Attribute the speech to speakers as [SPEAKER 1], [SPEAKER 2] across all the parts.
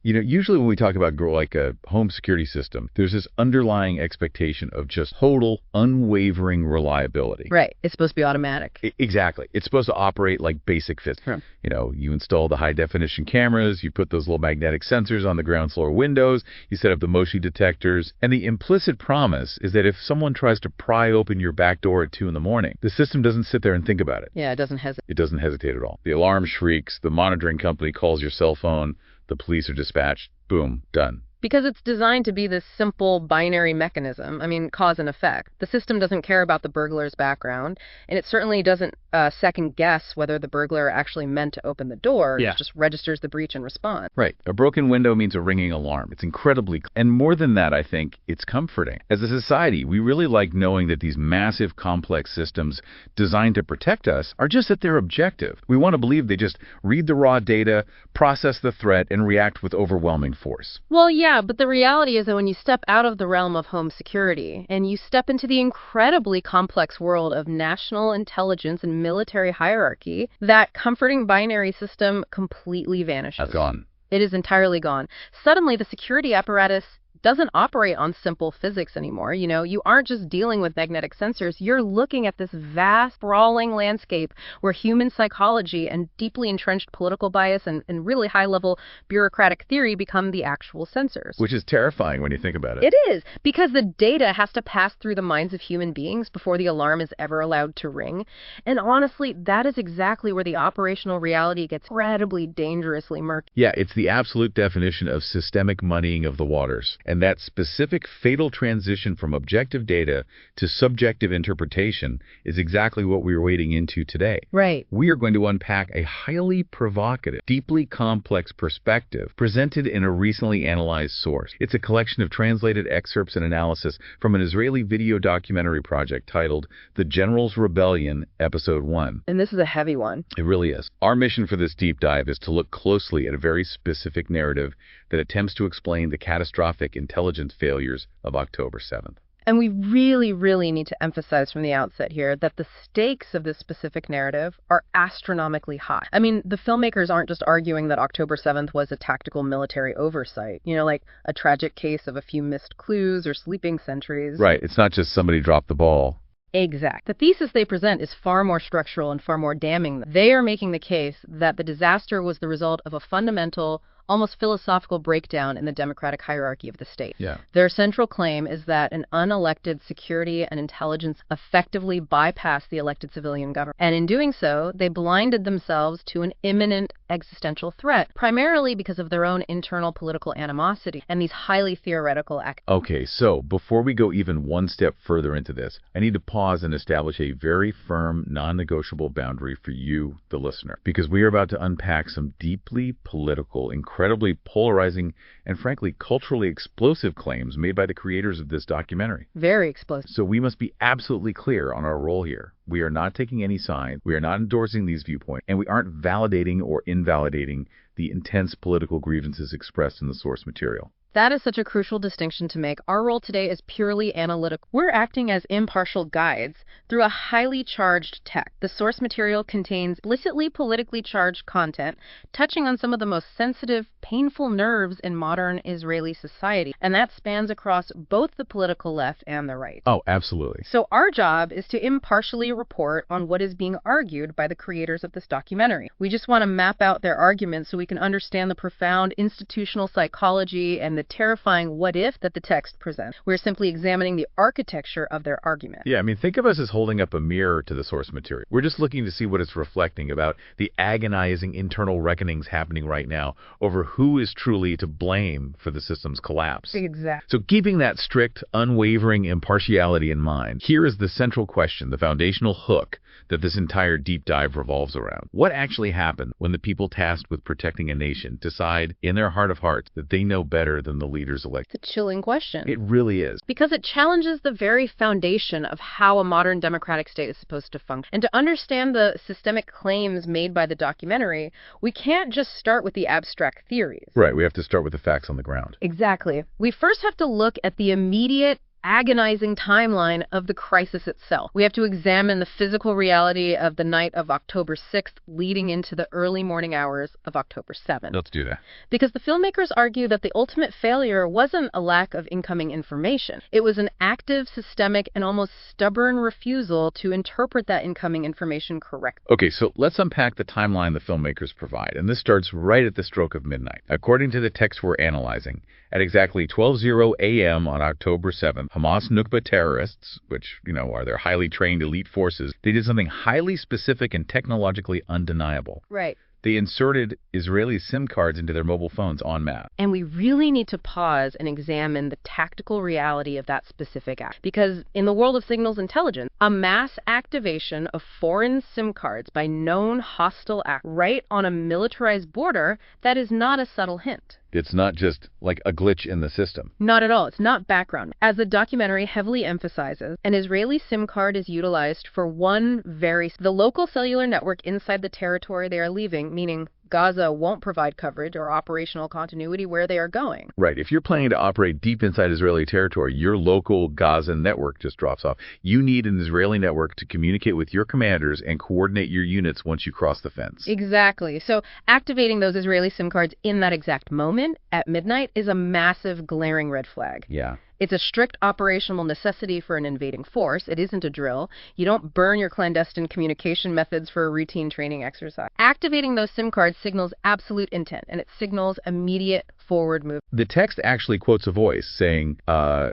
[SPEAKER 1] You know, usually when we talk about like a home security system, there's this underlying expectation of just total, unwavering reliability.
[SPEAKER 2] Right. It's supposed to be automatic.
[SPEAKER 1] Exactly. It's supposed to operate like basic physics.
[SPEAKER 2] Sure.
[SPEAKER 1] You know, you install the high-definition cameras, you put those little magnetic sensors on the ground floor windows, you set up the motion detectors, and the implicit promise is that if someone tries to pry open your back door at 2 in the morning, the system doesn't sit there and think about it.
[SPEAKER 2] Yeah, it doesn't hesitate.
[SPEAKER 1] It doesn't hesitate at all. The alarm shrieks, the monitoring company calls your cell phone, the police are dispatched, boom, done.
[SPEAKER 2] Because it's designed to be this simple binary mechanism. I mean, cause and effect. The system doesn't care about the burglar's background, and it certainly doesn't second guess whether the burglar actually meant to open the door.
[SPEAKER 1] Yeah.
[SPEAKER 2] It just registers the breach and responds.
[SPEAKER 1] Right. A broken window means a ringing alarm. It's incredibly, and more than that, I think, it's comforting. As a society, we really like knowing that these massive, complex systems designed to protect us are just at their objective. We want to believe they just read the raw data, process the threat, and react with overwhelming force.
[SPEAKER 2] Well, yeah, but the reality is that when you step out of the realm of home security and you step into the incredibly complex world of national intelligence and military hierarchy, that comforting binary system completely vanishes.
[SPEAKER 1] That's gone.
[SPEAKER 2] It is entirely gone. Suddenly, the security apparatus doesn't operate on simple physics anymore. You know, you aren't just dealing with magnetic sensors. You're looking at this vast, sprawling landscape where human psychology and deeply entrenched political bias and really high-level bureaucratic theory become the actual sensors.
[SPEAKER 1] Which is terrifying when you think about it.
[SPEAKER 2] It is, because the data has to pass through the minds of human beings before the alarm is ever allowed to ring. And honestly, that is exactly where the operational reality gets incredibly dangerously murky.
[SPEAKER 1] Yeah, it's the absolute definition of systemic muddying of the waters. And that specific fatal transition from objective data to subjective interpretation is exactly what we're wading into today.
[SPEAKER 2] Right.
[SPEAKER 1] We are going to unpack a highly provocative, deeply complex perspective presented in a recently analyzed source. It's a collection of translated excerpts and analysis from an Israeli video documentary project titled The General's Rebellion, Episode 1.
[SPEAKER 2] And this is a heavy one.
[SPEAKER 1] It really is. Our mission for this deep dive is to look closely at a very specific narrative that attempts to explain the catastrophic intelligence failures of October 7th.
[SPEAKER 2] And we really, really need to emphasize from the outset here that the stakes of this specific narrative are astronomically high. I mean, the filmmakers aren't just arguing that October 7th was a tactical military oversight, you know, like a tragic case of a few missed clues or sleeping sentries.
[SPEAKER 1] Right. It's not just somebody dropped the ball.
[SPEAKER 2] Exact. The thesis they present is far more structural and far more damning. They are making the case that the disaster was the result of a fundamental, almost philosophical breakdown in the democratic hierarchy of the state.
[SPEAKER 1] Yeah.
[SPEAKER 2] Their central claim is that an unelected security and intelligence effectively bypassed the elected civilian government. And in doing so, they blinded themselves to an imminent existential threat, primarily because of their own internal political animosity and these highly theoretical acts.
[SPEAKER 1] Okay, so before we go even one step further into this, I need to pause and establish a very firm, non-negotiable boundary for you, the listener, because we are about to unpack some deeply political, incredibly polarizing, and frankly, culturally explosive claims made by the creators of this documentary.
[SPEAKER 2] Very explosive.
[SPEAKER 1] So we must be absolutely clear on our role here. We are not taking any side, we are not endorsing these viewpoints, and we aren't validating or invalidating the intense political grievances expressed in the source material.
[SPEAKER 2] That is such a crucial distinction to make. Our role today is purely analytical. We're acting as impartial guides through a highly charged text. The source material contains explicitly politically charged content, touching on some of the most sensitive, painful nerves in modern Israeli society, and that spans across both the political left and the right.
[SPEAKER 1] Oh, absolutely.
[SPEAKER 2] So our job is to impartially report on what is being argued by the creators of this documentary. We just want to map out their arguments so we can understand the profound institutional psychology and the terrifying what-if that the text presents. We're simply examining the architecture of their argument.
[SPEAKER 1] Yeah, I mean, think of us as holding up a mirror to the source material. We're just looking to see what it's reflecting about the agonizing internal reckonings happening right now over who is truly to blame for the system's collapse.
[SPEAKER 2] Exactly.
[SPEAKER 1] So keeping that strict, unwavering impartiality in mind, here is the central question, the foundational hook that this entire deep dive revolves around. What actually happened when the people tasked with protecting a nation decide in their heart of hearts that they know better than the leaders elected?
[SPEAKER 2] It's a chilling question.
[SPEAKER 1] It really is.
[SPEAKER 2] Because it challenges the very foundation of how a modern democratic state is supposed to function. And to understand the systemic claims made by the documentary, we can't just start with the abstract theories.
[SPEAKER 1] Right, we have to start with the facts on the ground.
[SPEAKER 2] Exactly. We first have to look at the immediate agonizing timeline of the crisis itself. We have to examine the physical reality of the night of October 6th leading into the early morning hours of October 7th.
[SPEAKER 1] Let's do that.
[SPEAKER 2] Because the filmmakers argue that the ultimate failure wasn't a lack of incoming information. It was an active, systemic, and almost stubborn refusal to interpret that incoming information correctly.
[SPEAKER 1] Okay, so let's unpack the timeline the filmmakers provide, and this starts right at the stroke of midnight. According to the text we're analyzing, at exactly 12:00 a.m. on October 7th, Hamas Nukba terrorists, which, are their highly trained elite forces, they did something highly specific and technologically undeniable.
[SPEAKER 2] Right.
[SPEAKER 1] They inserted Israeli SIM cards into their mobile phones en masse.
[SPEAKER 2] And we really need to pause and examine the tactical reality of that specific act. Because in the world of signals intelligence, a mass activation of foreign SIM cards by known hostile actors right on a militarized border, that is not a subtle hint.
[SPEAKER 1] It's not just like a glitch in the system.
[SPEAKER 2] Not at all. It's not background. As the documentary heavily emphasizes, an Israeli SIM card is utilized for the local cellular network inside the territory they are leaving, meaning Gaza won't provide coverage or operational continuity where they are going.
[SPEAKER 1] Right. If you're planning to operate deep inside Israeli territory, your local Gaza network just drops off. You need an Israeli network to communicate with your commanders and coordinate your units once you cross the fence.
[SPEAKER 2] Exactly. So activating those Israeli SIM cards in that exact moment at midnight is a massive, glaring red flag.
[SPEAKER 1] Yeah.
[SPEAKER 2] It's a strict operational necessity for an invading force. It isn't a drill. You don't burn your clandestine communication methods for a routine training exercise. Activating those SIM cards signals absolute intent, and it signals immediate forward move.
[SPEAKER 1] The text actually quotes a voice saying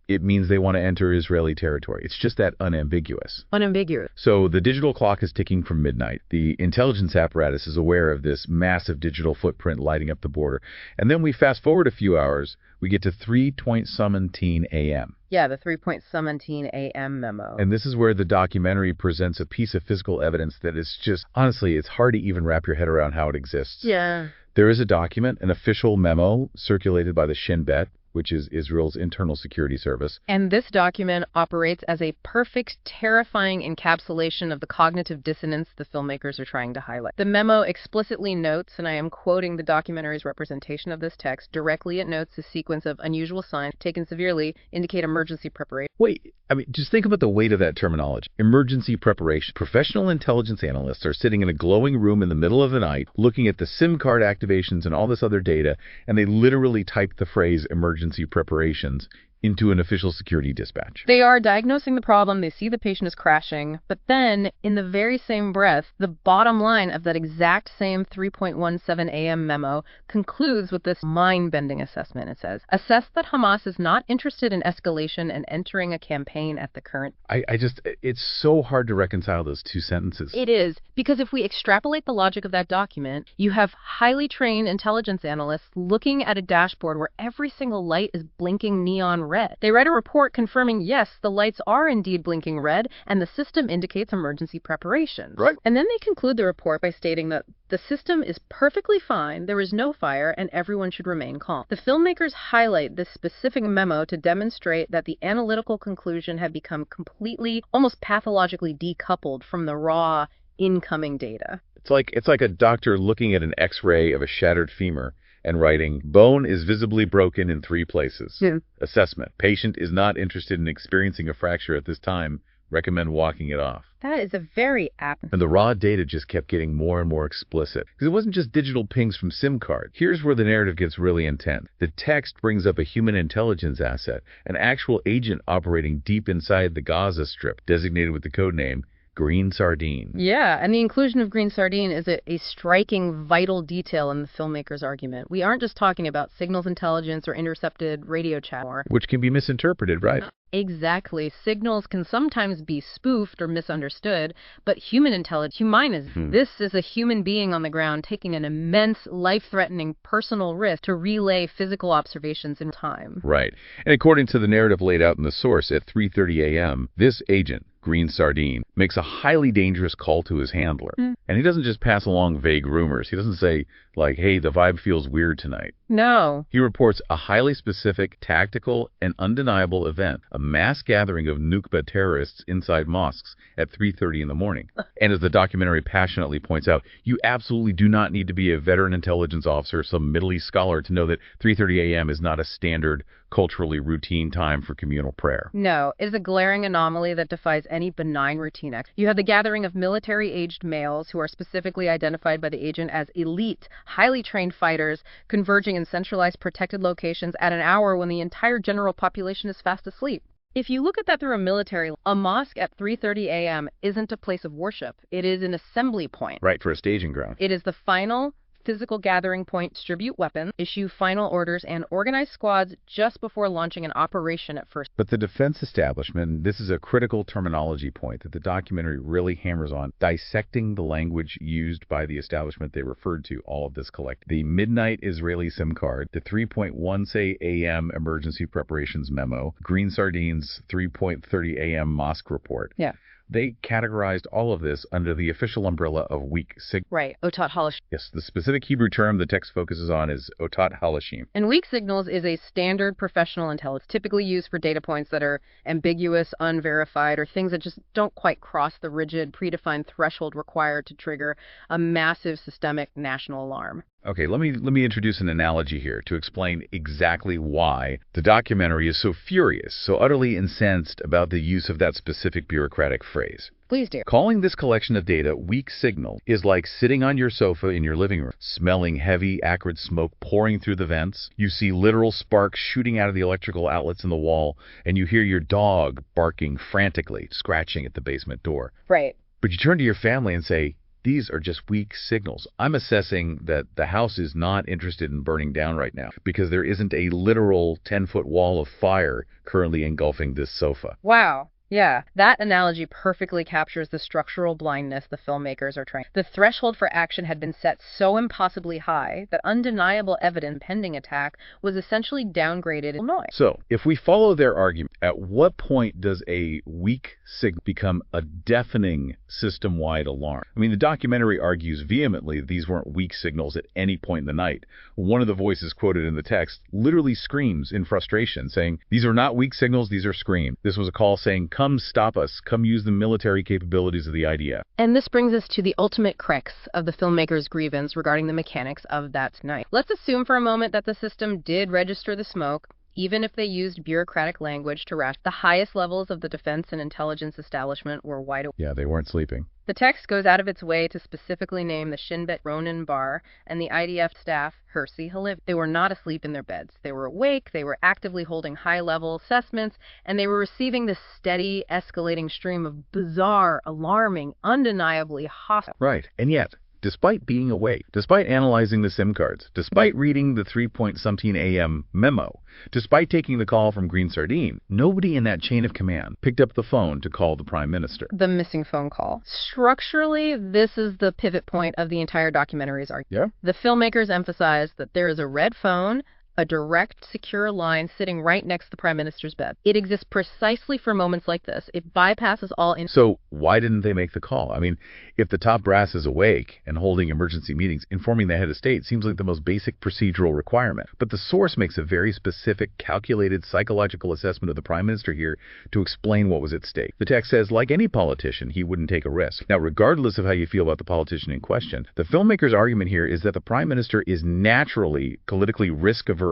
[SPEAKER 1] it means they want to enter Israeli territory. It's just that unambiguous.
[SPEAKER 2] Unambiguous.
[SPEAKER 1] So the digital clock is ticking from midnight. The intelligence apparatus is aware of this massive digital footprint lighting up the border. And then we fast forward a few hours. We get to 3:17 a.m.
[SPEAKER 2] Yeah, the 3:17 a.m. memo.
[SPEAKER 1] And this is where the documentary presents a piece of physical evidence that is just, honestly, it's hard to even wrap your head around how it exists.
[SPEAKER 2] Yeah.
[SPEAKER 1] There is a document, an official memo circulated by the Shin, which is Israel's internal security service.
[SPEAKER 2] And this document operates as a perfect, terrifying encapsulation of the cognitive dissonance the filmmakers are trying to highlight. The memo explicitly notes, and I am quoting the documentary's representation of this text, directly it notes a sequence of unusual signs taken severely indicate emergency preparation.
[SPEAKER 1] Wait, just think about the weight of that terminology. Emergency preparation. Professional intelligence analysts are sitting in a glowing room in the middle of the night, looking at the SIM card activations and all this other data, and they literally type the phrase emergency preparations into an official security dispatch.
[SPEAKER 2] They are diagnosing the problem, they see the patient is crashing, but then, in the very same breath, the bottom line of that exact same 3:17 a.m. memo concludes with this mind-bending assessment. It says, assess that Hamas is not interested in escalation and entering a campaign at the current...
[SPEAKER 1] It's so hard to reconcile those two sentences.
[SPEAKER 2] It is, because if we extrapolate the logic of that document, you have highly trained intelligence analysts looking at a dashboard where every single light is blinking neon red. They write a report confirming, yes, the lights are indeed blinking red, and the system indicates emergency preparations.
[SPEAKER 1] Right.
[SPEAKER 2] And then they conclude the report by stating that the system is perfectly fine, there is no fire, and everyone should remain calm. The filmmakers highlight this specific memo to demonstrate that the analytical conclusion had become completely, almost pathologically decoupled from the raw, incoming data.
[SPEAKER 1] It's like a doctor looking at an X-ray of a shattered femur and writing, bone is visibly broken in 3 places.
[SPEAKER 2] Yeah.
[SPEAKER 1] Assessment. Patient is not interested in experiencing a fracture at this time. Recommend walking it off.
[SPEAKER 2] That is a very apt...
[SPEAKER 1] And the raw data just kept getting more and more explicit. Because it wasn't just digital pings from SIM cards. Here's where the narrative gets really intense. The text brings up a human intelligence asset, an actual agent operating deep inside the Gaza Strip, designated with the codename Green Sardine.
[SPEAKER 2] Yeah, and the inclusion of Green Sardine is a striking, vital detail in the filmmaker's argument. We aren't just talking about signals intelligence or intercepted radio chatter.
[SPEAKER 1] Which can be misinterpreted, right?
[SPEAKER 2] Exactly. Signals can sometimes be spoofed or misunderstood, but human intelligence, this is a human being on the ground taking an immense, life-threatening personal risk to relay physical observations in time.
[SPEAKER 1] Right. And according to the narrative laid out in the source at 3:30 a.m., this agent, Green Sardine, makes a highly dangerous call to his handler. And he doesn't just pass along vague rumors. He doesn't say, like, hey, the vibe feels weird tonight.
[SPEAKER 2] No.
[SPEAKER 1] He reports a highly specific, tactical, and undeniable event, a mass gathering of Nukba terrorists inside mosques at 3:30 in the morning. And as the documentary passionately points out, you absolutely do not need to be a veteran intelligence officer, some Middle East scholar, to know that 3:30 a.m. is not a standard, culturally routine time for communal prayer.
[SPEAKER 2] No, it is a glaring anomaly that defies any benign routine. You have the gathering of military-aged males who are specifically identified by the agent as elite, highly trained fighters converging in centralized protected locations at an hour when the entire general population is fast asleep. If you look at that through a military, a mosque at 3:30 a.m. isn't a place of worship. It is an assembly point.
[SPEAKER 1] Right, for a staging ground.
[SPEAKER 2] It is the final physical gathering point, distribute weapons, issue final orders, and organize squads just before launching an operation at first.
[SPEAKER 1] But the defense establishment, this is a critical terminology point that the documentary really hammers on, dissecting the language used by the establishment they referred to, all of this collect. The midnight Israeli SIM card, the 3:1 a.m. emergency preparations memo, Green Sardines 3:30 a.m. mosque report.
[SPEAKER 2] Yeah.
[SPEAKER 1] They categorized all of this under the official umbrella of weak signals.
[SPEAKER 2] Right, otat halashim.
[SPEAKER 1] Yes, the specific Hebrew term the text focuses on is otat halashim.
[SPEAKER 2] And weak signals is a standard professional intelligence, typically used for data points that are ambiguous, unverified, or things that just don't quite cross the rigid, predefined threshold required to trigger a massive systemic national alarm.
[SPEAKER 1] Okay, let me introduce an analogy here to explain exactly why the documentary is so furious, so utterly incensed about the use of that specific bureaucratic phrase.
[SPEAKER 2] Please do.
[SPEAKER 1] Calling this collection of data weak signal is like sitting on your sofa in your living room, smelling heavy, acrid smoke pouring through the vents. You see literal sparks shooting out of the electrical outlets in the wall, and you hear your dog barking frantically, scratching at the basement door.
[SPEAKER 2] Right.
[SPEAKER 1] But you turn to your family and say, these are just weak signals. I'm assessing that the house is not interested in burning down right now because there isn't a literal 10-foot wall of fire currently engulfing this sofa.
[SPEAKER 2] Wow. Yeah, that analogy perfectly captures the structural blindness the filmmakers are trying. The threshold for action had been set so impossibly high that undeniable evidence pending attack was essentially downgraded in noise.
[SPEAKER 1] So, if we follow their argument, at what point does a weak signal become a deafening system-wide alarm? I mean, the documentary argues vehemently that these weren't weak signals at any point in the night. One of the voices quoted in the text literally screams in frustration, saying, "These are not weak signals, these are screams." This was a call saying, "Come stop us. Come use the military capabilities of the IDF."
[SPEAKER 2] And this brings us to the ultimate crux of the filmmaker's grievance regarding the mechanics of that night. Let's assume for a moment that the system did register the smoke, even if they used bureaucratic language to ration. The highest levels of the defense and intelligence establishment were wide awake.
[SPEAKER 1] Yeah, they weren't sleeping.
[SPEAKER 2] The text goes out of its way to specifically name the Shin Bet Ronin Bar and the IDF staff Hersey Halev. They were not asleep in their beds. They were awake, they were actively holding high-level assessments, and they were receiving this steady, escalating stream of bizarre, alarming, undeniably hostile.
[SPEAKER 1] Right, and yet, despite being awake, despite analyzing the SIM cards, despite reading the 3:something a.m. memo, despite taking the call from Green Sardine, nobody in that chain of command picked up the phone to call the Prime Minister.
[SPEAKER 2] The missing phone call. Structurally, this is the pivot point of the entire documentary's argument.
[SPEAKER 1] Yeah?
[SPEAKER 2] The filmmakers emphasize that there is a red phone, a direct, secure line sitting right next to the Prime Minister's bed. It exists precisely for moments like this. It bypasses all...
[SPEAKER 1] So why didn't they make the call? I mean, if the top brass is awake and holding emergency meetings, informing the head of state seems like the most basic procedural requirement. But the source makes a very specific, calculated psychological assessment of the Prime Minister here to explain what was at stake. The text says, like any politician, he wouldn't take a risk. Now, regardless of how you feel about the politician in question, the filmmaker's argument here is that the Prime Minister is naturally politically risk-averse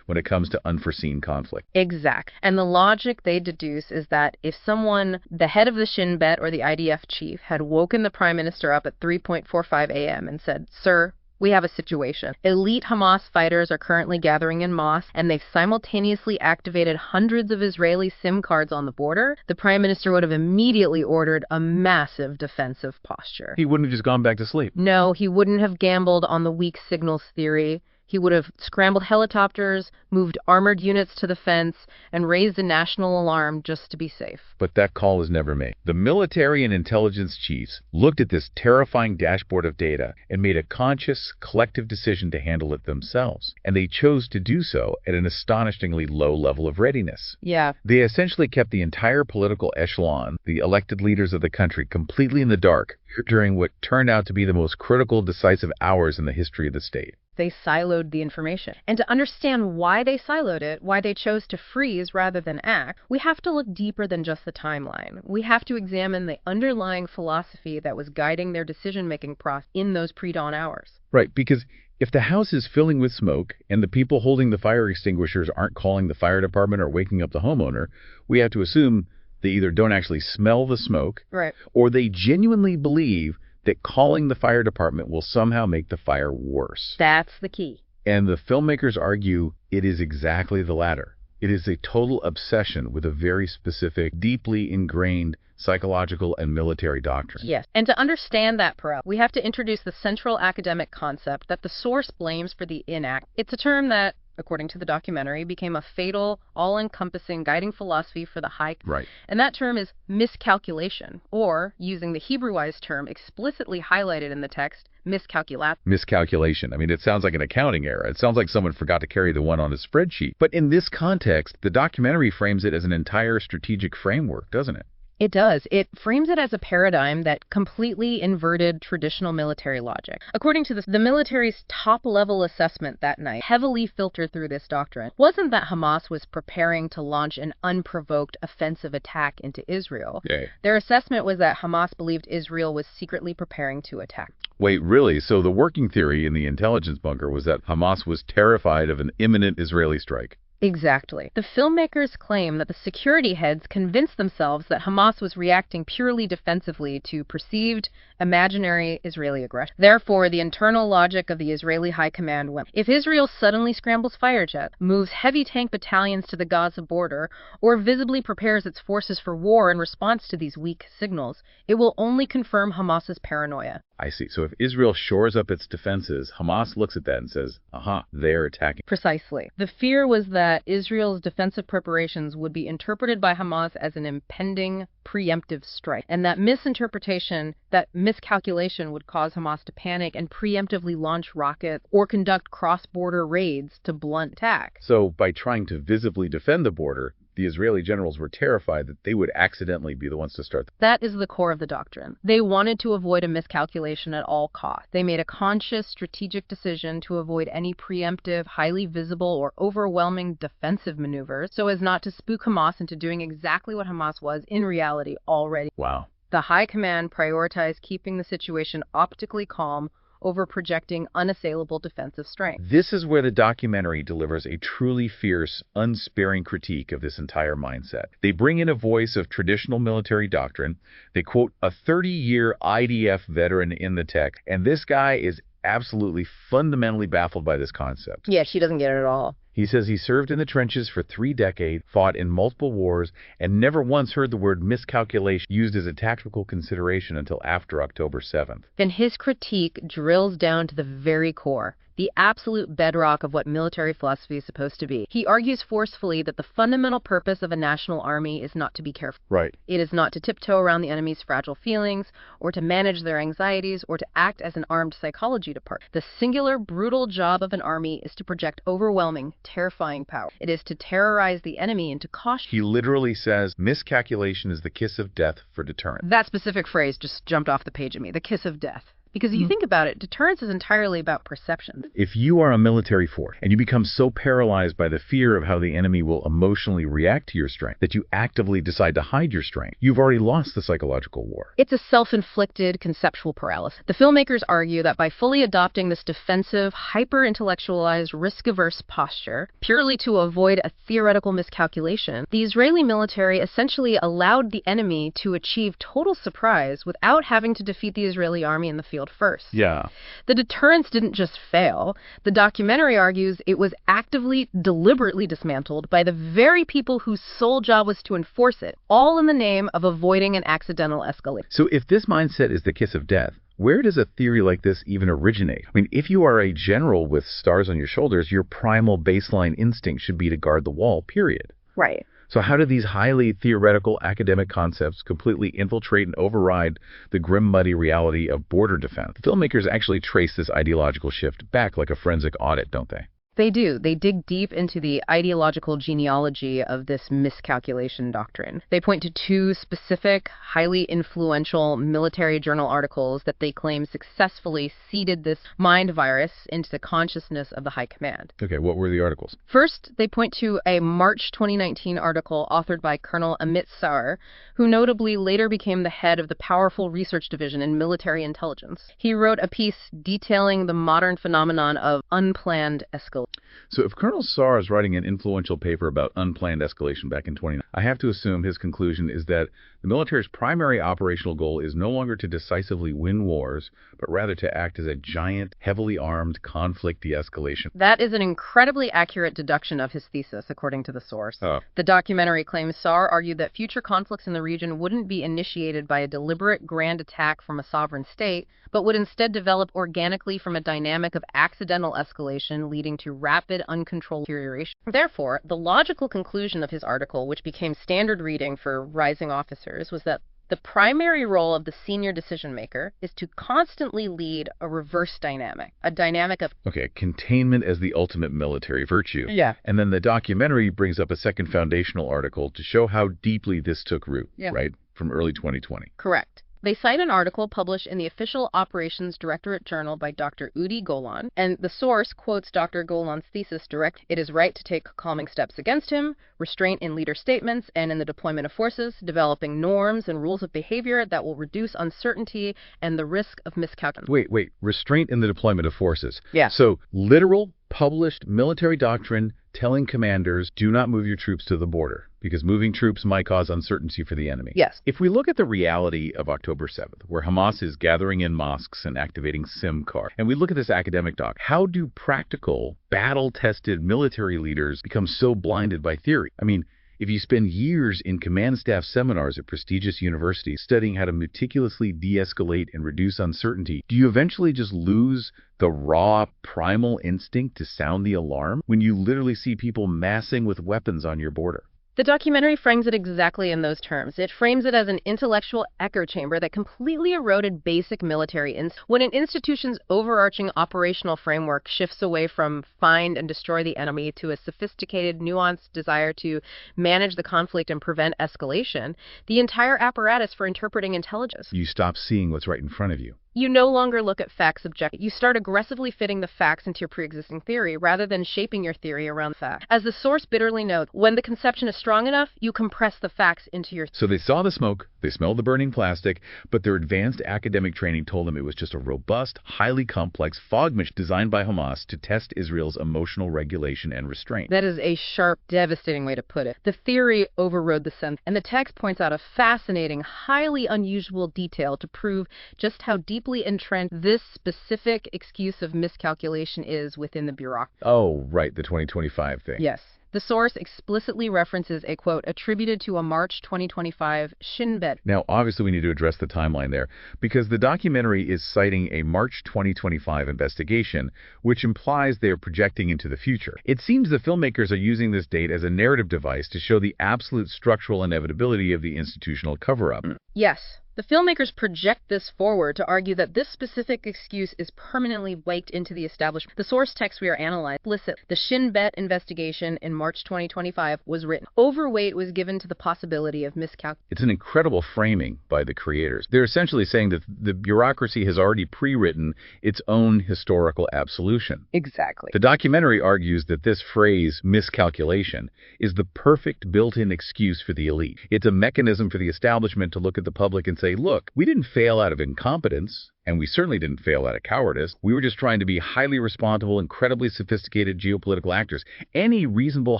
[SPEAKER 1] when it comes to unforeseen conflict.
[SPEAKER 2] Exact. And the logic they deduce is that if someone, the head of the Shin Bet or the IDF chief, had woken the Prime Minister up at 3:45 a.m. and said, "Sir, we have a situation. Elite Hamas fighters are currently gathering in mosques, and they've simultaneously activated hundreds of Israeli SIM cards on the border," the Prime Minister would have immediately ordered a massive defensive posture.
[SPEAKER 1] He wouldn't have just gone back to sleep.
[SPEAKER 2] No, he wouldn't have gambled on the weak signals theory. He would have scrambled helicopters, moved armored units to the fence, and raised a national alarm just to be safe.
[SPEAKER 1] But that call is never made. The military and intelligence chiefs looked at this terrifying dashboard of data and made a conscious, collective decision to handle it themselves. And they chose to do so at an astonishingly low level of readiness.
[SPEAKER 2] Yeah.
[SPEAKER 1] They essentially kept the entire political echelon, the elected leaders of the country, completely in the dark during what turned out to be the most critical, decisive hours in the history of the state.
[SPEAKER 2] They siloed the information. And to understand why they siloed it, why they chose to freeze rather than act, we have to look deeper than just the timeline. We have to examine the underlying philosophy that was guiding their decision-making process in those pre-dawn hours.
[SPEAKER 1] Right, because if the house is filling with smoke and the people holding the fire extinguishers aren't calling the fire department or waking up the homeowner, we have to assume they either don't actually smell the smoke,
[SPEAKER 2] right,
[SPEAKER 1] or they genuinely believe that calling the fire department will somehow make the fire worse.
[SPEAKER 2] That's the key.
[SPEAKER 1] And the filmmakers argue it is exactly the latter. It is a total obsession with a very specific, deeply ingrained psychological and military doctrine.
[SPEAKER 2] Yes, and to understand that, Perel, we have to introduce the central academic concept that the source blames for the inact. It's a term that, according to the documentary, became a fatal, all-encompassing guiding philosophy for the high.
[SPEAKER 1] Right.
[SPEAKER 2] And that term is miscalculation, or, using the Hebrewized term explicitly highlighted in the text, miscalculation.
[SPEAKER 1] Miscalculation. I mean, it sounds like an accounting error. It sounds like someone forgot to carry the one on a spreadsheet. But in this context, the documentary frames it as an entire strategic framework, doesn't it?
[SPEAKER 2] It does. It frames it as a paradigm that completely inverted traditional military logic. According to the military's top-level assessment that night, heavily filtered through this doctrine, wasn't that Hamas was preparing to launch an unprovoked offensive attack into Israel.
[SPEAKER 1] Yeah.
[SPEAKER 2] Their assessment was that Hamas believed Israel was secretly preparing to attack.
[SPEAKER 1] Wait, really? So the working theory in the intelligence bunker was that Hamas was terrified of an imminent Israeli strike?
[SPEAKER 2] Exactly. The filmmakers claim that the security heads convinced themselves that Hamas was reacting purely defensively to perceived, imaginary Israeli aggression. Therefore, the internal logic of the Israeli high command went, if Israel suddenly scrambles fighter jets, moves heavy tank battalions to the Gaza border, or visibly prepares its forces for war in response to these weak signals, it will only confirm Hamas's paranoia.
[SPEAKER 1] I see. So if Israel shores up its defenses, Hamas looks at that and says, aha, they're attacking.
[SPEAKER 2] Precisely. The fear was that Israel's defensive preparations would be interpreted by Hamas as an impending preemptive strike, and that misinterpretation, that miscalculation would cause Hamas to panic and preemptively launch rockets or conduct cross-border raids to blunt attack.
[SPEAKER 1] So by trying to visibly defend the border, the Israeli generals were terrified that they would accidentally be the ones to start.
[SPEAKER 2] That is the core of the doctrine. They wanted to avoid a miscalculation at all costs. They made a conscious, strategic decision to avoid any preemptive, highly visible, or overwhelming defensive maneuvers so as not to spook Hamas into doing exactly what Hamas was, in reality, already.
[SPEAKER 1] Wow.
[SPEAKER 2] The high command prioritized keeping the situation optically calm over projecting unassailable defensive strength.
[SPEAKER 1] This is where the documentary delivers a truly fierce, unsparing critique of this entire mindset. They bring in a voice of traditional military doctrine. They quote a 30-year IDF veteran in the text, and this guy is absolutely fundamentally baffled by this concept.
[SPEAKER 2] Yeah, she doesn't get it at all.
[SPEAKER 1] He says he served in the trenches for 3 decades, fought in multiple wars, and never once heard the word miscalculation used as a tactical consideration until after October 7th.
[SPEAKER 2] Then his critique drills down to the very core, the absolute bedrock of what military philosophy is supposed to be. He argues forcefully that the fundamental purpose of a national army is not to be careful.
[SPEAKER 1] Right.
[SPEAKER 2] It is not to tiptoe around the enemy's fragile feelings, or to manage their anxieties, or to act as an armed psychology department. The singular, brutal job of an army is to project overwhelming, terrifying power. It is to terrorize the enemy into caution.
[SPEAKER 1] He literally says miscalculation is the kiss of death for deterrence.
[SPEAKER 2] That specific phrase just jumped off the page at me, the kiss of death. Because if you think about it, deterrence is entirely about perception.
[SPEAKER 1] If you are a military force and you become so paralyzed by the fear of how the enemy will emotionally react to your strength that you actively decide to hide your strength, you've already lost the psychological war.
[SPEAKER 2] It's a self-inflicted conceptual paralysis. The filmmakers argue that by fully adopting this defensive, hyper-intellectualized, risk-averse posture, purely to avoid a theoretical miscalculation, the Israeli military essentially allowed the enemy to achieve total surprise without having to defeat the Israeli army in the field first.
[SPEAKER 1] Yeah.
[SPEAKER 2] The deterrence didn't just fail. The documentary argues it was actively, deliberately dismantled by the very people whose sole job was to enforce it, all in the name of avoiding an accidental escalation.
[SPEAKER 1] So if this mindset is the kiss of death, where does a theory like this even originate? I mean, if you are a general with stars on your shoulders, your primal baseline instinct should be to guard the wall, period.
[SPEAKER 2] Right.
[SPEAKER 1] So how do these highly theoretical academic concepts completely infiltrate and override the grim, muddy reality of border defense? The filmmakers actually trace this ideological shift back like a forensic audit, don't they?
[SPEAKER 2] They do. They dig deep into the ideological genealogy of this miscalculation doctrine. They point to two specific, highly influential military journal articles that they claim successfully seeded this mind virus into the consciousness of the high command.
[SPEAKER 1] Okay, what were the articles?
[SPEAKER 2] First, they point to a March 2019 article authored by Colonel Amit Sar, who notably later became the head of the powerful research division in military intelligence. He wrote a piece detailing the modern phenomenon of unplanned escalation.
[SPEAKER 1] So if Colonel Sar is writing an influential paper about unplanned escalation back in 2019, I have to assume his conclusion is that the military's primary operational goal is no longer to decisively win wars, but rather to act as a giant, heavily armed conflict de-escalation.
[SPEAKER 2] That is an incredibly accurate deduction of his thesis, according to the source. The documentary claims Sar argued that future conflicts in the region wouldn't be initiated by a deliberate grand attack from a sovereign state, but would instead develop organically from a dynamic of accidental escalation leading to rapid, uncontrolled deterioration. Therefore, the logical conclusion of his article, which became standard reading for rising officers, was that the primary role of the senior decision maker is to constantly lead a reverse dynamic, a dynamic of
[SPEAKER 1] containment as the ultimate military virtue.
[SPEAKER 2] Yeah.
[SPEAKER 1] And then the documentary brings up a second foundational article to show how deeply this took root, right, from early 2020.
[SPEAKER 2] Correct. They cite an article published in the Official Operations Directorate Journal by Dr. Udi Golan, and the source quotes Dr. Golan's thesis direct. It is right to take calming steps against him, restraint in leader statements and in the deployment of forces, developing norms and rules of behavior that will reduce uncertainty and the risk of miscalculation.
[SPEAKER 1] Wait. Restraint in the deployment of forces.
[SPEAKER 2] Yeah.
[SPEAKER 1] So literal, published military doctrine telling commanders, do not move your troops to the border, because moving troops might cause uncertainty for the enemy.
[SPEAKER 2] Yes.
[SPEAKER 1] If we look at the reality of October 7th, where Hamas is gathering in mosques and activating SIM cards, and we look at this academic doc, how do practical, battle-tested military leaders become so blinded by theory? I mean, if you spend years in command staff seminars at prestigious universities studying how to meticulously de-escalate and reduce uncertainty, do you eventually just lose the raw, primal instinct to sound the alarm when you literally see people massing with weapons on your border?
[SPEAKER 2] The documentary frames it exactly in those terms. It frames it as an intellectual echo chamber that completely eroded basic military instincts. When an institution's overarching operational framework shifts away from find and destroy the enemy to a sophisticated, nuanced desire to manage the conflict and prevent escalation, the entire apparatus for interpreting intelligence.
[SPEAKER 1] You stop seeing what's right in front of you.
[SPEAKER 2] You no longer look at facts objectively. You start aggressively fitting the facts into your pre-existing theory rather than shaping your theory around the fact. As the source bitterly notes, when the conception is strong enough, you compress the facts into your...
[SPEAKER 1] So they saw the smoke, they smelled the burning plastic, but their advanced academic training told them it was just a robust, highly complex fog machine designed by Hamas to test Israel's emotional regulation and restraint.
[SPEAKER 2] That is a sharp, devastating way to put it. The theory overrode the sense, and the text points out a fascinating, highly unusual detail to prove just how deeply entrenched this specific excuse of miscalculation is within the bureaucracy.
[SPEAKER 1] Oh, right, the 2025 thing.
[SPEAKER 2] Yes. The source explicitly references a quote attributed to a March 2025 Shin bet.
[SPEAKER 1] Now, obviously, we need to address the timeline there, because the documentary is citing a March 2025 investigation, which implies they are projecting into the future. It seems the filmmakers are using this date as a narrative device to show the absolute structural inevitability of the institutional cover-up.
[SPEAKER 2] Yes. The filmmakers project this forward to argue that this specific excuse is permanently baked into the establishment. The source text we are analyzing explicit. The Shin bet investigation in March 2025 was written. Overweight was given to the possibility of miscalculation.
[SPEAKER 1] It's an incredible framing by the creators. They're essentially saying that the bureaucracy has already pre-written its own historical absolution.
[SPEAKER 2] Exactly.
[SPEAKER 1] The documentary argues that this phrase, miscalculation, is the perfect built-in excuse for the elite. It's a mechanism for the establishment to look at the public and say, look, we didn't fail out of incompetence, and we certainly didn't fail out of cowardice. We were just trying to be highly responsible, incredibly sophisticated geopolitical actors. Any reasonable,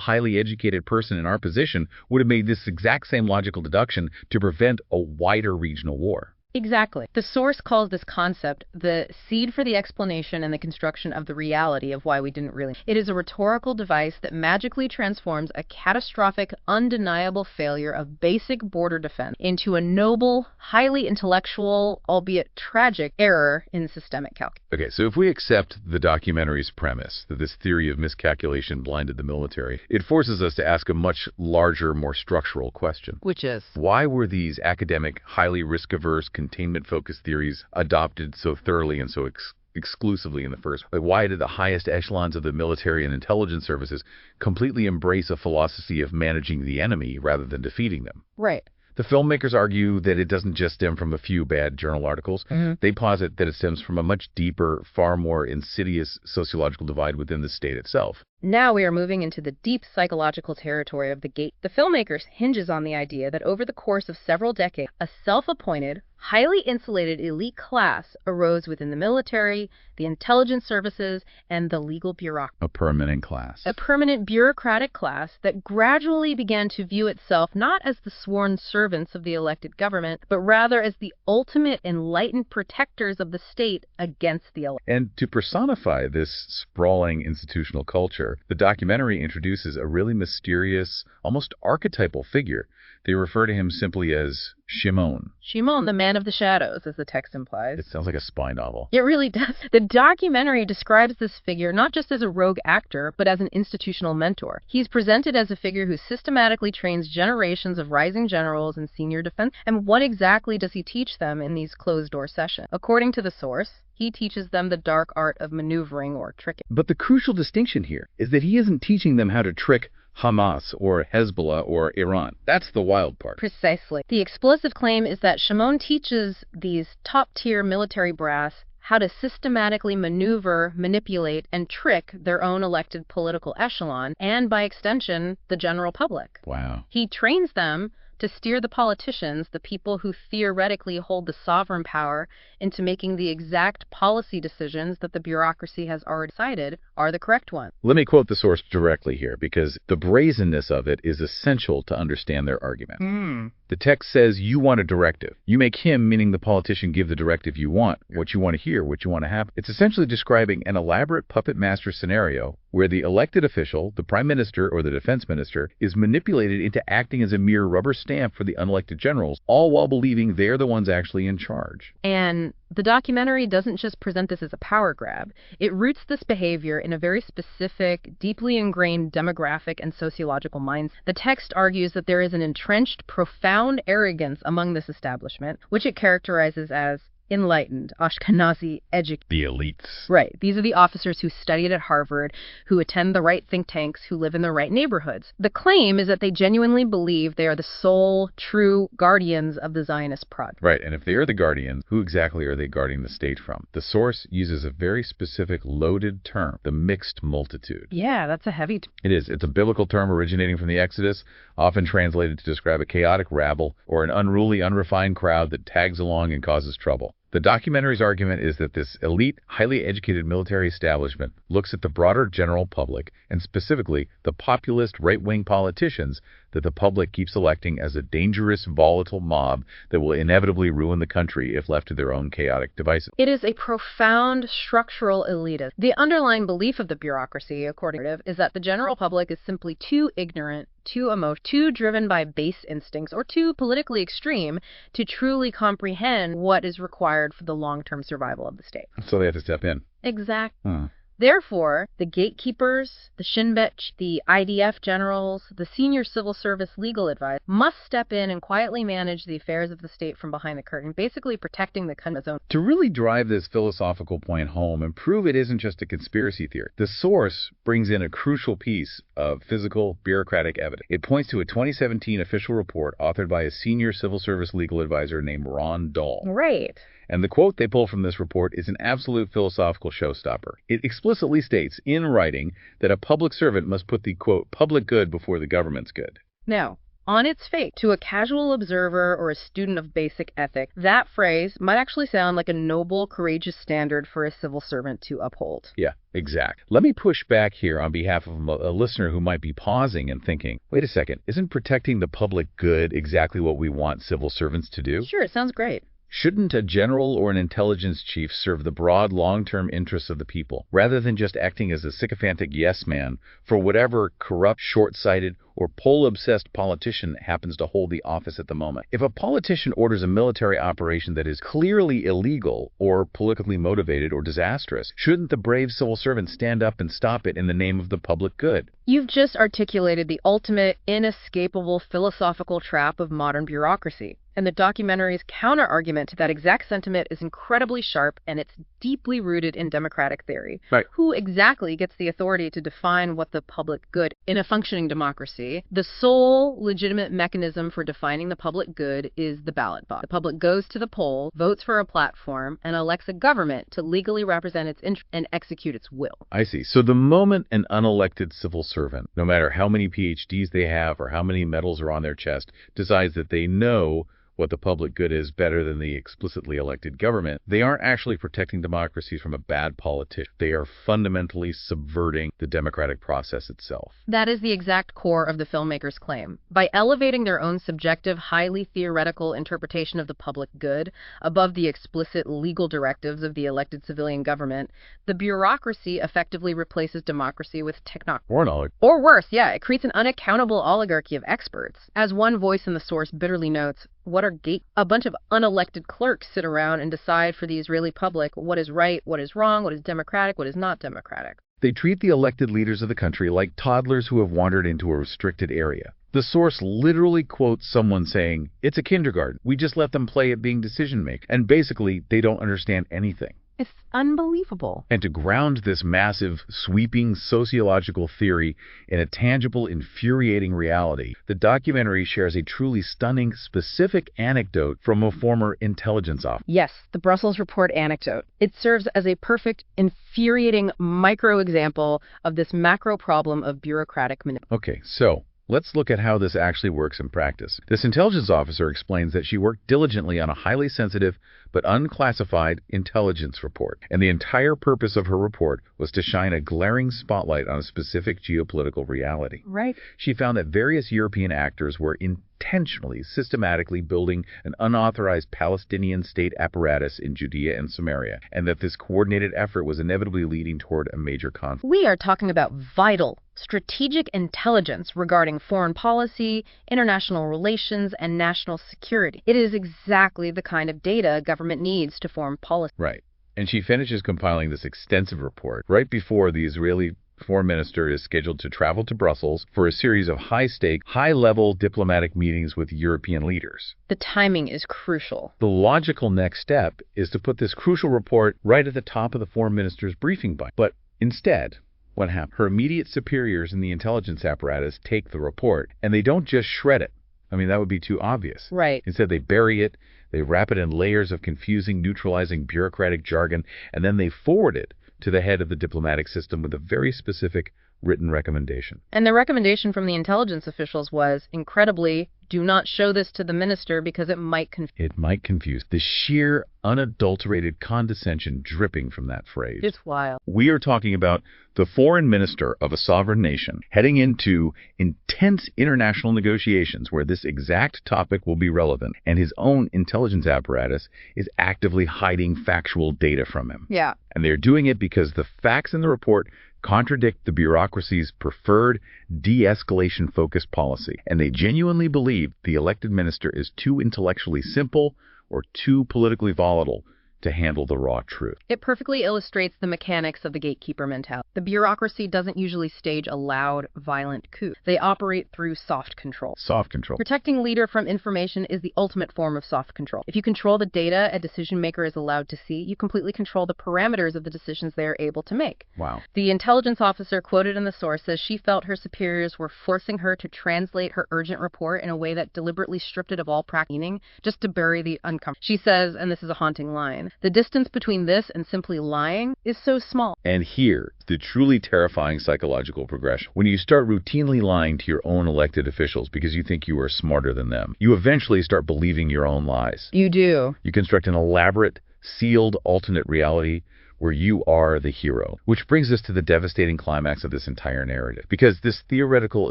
[SPEAKER 1] highly educated person in our position would have made this exact same logical deduction to prevent a wider regional war.
[SPEAKER 2] Exactly. The source calls this concept the seed for the explanation and the construction of the reality of why we didn't really. It is a rhetorical device that magically transforms a catastrophic, undeniable failure of basic border defense into a noble, highly intellectual, albeit tragic, error in systemic calculus.
[SPEAKER 1] Okay, so if we accept the documentary's premise that this theory of miscalculation blinded the military, it forces us to ask a much larger, more structural question.
[SPEAKER 2] Which is?
[SPEAKER 1] Why were these academic, highly risk-averse, containment-focused theories adopted so thoroughly and so exclusively in the first? Like, why did the highest echelons of the military and intelligence services completely embrace a philosophy of managing the enemy rather than defeating them?
[SPEAKER 2] Right.
[SPEAKER 1] The filmmakers argue that it doesn't just stem from a few bad journal articles. They posit that it stems from a much deeper, far more insidious sociological divide within the state itself.
[SPEAKER 2] Now we are moving into the deep psychological territory of the Gate. The filmmakers hinges on the idea that over the course of several decades, a self-appointed, highly insulated elite class arose within the military, the intelligence services, and the legal bureaucracy.
[SPEAKER 1] A permanent class.
[SPEAKER 2] A permanent bureaucratic class that gradually began to view itself not as the sworn servants of the elected government, but rather as the ultimate enlightened protectors of the state against the elected.
[SPEAKER 1] And to personify this sprawling institutional culture, the documentary introduces a really mysterious, almost archetypal figure. They refer to him simply as Shimon.
[SPEAKER 2] Shimon, the man of the shadows, as the text implies.
[SPEAKER 1] It sounds like a spy novel.
[SPEAKER 2] It really does. The documentary describes this figure not just as a rogue actor, but as an institutional mentor. He's presented as a figure who systematically trains generations of rising generals and senior defense. And what exactly does he teach them in these closed-door sessions? According to the source, he teaches them the dark art of maneuvering or tricking.
[SPEAKER 1] But the crucial distinction here is that he isn't teaching them how to trick Hamas or Hezbollah or Iran. That's the wild part.
[SPEAKER 2] Precisely. The explosive claim is that Shimon teaches these top-tier military brass how to systematically maneuver, manipulate, and trick their own elected political echelon, and by extension, the general public.
[SPEAKER 1] Wow.
[SPEAKER 2] He trains them to steer the politicians, the people who theoretically hold the sovereign power, into making the exact policy decisions that the bureaucracy has already decided are the correct ones.
[SPEAKER 1] Let me quote the source directly here, because the brazenness of it is essential to understand their argument. The text says you want a directive. You make him, meaning the politician, give the directive you want, what you want to hear, what you want to have. It's essentially describing an elaborate puppet master scenario where the elected official, the prime minister or the defense minister, is manipulated into acting as a mere rubber stamp for the unelected generals, all while believing they're the ones actually in charge.
[SPEAKER 2] And the documentary doesn't just present this as a power grab. It roots this behavior in a very specific, deeply ingrained demographic and sociological mindset. The text argues that there is an entrenched, profound arrogance among this establishment, which it characterizes as enlightened, Ashkenazi, educated.
[SPEAKER 1] The elites.
[SPEAKER 2] Right. These are the officers who studied at Harvard, who attend the right think tanks, who live in the right neighborhoods. The claim is that they genuinely believe they are the sole, true guardians of the Zionist project.
[SPEAKER 1] Right, and if they are the guardians, who exactly are they guarding the state from? The source uses a very specific loaded term, the mixed multitude.
[SPEAKER 2] Yeah, that's a heavy
[SPEAKER 1] It is. It's a biblical term originating from the Exodus, often translated to describe a chaotic rabble or an unruly, unrefined crowd that tags along and causes trouble. The documentary's argument is that this elite, highly educated military establishment looks at the broader general public, and specifically the populist right-wing politicians that the public keeps electing as a dangerous, volatile mob that will inevitably ruin the country if left to their own chaotic devices.
[SPEAKER 2] It is a profound structural elitism. The underlying belief of the bureaucracy, according to it, is that the general public is simply too ignorant, too emotional, too driven by base instincts, or too politically extreme to truly comprehend what is required for the long-term survival of the state.
[SPEAKER 1] So they have to step in.
[SPEAKER 2] Exactly. Therefore, the gatekeepers, the Shin, the IDF generals, the senior civil service legal advisors must step in and quietly manage the affairs of the state from behind the curtain, basically protecting the country's own.
[SPEAKER 1] To really drive this philosophical point home and prove it isn't just a conspiracy theory, the source brings in a crucial piece of physical, bureaucratic evidence. It points to a 2017 official report authored by a senior civil service legal advisor named Ron Dahl.
[SPEAKER 2] Right.
[SPEAKER 1] And the quote they pull from this report is an absolute philosophical showstopper. It explicitly states in writing that a public servant must put the, quote, public good before the government's good.
[SPEAKER 2] Now, on its face, to a casual observer or a student of basic ethics, that phrase might actually sound like a noble, courageous standard for a civil servant to uphold.
[SPEAKER 1] Yeah, exact. Let me push back here on behalf of a listener who might be pausing and thinking, wait a second, isn't protecting the public good exactly what we want civil servants to do?
[SPEAKER 2] Sure, it sounds great.
[SPEAKER 1] Shouldn't a general or an intelligence chief serve the broad long-term interests of the people, rather than just acting as a sycophantic yes man for whatever corrupt, short-sighted, or poll-obsessed politician happens to hold the office at the moment. If a politician orders a military operation that is clearly illegal or politically motivated or disastrous, shouldn't the brave civil servant stand up and stop it in the name of the public good?
[SPEAKER 2] You've just articulated the ultimate, inescapable philosophical trap of modern bureaucracy. And the documentary's counter-argument to that exact sentiment is incredibly sharp, and it's deeply rooted in democratic theory.
[SPEAKER 1] Right.
[SPEAKER 2] Who exactly gets the authority to define what the public good in a functioning democracy? The sole legitimate mechanism for defining the public good is the ballot box. The public goes to the poll, votes for a platform, and elects a government to legally represent its interests and execute its will.
[SPEAKER 1] I see. So the moment an unelected civil servant, no matter how many PhDs they have or how many medals are on their chest, decides that they know what the public good is better than the explicitly elected government, they aren't actually protecting democracies from a bad politician. They are fundamentally subverting the democratic process itself.
[SPEAKER 2] That is the exact core of the filmmaker's claim. By elevating their own subjective, highly theoretical interpretation of the public good above the explicit legal directives of the elected civilian government, the bureaucracy effectively replaces democracy with technocracy. Or worse, it creates an unaccountable oligarchy of experts. As one voice in the source bitterly notes, what are gate? A bunch of unelected clerks sit around and decide for the Israeli public what is right, what is wrong, what is democratic, what is not democratic.
[SPEAKER 1] They treat the elected leaders of the country like toddlers who have wandered into a restricted area. The source literally quotes someone saying, "It's a kindergarten. We just let them play at being decision-makers." And basically, they don't understand anything.
[SPEAKER 2] It's unbelievable.
[SPEAKER 1] And to ground this massive, sweeping sociological theory in a tangible, infuriating reality, the documentary shares a truly stunning, specific anecdote from a former intelligence officer.
[SPEAKER 2] Yes, the Brussels Report anecdote. It serves as a perfect, infuriating micro-example of this macro problem of bureaucratic manipulation.
[SPEAKER 1] Okay, so let's look at how this actually works in practice. This intelligence officer explains that she worked diligently on a highly sensitive but unclassified intelligence report, and the entire purpose of her report was to shine a glaring spotlight on a specific geopolitical reality.
[SPEAKER 2] Right.
[SPEAKER 1] She found that various European actors were intentionally, systematically building an unauthorized Palestinian state apparatus in Judea and Samaria, and that this coordinated effort was inevitably leading toward a major conflict.
[SPEAKER 2] We are talking about vital, strategic intelligence regarding foreign policy, international relations, and national security. It is exactly the kind of data government needs to form policy.
[SPEAKER 1] Right. And she finishes compiling this extensive report right before the Israeli foreign minister is scheduled to travel to Brussels for a series of high-stake, high-level diplomatic meetings with European leaders.
[SPEAKER 2] The timing is crucial.
[SPEAKER 1] The logical next step is to put this crucial report right at the top of the foreign minister's briefing binder. But instead, what happened? Her immediate superiors in the intelligence apparatus take the report, and they don't just shred it. I mean, that would be too obvious.
[SPEAKER 2] Right.
[SPEAKER 1] Instead, they bury it, they wrap it in layers of confusing, neutralizing bureaucratic jargon, and then they forward it to the head of the diplomatic system with a very specific written recommendation.
[SPEAKER 2] And the recommendation from the intelligence officials was, incredibly, do not show this to the minister because it might confuse.
[SPEAKER 1] It might confuse. The sheer, unadulterated condescension dripping from that phrase.
[SPEAKER 2] It's wild.
[SPEAKER 1] We are talking about the foreign minister of a sovereign nation heading into intense international negotiations where this exact topic will be relevant, and his own intelligence apparatus is actively hiding factual data from him.
[SPEAKER 2] Yeah.
[SPEAKER 1] And they're doing it because the facts in the report contradict the bureaucracy's preferred de-escalation-focused policy, and they genuinely believe the elected minister is too intellectually simple or too politically volatile to handle the raw truth.
[SPEAKER 2] It perfectly illustrates the mechanics of the gatekeeper mentality. The bureaucracy doesn't usually stage a loud, violent coup. They operate through soft control.
[SPEAKER 1] Soft control.
[SPEAKER 2] Protecting leader from information is the ultimate form of soft control. If you control the data a decision maker is allowed to see, you completely control the parameters of the decisions they are able to make.
[SPEAKER 1] Wow.
[SPEAKER 2] The intelligence officer quoted in the source says she felt her superiors were forcing her to translate her urgent report in a way that deliberately stripped it of all practical meaning, just to bury the uncomfortable. She says, and this is a haunting line, the distance between this and simply lying is so small.
[SPEAKER 1] And here, the truly terrifying psychological progression. When you start routinely lying to your own elected officials because you think you are smarter than them, you eventually start believing your own lies.
[SPEAKER 2] You do.
[SPEAKER 1] You construct an elaborate, sealed alternate reality where you are the hero. Which brings us to the devastating climax of this entire narrative. Because this theoretical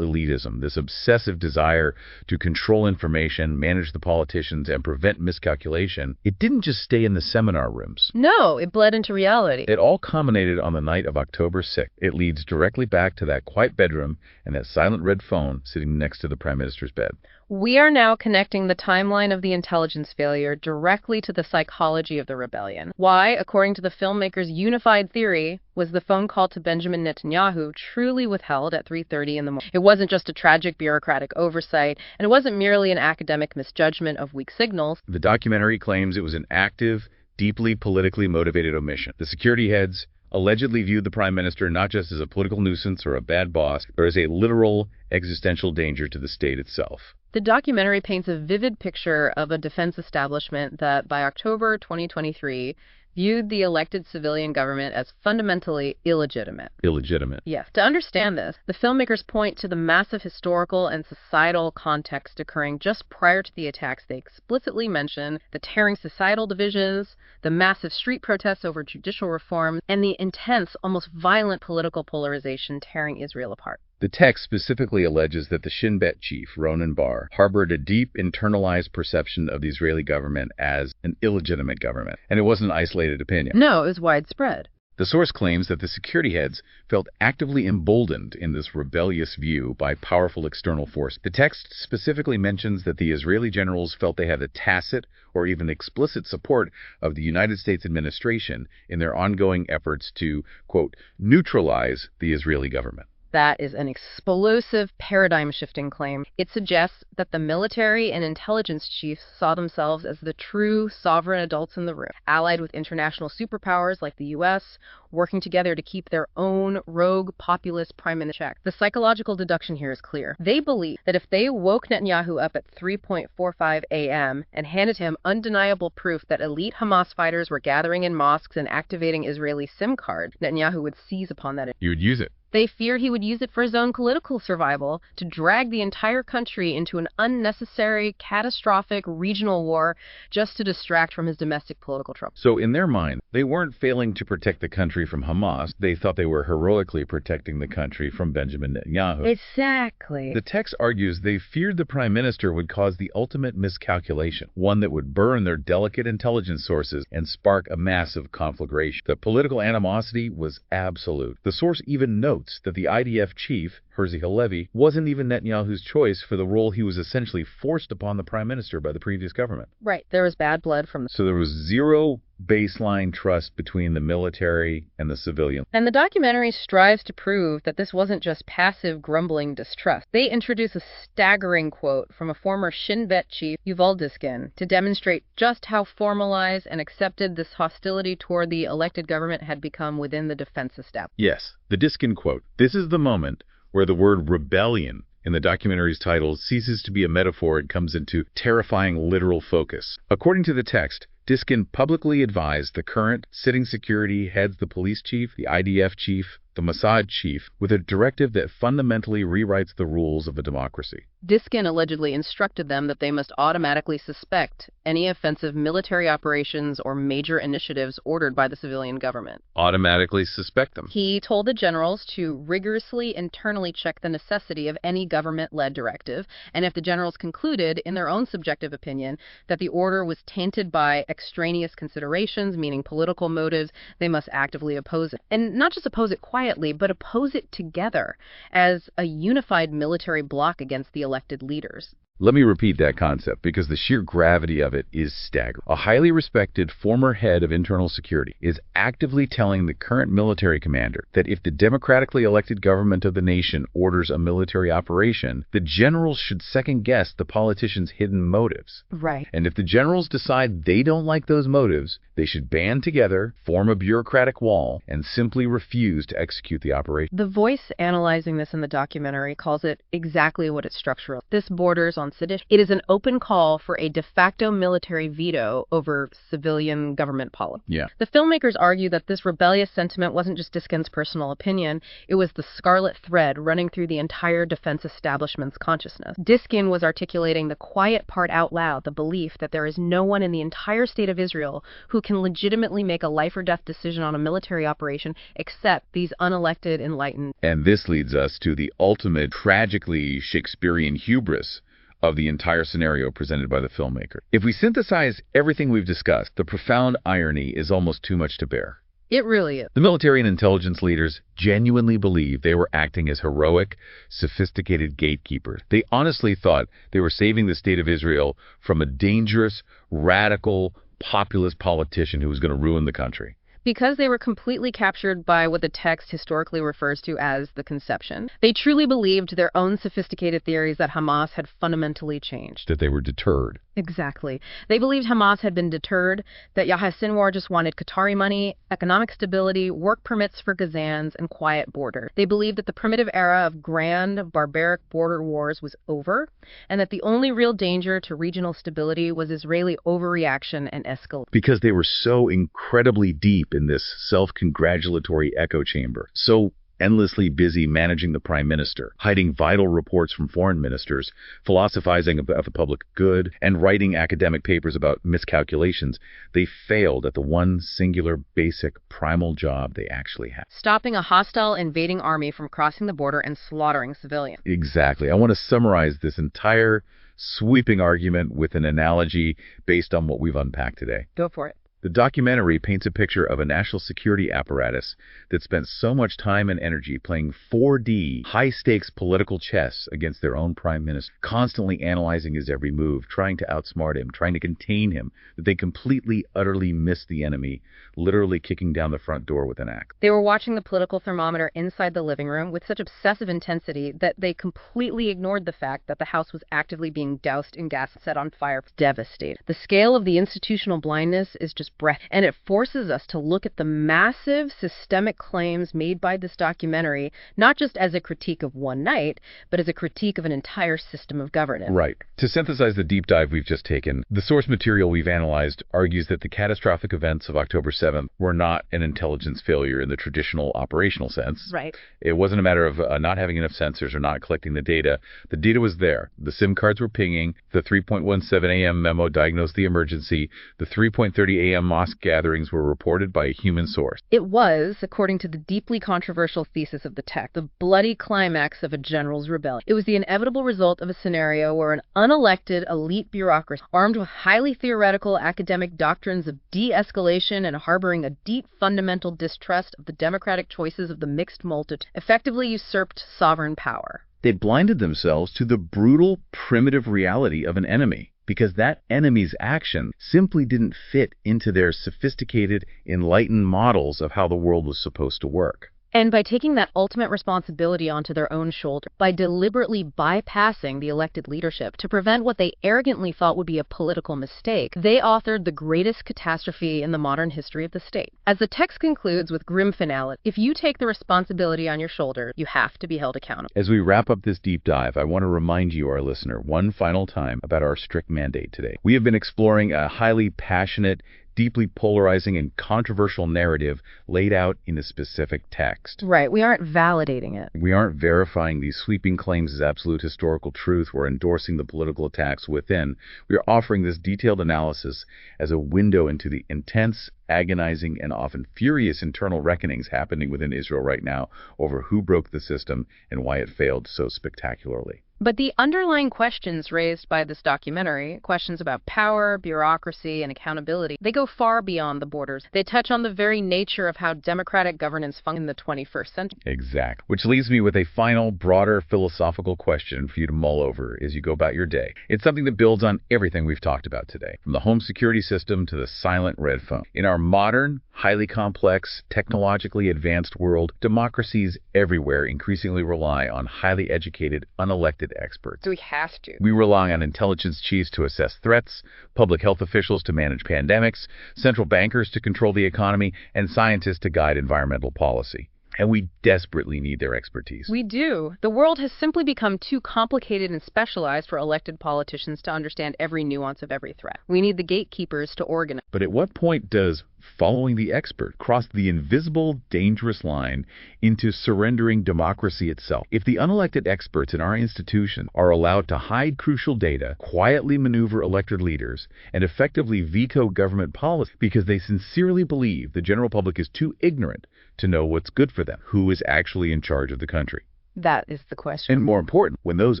[SPEAKER 1] elitism, this obsessive desire to control information, manage the politicians, and prevent miscalculation, it didn't just stay in the seminar rooms.
[SPEAKER 2] No, it bled into reality.
[SPEAKER 1] It all culminated on the night of October 6th. It leads directly back to that quiet bedroom and that silent red phone sitting next to the Prime Minister's bed.
[SPEAKER 2] We are now connecting the timeline of the intelligence failure directly to the psychology of the rebellion. Why, according to the filmmaker's unified theory, was the phone call to Benjamin Netanyahu truly withheld at 3:30 in the morning? It wasn't just a tragic bureaucratic oversight, and it wasn't merely an academic misjudgment of weak signals.
[SPEAKER 1] The documentary claims it was an active, deeply politically motivated omission. The security heads allegedly viewed the Prime Minister not just as a political nuisance or a bad boss, but as a literal existential danger to the state itself.
[SPEAKER 2] The documentary paints a vivid picture of a defense establishment that, by October 2023, viewed the elected civilian government as fundamentally illegitimate.
[SPEAKER 1] Illegitimate.
[SPEAKER 2] Yes. To understand this, the filmmakers point to the massive historical and societal context occurring just prior to the attacks. They explicitly mention the tearing societal divisions, the massive street protests over judicial reform, and the intense, almost violent political polarization tearing Israel apart.
[SPEAKER 1] The text specifically alleges that the Shin Bet chief, Ronan Bar, harbored a deep internalized perception of the Israeli government as an illegitimate government, and it wasn't an isolated opinion.
[SPEAKER 2] No, it was widespread.
[SPEAKER 1] The source claims that the security heads felt actively emboldened in this rebellious view by powerful external force. The text specifically mentions that the Israeli generals felt they had a tacit or even explicit support of the United States administration in their ongoing efforts to, quote, neutralize the Israeli government.
[SPEAKER 2] That is an explosive, paradigm-shifting claim. It suggests that the military and intelligence chiefs saw themselves as the true sovereign adults in the room, allied with international superpowers like the U.S., working together to keep their own rogue populist prime minister in check. The psychological deduction here is clear. They believe that if they woke Netanyahu up at 3:45 a.m. and handed him undeniable proof that elite Hamas fighters were gathering in mosques and activating Israeli SIM cards, Netanyahu would seize upon that.
[SPEAKER 1] You would use it.
[SPEAKER 2] They feared he would use it for his own political survival, to drag the entire country into an unnecessary, catastrophic regional war just to distract from his domestic political trouble.
[SPEAKER 1] So in their mind, they weren't failing to protect the country from Hamas. They thought they were heroically protecting the country from Benjamin Netanyahu.
[SPEAKER 2] Exactly.
[SPEAKER 1] The text argues they feared the Prime Minister would cause the ultimate miscalculation, one that would burn their delicate intelligence sources and spark a massive conflagration. The political animosity was absolute. The source even notes that the IDF chief, Herzi Halevi, wasn't even Netanyahu's choice for the role he was essentially forced upon the Prime Minister by the previous government.
[SPEAKER 2] Right. There was bad blood from
[SPEAKER 1] So there was zero baseline trust between the military and the civilian.
[SPEAKER 2] And the documentary strives to prove that this wasn't just passive, grumbling distrust. They introduce a staggering quote from a former Shin Bet chief, Yuval Diskin, to demonstrate just how formalized and accepted this hostility toward the elected government had become within the defense establishment.
[SPEAKER 1] Yes, the Diskin quote. This is the moment where the word rebellion in the documentary's title ceases to be a metaphor and comes into terrifying literal focus. According to the text, Diskin publicly advised the current sitting security heads, the police chief, the IDF chief, the Mossad chief, with a directive that fundamentally rewrites the rules of a democracy.
[SPEAKER 2] Diskin allegedly instructed them that they must automatically suspect any offensive military operations or major initiatives ordered by the civilian government.
[SPEAKER 1] Automatically suspect them.
[SPEAKER 2] He told the generals to rigorously internally check the necessity of any government-led directive, and if the generals concluded, in their own subjective opinion, that the order was tainted by extraneous considerations, meaning political motives, they must actively oppose it. And not just oppose it quietly, but oppose it together as a unified military bloc against the elected leaders.
[SPEAKER 1] Let me repeat that concept because the sheer gravity of it is staggering. A highly respected former head of internal security is actively telling the current military commander that if the democratically elected government of the nation orders a military operation, the generals should second-guess the politicians' hidden motives.
[SPEAKER 2] Right.
[SPEAKER 1] And if the generals decide they don't like those motives, they should band together, form a bureaucratic wall, and simply refuse to execute the operation.
[SPEAKER 2] The voice analyzing this in the documentary calls it exactly what it's structural. This borders on on sedition. It is an open call for a de facto military veto over civilian government policy.
[SPEAKER 1] Yeah.
[SPEAKER 2] The filmmakers argue that this rebellious sentiment wasn't just Diskin's personal opinion, it was the scarlet thread running through the entire defense establishment's consciousness. Diskin was articulating the quiet part out loud, the belief that there is no one in the entire state of Israel who can legitimately make a life or death decision on a military operation except these unelected, enlightened.
[SPEAKER 1] And this leads us to the ultimate, tragically Shakespearean hubris of the entire scenario presented by the filmmaker. If we synthesize everything we've discussed, the profound irony is almost too much to bear.
[SPEAKER 2] It really is.
[SPEAKER 1] The military and intelligence leaders genuinely believed they were acting as heroic, sophisticated gatekeepers. They honestly thought they were saving the state of Israel from a dangerous, radical, populist politician who was going to ruin the country.
[SPEAKER 2] Because they were completely captured by what the text historically refers to as the conception. They truly believed their own sophisticated theories that Hamas had fundamentally changed.
[SPEAKER 1] That they were deterred.
[SPEAKER 2] Exactly. They believed Hamas had been deterred, that Yahya Sinwar just wanted Qatari money, economic stability, work permits for Gazans, and quiet borders. They believed that the primitive era of grand, barbaric border wars was over, and that the only real danger to regional stability was Israeli overreaction and escalation.
[SPEAKER 1] Because they were so incredibly deep in this self-congratulatory echo chamber, so endlessly busy managing the prime minister, hiding vital reports from foreign ministers, philosophizing about the public good, and writing academic papers about miscalculations, they failed at the one singular, basic, primal job they actually had.
[SPEAKER 2] Stopping a hostile invading army from crossing the border and slaughtering civilians.
[SPEAKER 1] Exactly. I want to summarize this entire sweeping argument with an analogy based on what we've unpacked today.
[SPEAKER 2] Go for it.
[SPEAKER 1] The documentary paints a picture of a national security apparatus that spent so much time and energy playing 4D, high-stakes political chess against their own prime minister, constantly analyzing his every move, trying to outsmart him, trying to contain him, that they completely, utterly missed the enemy, literally kicking down the front door with an axe.
[SPEAKER 2] They were watching the political thermometer inside the living room with such obsessive intensity that they completely ignored the fact that the house was actively being doused in gas and set on fire. Devastated. The scale of the institutional blindness is just breath, and it forces us to look at the massive systemic claims made by this documentary, not just as a critique of one night, but as a critique of an entire system of governance.
[SPEAKER 1] Right. To synthesize the deep dive we've just taken, the source material we've analyzed argues that the catastrophic events of October 7th were not an intelligence failure in the traditional operational sense.
[SPEAKER 2] Right.
[SPEAKER 1] It wasn't a matter of not having enough sensors or not collecting the data. The data was there. The SIM cards were pinging. The 3.17 a.m. memo diagnosed the emergency. The 3.30 a.m. mosque gatherings were reported by a human source.
[SPEAKER 2] It was, according to the deeply controversial thesis of the text, the bloody climax of a general's rebellion. It was the inevitable result of a scenario where an unelected elite bureaucracy, armed with highly theoretical academic doctrines of de-escalation and harboring a deep fundamental distrust of the democratic choices of the mixed multitude, effectively usurped sovereign power.
[SPEAKER 1] They blinded themselves to the brutal, primitive reality of an enemy, because that enemy's action simply didn't fit into their sophisticated, enlightened models of how the world was supposed to work.
[SPEAKER 2] And by taking that ultimate responsibility onto their own shoulder, by deliberately bypassing the elected leadership to prevent what they arrogantly thought would be a political mistake, they authored the greatest catastrophe in the modern history of the state. As the text concludes with grim finality, if you take the responsibility on your shoulder, you have to be held accountable.
[SPEAKER 1] As we wrap up this deep dive, I want to remind you, our listener, one final time about our strict mandate today. We have been exploring a highly passionate, deeply polarizing and controversial narrative laid out in a specific text.
[SPEAKER 2] Right, we aren't validating it.
[SPEAKER 1] We aren't verifying these sweeping claims as absolute historical truth or endorsing the political attacks within. We are offering this detailed analysis as a window into the intense, agonizing, and often furious internal reckonings happening within Israel right now over who broke the system and why it failed so spectacularly.
[SPEAKER 2] But the underlying questions raised by this documentary, questions about power, bureaucracy, and accountability, they go far beyond the borders. They touch on the very nature of how democratic governance functions in the 21st century.
[SPEAKER 1] Exactly. Which leaves me with a final, broader philosophical question for you to mull over as you go about your day. It's something that builds on everything we've talked about today, from the home security system to the silent red phone. In our modern, highly complex, technologically advanced world, democracies everywhere increasingly rely on highly educated, unelected experts.
[SPEAKER 2] We have to.
[SPEAKER 1] We rely on intelligence chiefs to assess threats, public health officials to manage pandemics, central bankers to control the economy, and scientists to guide environmental policy. And we desperately need their expertise.
[SPEAKER 2] We do. The world has simply become too complicated and specialized for elected politicians to understand every nuance of every threat. We need the gatekeepers to organize.
[SPEAKER 1] But at what point does following the expert cross the invisible, dangerous line into surrendering democracy itself? If the unelected experts in our institution are allowed to hide crucial data, quietly maneuver elected leaders, and effectively veto government policy because they sincerely believe the general public is too ignorant to know what's good for them, who is actually in charge of the country?
[SPEAKER 2] That is the question.
[SPEAKER 1] And more important, when those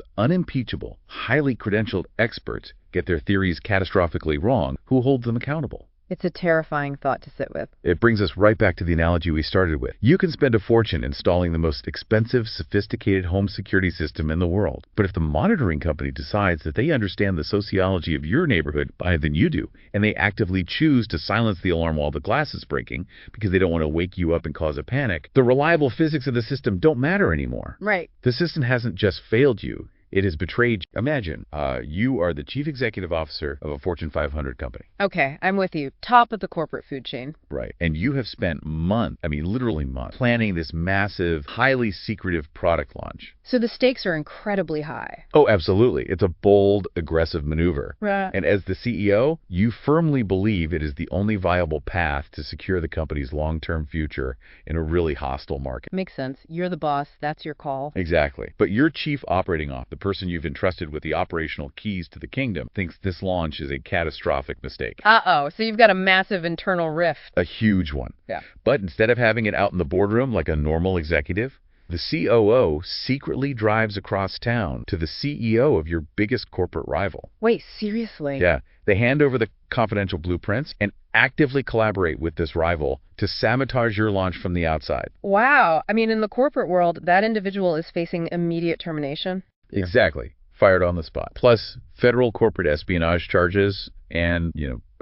[SPEAKER 1] unimpeachable, highly credentialed experts get their theories catastrophically wrong, who holds them accountable?
[SPEAKER 2] It's a terrifying thought to sit with.
[SPEAKER 1] It brings us right back to the analogy we started with. You can spend a fortune installing the most expensive, sophisticated home security system in the world. But if the monitoring company decides that they understand the sociology of your neighborhood better than you do, and they actively choose to silence the alarm while the glass is breaking because they don't want to wake you up and cause a panic, the reliable physics of the system don't matter anymore.
[SPEAKER 2] Right.
[SPEAKER 1] The system hasn't just failed you. It has betrayed you. Imagine you are the chief executive officer of a Fortune 500 company.
[SPEAKER 2] Okay, I'm with you. Top of the corporate food chain.
[SPEAKER 1] Right. And you have spent months, literally months, planning this massive, highly secretive product launch.
[SPEAKER 2] So the stakes are incredibly high.
[SPEAKER 1] Oh, absolutely. It's a bold, aggressive maneuver.
[SPEAKER 2] Right.
[SPEAKER 1] And as the CEO, you firmly believe it is the only viable path to secure the company's long-term future in a really hostile market.
[SPEAKER 2] Makes sense. You're the boss. That's your call.
[SPEAKER 1] Exactly. But your chief operating officer, the person you've entrusted with the operational keys to the kingdom, thinks this launch is a catastrophic mistake.
[SPEAKER 2] Uh-oh. So you've got a massive internal rift.
[SPEAKER 1] A huge one.
[SPEAKER 2] Yeah.
[SPEAKER 1] But instead of having it out in the boardroom like a normal executive, the COO secretly drives across town to the CEO of your biggest corporate rival.
[SPEAKER 2] Wait, seriously?
[SPEAKER 1] Yeah. They hand over the confidential blueprints and actively collaborate with this rival to sabotage your launch from the outside.
[SPEAKER 2] Wow. In the corporate world, that individual is facing immediate termination.
[SPEAKER 1] Exactly. Fired on the spot. Plus federal corporate espionage charges and,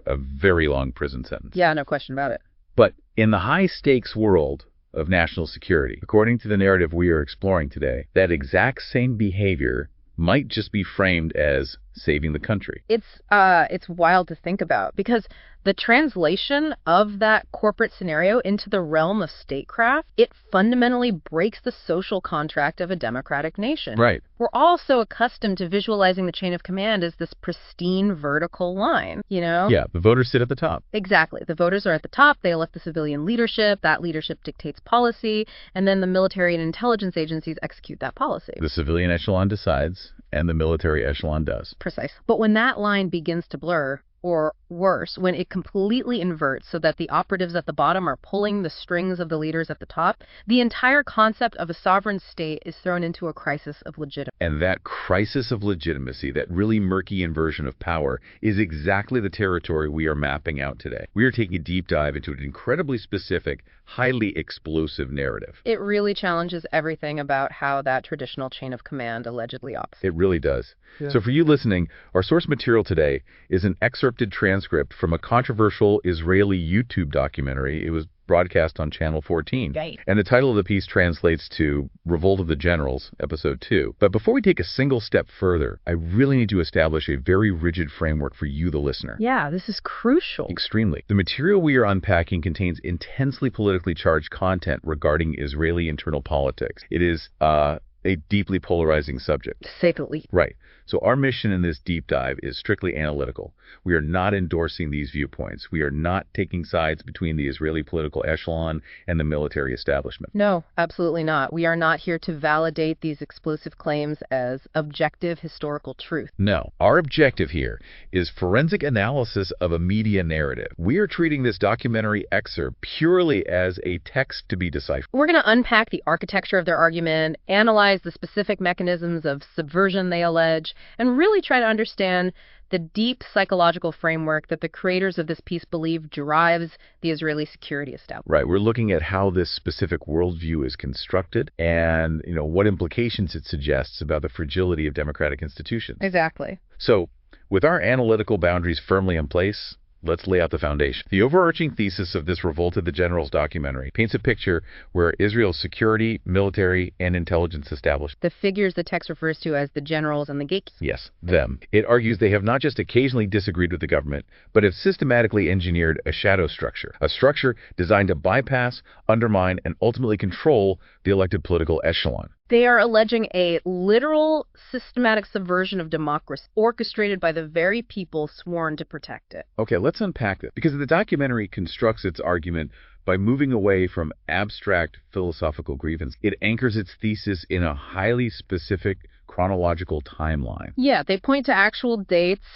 [SPEAKER 1] a very long prison sentence.
[SPEAKER 2] Yeah, no question about it.
[SPEAKER 1] But in the high-stakes world of national security, according to the narrative we are exploring today, that exact same behavior might just be framed as saving the country.
[SPEAKER 2] It's wild to think about, because the translation of that corporate scenario into the realm of statecraft, it fundamentally breaks the social contract of a democratic nation.
[SPEAKER 1] Right.
[SPEAKER 2] We're all so accustomed to visualizing the chain of command as this pristine vertical line,
[SPEAKER 1] Yeah, the voters sit at the top.
[SPEAKER 2] Exactly. The voters are at the top. They elect the civilian leadership. That leadership dictates policy. And then the military and intelligence agencies execute that policy.
[SPEAKER 1] The civilian echelon decides, and the military echelon does.
[SPEAKER 2] Precise. But when that line begins to blur, or worse, when it completely inverts so that the operatives at the bottom are pulling the strings of the leaders at the top, the entire concept of a sovereign state is thrown into a crisis of legitimacy.
[SPEAKER 1] And that crisis of legitimacy, that really murky inversion of power, is exactly the territory we are mapping out today. We are taking a deep dive into an incredibly specific, highly explosive narrative.
[SPEAKER 2] It really challenges everything about how that traditional chain of command allegedly operates.
[SPEAKER 1] It really does.
[SPEAKER 2] Yeah.
[SPEAKER 1] So for you listening, our source material today is an excerpted transcript from a controversial Israeli YouTube documentary. It was broadcast on Channel 14.
[SPEAKER 2] Right.
[SPEAKER 1] And the title of the piece translates to Revolt of the Generals, Episode 2. But before we take a single step further, I really need to establish a very rigid framework for you, the listener.
[SPEAKER 2] Yeah, this is crucial.
[SPEAKER 1] Extremely. The material we are unpacking contains intensely politically charged content regarding Israeli internal politics. It is a deeply polarizing subject.
[SPEAKER 2] To say the least.
[SPEAKER 1] Right. So our mission in this deep dive is strictly analytical. We are not endorsing these viewpoints. We are not taking sides between the Israeli political echelon and the military establishment.
[SPEAKER 2] No, absolutely not. We are not here to validate these explosive claims as objective historical truth.
[SPEAKER 1] No. Our objective here is forensic analysis of a media narrative. We are treating this documentary excerpt purely as a text to be deciphered.
[SPEAKER 2] We're going to unpack the architecture of their argument, analyze the specific mechanisms of subversion they allege, and really try to understand the deep psychological framework that the creators of this piece believe drives the Israeli security establishment.
[SPEAKER 1] Right. We're looking at how this specific worldview is constructed and, what implications it suggests about the fragility of democratic institutions.
[SPEAKER 2] Exactly.
[SPEAKER 1] So, with our analytical boundaries firmly in place, Let's lay out the foundation. The overarching thesis of this Revolt of the Generals documentary paints a picture where Israel's security, military, and intelligence establishment,
[SPEAKER 2] The figures the text refers to as the generals and the gatekeepers.
[SPEAKER 1] yes, them. It argues they have not just occasionally disagreed with the government, but have systematically engineered a shadow structure, a structure designed to bypass, undermine, and ultimately control the elected political echelon.
[SPEAKER 2] They are alleging a literal, systematic subversion of democracy orchestrated by the very people sworn to protect it.
[SPEAKER 1] Okay, let's unpack this, because the documentary constructs its argument by moving away from abstract philosophical grievance. It anchors its thesis in a highly specific chronological timeline.
[SPEAKER 2] Yeah, they point to actual dates,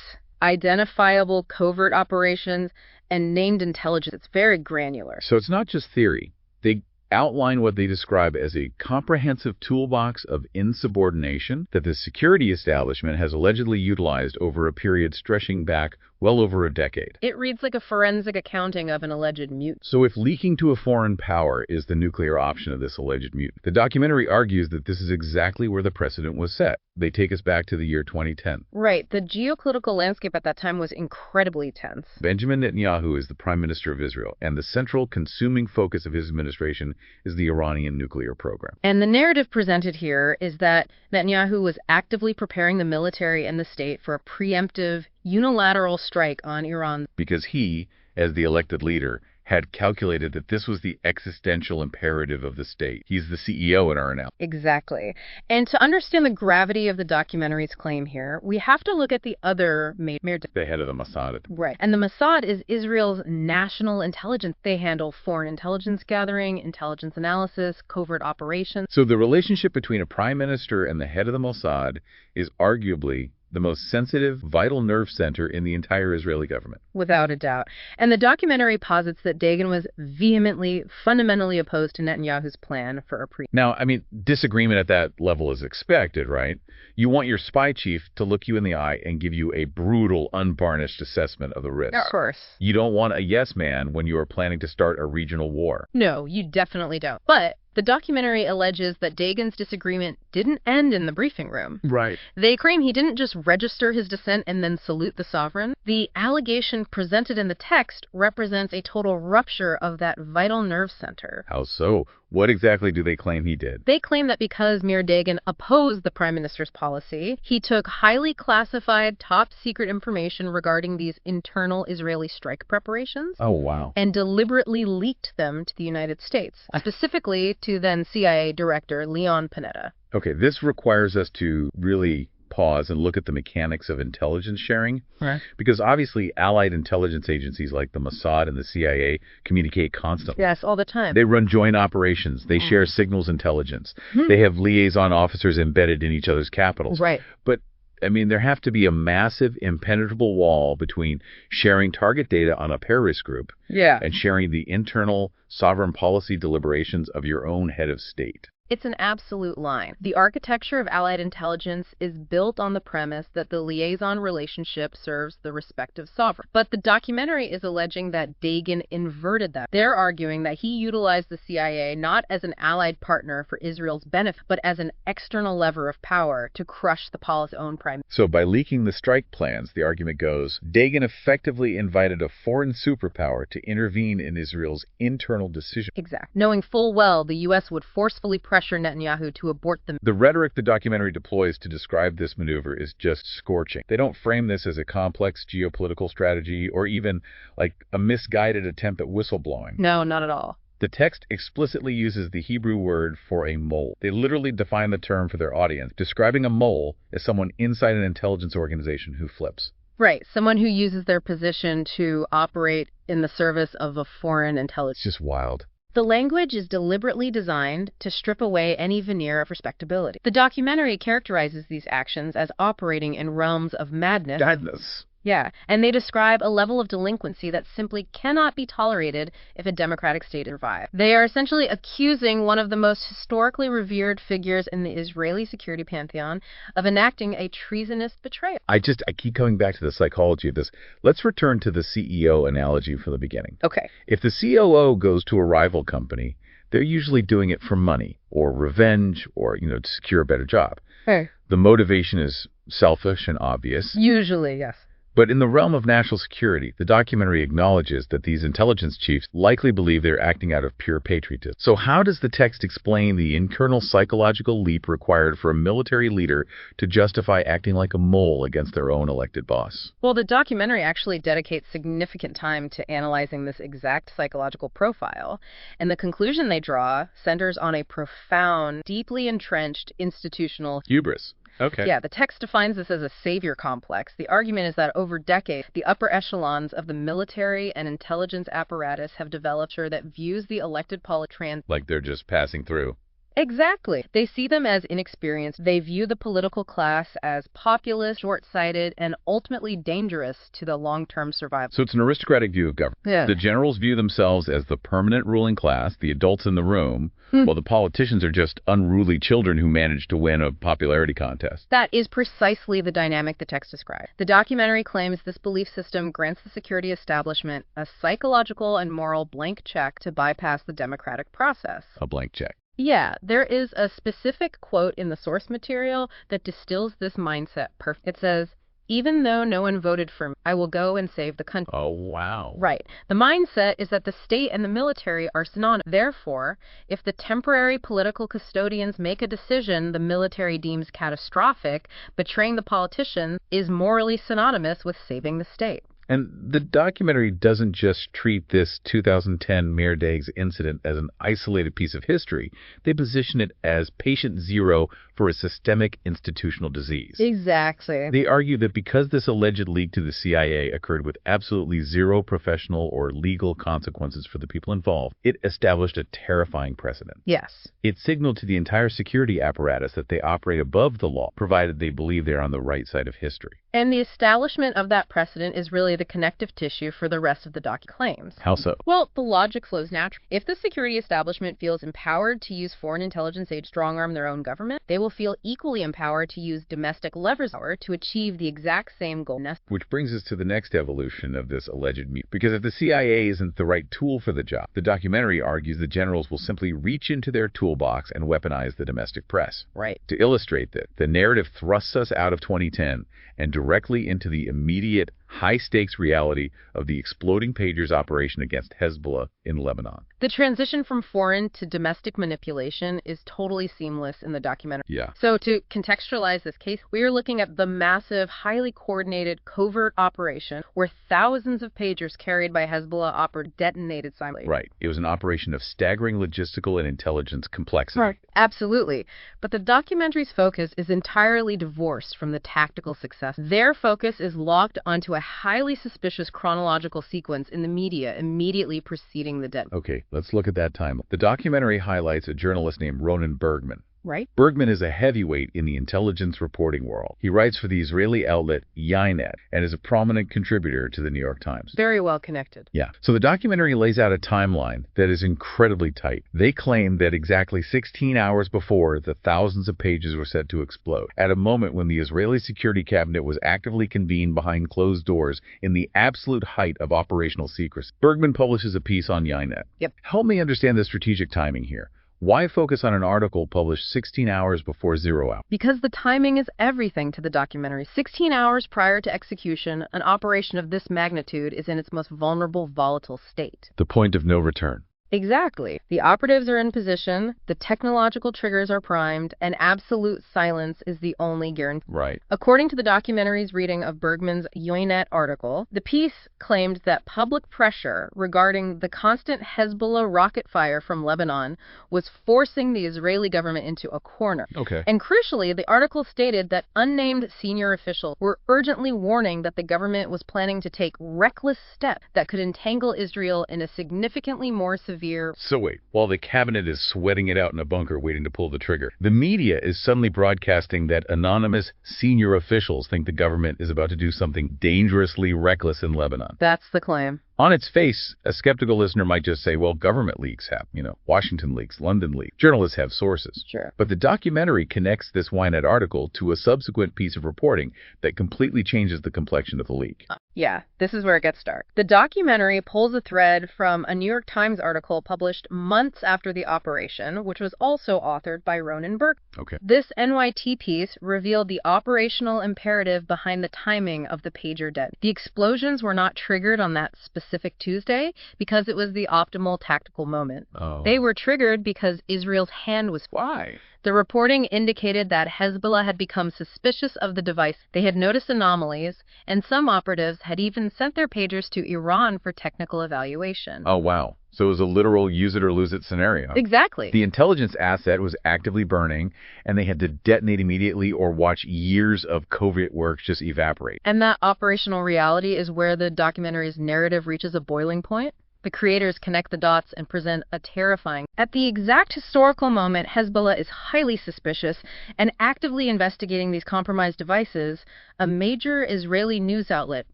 [SPEAKER 2] identifiable covert operations, and named intelligence. It's very granular.
[SPEAKER 1] So it's not just theory. They outline what they describe as a comprehensive toolbox of insubordination that the security establishment has allegedly utilized over a period stretching back well over a decade.
[SPEAKER 2] It reads like a forensic accounting of an alleged mutiny.
[SPEAKER 1] So if leaking to a foreign power is the nuclear option of this alleged mutiny, the documentary argues that this is exactly where the precedent was set. They take us back to the year 2010.
[SPEAKER 2] Right. The geopolitical landscape at that time was incredibly tense.
[SPEAKER 1] Benjamin Netanyahu is the Prime Minister of Israel, and the central consuming focus of his administration is the Iranian nuclear program.
[SPEAKER 2] And the narrative presented here is that Netanyahu was actively preparing the military and the state for a preemptive, unilateral strike on Iran.
[SPEAKER 1] Because he, as the elected leader, had calculated that this was the existential imperative of the state. He's the CEO in our analysis.
[SPEAKER 2] Exactly. And to understand the gravity of the documentary's claim here, we have to look at the other major...
[SPEAKER 1] The head of the Mossad.
[SPEAKER 2] Right. And the Mossad is Israel's national intelligence. They handle foreign intelligence gathering, intelligence analysis, covert operations.
[SPEAKER 1] So the relationship between a prime minister and the head of the Mossad is arguably the most sensitive, vital nerve center in the entire Israeli government.
[SPEAKER 2] Without a doubt. And the documentary posits that Dagan was vehemently, fundamentally opposed to Netanyahu's plan for a
[SPEAKER 1] Now, I mean, disagreement at that level is expected, right? You want your spy chief to look you in the eye and give you a brutal, unvarnished assessment of the risks.
[SPEAKER 2] Of course.
[SPEAKER 1] You don't want a yes man when you are planning to start a regional war.
[SPEAKER 2] No, you definitely don't. But the documentary alleges that Dagan's disagreement didn't end in the briefing room.
[SPEAKER 1] Right.
[SPEAKER 2] They claim he didn't just register his dissent and then salute the sovereign. The allegation presented in the text represents a total rupture of that vital nerve center.
[SPEAKER 1] How so? What exactly do they claim he did?
[SPEAKER 2] They claim that because Meir Dagan opposed the prime minister's policy, he took highly classified, top-secret information regarding these internal Israeli strike preparations.
[SPEAKER 1] Oh, wow.
[SPEAKER 2] And deliberately leaked them to the United States, specifically to then CIA Director Leon Panetta.
[SPEAKER 1] Okay, this requires us to really pause and look at the mechanics of intelligence sharing.
[SPEAKER 2] Right.
[SPEAKER 1] Because obviously allied intelligence agencies like the Mossad and the CIA communicate constantly.
[SPEAKER 2] Yes, all the time.
[SPEAKER 1] They run joint operations. They share signals intelligence. They have liaison officers embedded in each other's capitals.
[SPEAKER 2] Right.
[SPEAKER 1] But I mean, there have to be a massive, impenetrable wall between sharing target data on a terrorist group and sharing the internal sovereign policy deliberations of your own head of state.
[SPEAKER 2] It's an absolute line. The architecture of Allied intelligence is built on the premise that the liaison relationship serves the respective sovereign. But the documentary is alleging that Dagan inverted that. They're arguing that he utilized the CIA not as an allied partner for Israel's benefit, but as an external lever of power to crush the policy's own prime.
[SPEAKER 1] So by leaking the strike plans, the argument goes, Dagan effectively invited a foreign superpower to intervene in Israel's internal decision.
[SPEAKER 2] Exactly. Knowing full well the U.S. would forcefully pressure Netanyahu to abort them.
[SPEAKER 1] The rhetoric the documentary deploys to describe this maneuver is just scorching. They don't frame this as a complex geopolitical strategy or even like a misguided attempt at whistleblowing.
[SPEAKER 2] No, not at all.
[SPEAKER 1] The text explicitly uses the Hebrew word for a mole. They literally define the term for their audience, describing a mole as someone inside an intelligence organization who flips.
[SPEAKER 2] Right, someone who uses their position to operate in the service of a foreign intelligence.
[SPEAKER 1] It's just wild.
[SPEAKER 2] The language is deliberately designed to strip away any veneer of respectability. The documentary characterizes these actions as operating in realms of madness.
[SPEAKER 1] Madness.
[SPEAKER 2] Yeah, and they describe a level of delinquency that simply cannot be tolerated if a democratic state survives. They are essentially accusing one of the most historically revered figures in the Israeli security pantheon of enacting a treasonous betrayal.
[SPEAKER 1] I keep coming back to the psychology of this. Let's return to the CEO analogy from the beginning.
[SPEAKER 2] Okay.
[SPEAKER 1] If the COO goes to a rival company, they're usually doing it for money or revenge or, to secure a better job.
[SPEAKER 2] Hey.
[SPEAKER 1] The motivation is selfish and obvious.
[SPEAKER 2] Usually, yes.
[SPEAKER 1] But in the realm of national security, the documentary acknowledges that these intelligence chiefs likely believe they're acting out of pure patriotism. So how does the text explain the internal psychological leap required for a military leader to justify acting like a mole against their own elected boss?
[SPEAKER 2] Well, the documentary actually dedicates significant time to analyzing this exact psychological profile, and the conclusion they draw centers on a profound, deeply entrenched institutional
[SPEAKER 1] Hubris. Okay.
[SPEAKER 2] Yeah, the text defines this as a savior complex. The argument is that over decades, the upper echelons of the military and intelligence apparatus have developed that views the elected politicians
[SPEAKER 1] Like they're just passing through.
[SPEAKER 2] Exactly. They see them as inexperienced. They view the political class as populist, short-sighted, and ultimately dangerous to the long-term survival.
[SPEAKER 1] So it's an aristocratic view of government.
[SPEAKER 2] Yeah.
[SPEAKER 1] The generals view themselves as the permanent ruling class, the adults in the room, while the politicians are just unruly children who managed to win a popularity contest.
[SPEAKER 2] That is precisely the dynamic the text describes. The documentary claims this belief system grants the security establishment a psychological and moral blank check to bypass the democratic process.
[SPEAKER 1] A blank check.
[SPEAKER 2] Yeah, there is a specific quote in the source material that distills this mindset perfectly. It says, "Even though no one voted for me, I will go and save the country."
[SPEAKER 1] Oh, wow.
[SPEAKER 2] Right. The mindset is that the state and the military are synonymous. Therefore, if the temporary political custodians make a decision the military deems catastrophic, betraying the politician is morally synonymous with saving the state.
[SPEAKER 1] And the documentary doesn't just treat this 2010 Mayor Dags incident as an isolated piece of history. They position it as patient zero for a systemic institutional disease.
[SPEAKER 2] Exactly.
[SPEAKER 1] They argue that because this alleged leak to the CIA occurred with absolutely zero professional or legal consequences for the people involved, it established a terrifying precedent.
[SPEAKER 2] Yes.
[SPEAKER 1] It signaled to the entire security apparatus that they operate above the law, provided they believe they're on the right side of history.
[SPEAKER 2] And the establishment of that precedent is really the connective tissue for the rest of the claims.
[SPEAKER 1] How so?
[SPEAKER 2] Well, the logic flows naturally. If the security establishment feels empowered to use foreign intelligence aid to strong-arm their own government, they will feel equally empowered to use domestic leverage power to achieve the exact same goal.
[SPEAKER 1] Which brings us to the next evolution of this alleged mutiny. Because if the CIA isn't the right tool for the job, the documentary argues the generals will simply reach into their toolbox and weaponize the domestic press.
[SPEAKER 2] Right.
[SPEAKER 1] To illustrate that, the narrative thrusts us out of 2010 and directly into the immediate, high-stakes reality of the exploding pagers operation against Hezbollah in Lebanon.
[SPEAKER 2] The transition from foreign to domestic manipulation is totally seamless in the documentary.
[SPEAKER 1] Yeah.
[SPEAKER 2] So to contextualize this case, we are looking at the massive, highly coordinated, covert operation where thousands of pagers carried by Hezbollah detonated simultaneously.
[SPEAKER 1] Right. It was an operation of staggering logistical and intelligence complexity.
[SPEAKER 2] Right. Absolutely. But the documentary's focus is entirely divorced from the tactical success. Their focus is locked onto a highly suspicious chronological sequence in the media immediately preceding the death.
[SPEAKER 1] Okay, let's look at that time. The documentary highlights a journalist named Ronen Bergman.
[SPEAKER 2] Right?
[SPEAKER 1] Bergman is a heavyweight in the intelligence reporting world. He writes for the Israeli outlet Ynet and is a prominent contributor to the New York Times.
[SPEAKER 2] Very well connected.
[SPEAKER 1] Yeah. So the documentary lays out a timeline that is incredibly tight. They claim that exactly 16 hours before the thousands of pages were set to explode, at a moment when the Israeli security cabinet was actively convened behind closed doors in the absolute height of operational secrecy. Bergman publishes a piece on Ynet.
[SPEAKER 2] Yep.
[SPEAKER 1] Help me understand the strategic timing here. Why focus on an article published 16 hours before 0 hour?
[SPEAKER 2] Because the timing is everything to the documentary. 16 hours prior to execution, an operation of this magnitude is in its most vulnerable, volatile state.
[SPEAKER 1] The point of no return.
[SPEAKER 2] Exactly. The operatives are in position, the technological triggers are primed, and absolute silence is the only guarantee.
[SPEAKER 1] Right.
[SPEAKER 2] According to the documentary's reading of Bergman's Ynet article, the piece claimed that public pressure regarding the constant Hezbollah rocket fire from Lebanon was forcing the Israeli government into a corner.
[SPEAKER 1] Okay.
[SPEAKER 2] And crucially, the article stated that unnamed senior officials were urgently warning that the government was planning to take reckless steps that could entangle Israel in a significantly more severe.
[SPEAKER 1] So wait, while the cabinet is sweating it out in a bunker waiting to pull the trigger, the media is suddenly broadcasting that anonymous senior officials think the government is about to do something dangerously reckless in Lebanon.
[SPEAKER 2] That's the claim.
[SPEAKER 1] On its face, a skeptical listener might just say, well, government leaks have, Washington leaks, London leaks. Journalists have sources.
[SPEAKER 2] Sure.
[SPEAKER 1] But the documentary connects this Ynet article to a subsequent piece of reporting that completely changes the complexion of the leak.
[SPEAKER 2] Yeah, this is where it gets dark. The documentary pulls a thread from a New York Times article published months after the operation, which was also authored by Ronan Burke.
[SPEAKER 1] Okay.
[SPEAKER 2] This NYT piece revealed the operational imperative behind the timing of the pager dead. The explosions were not triggered on that specific Tuesday because it was the optimal tactical moment.
[SPEAKER 1] Oh.
[SPEAKER 2] They were triggered because Israel's hand was...
[SPEAKER 1] Why?
[SPEAKER 2] The reporting indicated that Hezbollah had become suspicious of the device. They had noticed anomalies, and some operatives had even sent their pagers to Iran for technical evaluation.
[SPEAKER 1] Oh, wow. So it was a literal use-it-or-lose-it scenario.
[SPEAKER 2] Exactly.
[SPEAKER 1] The intelligence asset was actively burning, and they had to detonate immediately or watch years of covert work just evaporate.
[SPEAKER 2] And that operational reality is where the documentary's narrative reaches a boiling point. The creators connect the dots and present a terrifying... At the exact historical moment, Hezbollah is highly suspicious and actively investigating these compromised devices. A major Israeli news outlet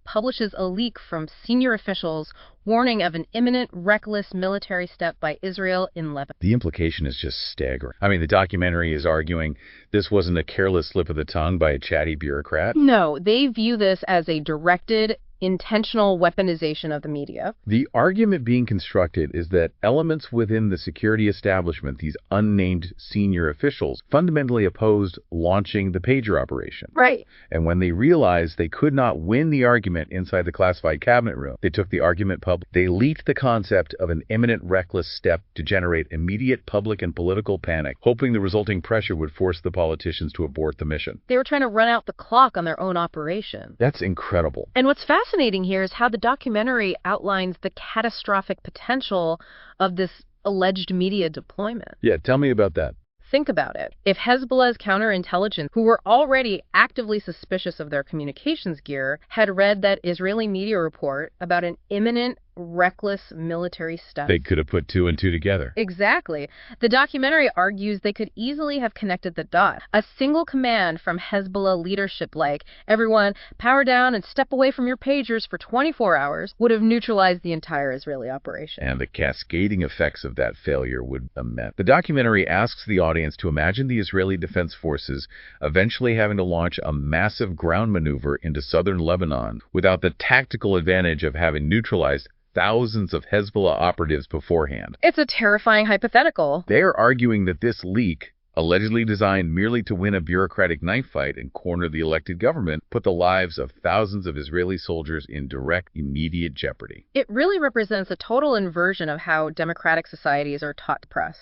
[SPEAKER 2] publishes a leak from senior officials warning of an imminent, reckless military step by Israel in Lebanon.
[SPEAKER 1] The implication is just staggering. I mean, the documentary is arguing this wasn't a careless slip of the tongue by a chatty bureaucrat.
[SPEAKER 2] No, they view this as a directed, intentional weaponization of the media.
[SPEAKER 1] The argument being constructed is that elements within the security establishment, these unnamed senior officials, fundamentally opposed launching the pager operation.
[SPEAKER 2] Right.
[SPEAKER 1] And when they realized they could not win the argument inside the classified cabinet room, they took the argument public. They leaked the concept of an imminent reckless step to generate immediate public and political panic, hoping the resulting pressure would force the politicians to abort the mission.
[SPEAKER 2] They were trying to run out the clock on their own operation.
[SPEAKER 1] That's incredible.
[SPEAKER 2] And what's fascinating here is how the documentary outlines the catastrophic potential of this alleged media deployment.
[SPEAKER 1] Yeah, tell me about that.
[SPEAKER 2] Think about it. If Hezbollah's counterintelligence, who were already actively suspicious of their communications gear, had read that Israeli media report about an imminent, reckless military step.
[SPEAKER 1] They could have put two and two together.
[SPEAKER 2] Exactly. The documentary argues they could easily have connected the dots. A single command from Hezbollah leadership like, everyone, power down and step away from your pagers for 24 hours, would have neutralized the entire Israeli operation.
[SPEAKER 1] And the cascading effects of that failure would be immense. The documentary asks the audience to imagine the Israeli Defense Forces eventually having to launch a massive ground maneuver into southern Lebanon without the tactical advantage of having neutralized thousands of Hezbollah operatives beforehand.
[SPEAKER 2] It's a terrifying hypothetical.
[SPEAKER 1] They're arguing that this leak, allegedly designed merely to win a bureaucratic knife fight and corner the elected government, put the lives of thousands of Israeli soldiers in direct, immediate jeopardy.
[SPEAKER 2] It really represents a total inversion of how democratic societies are taught to press.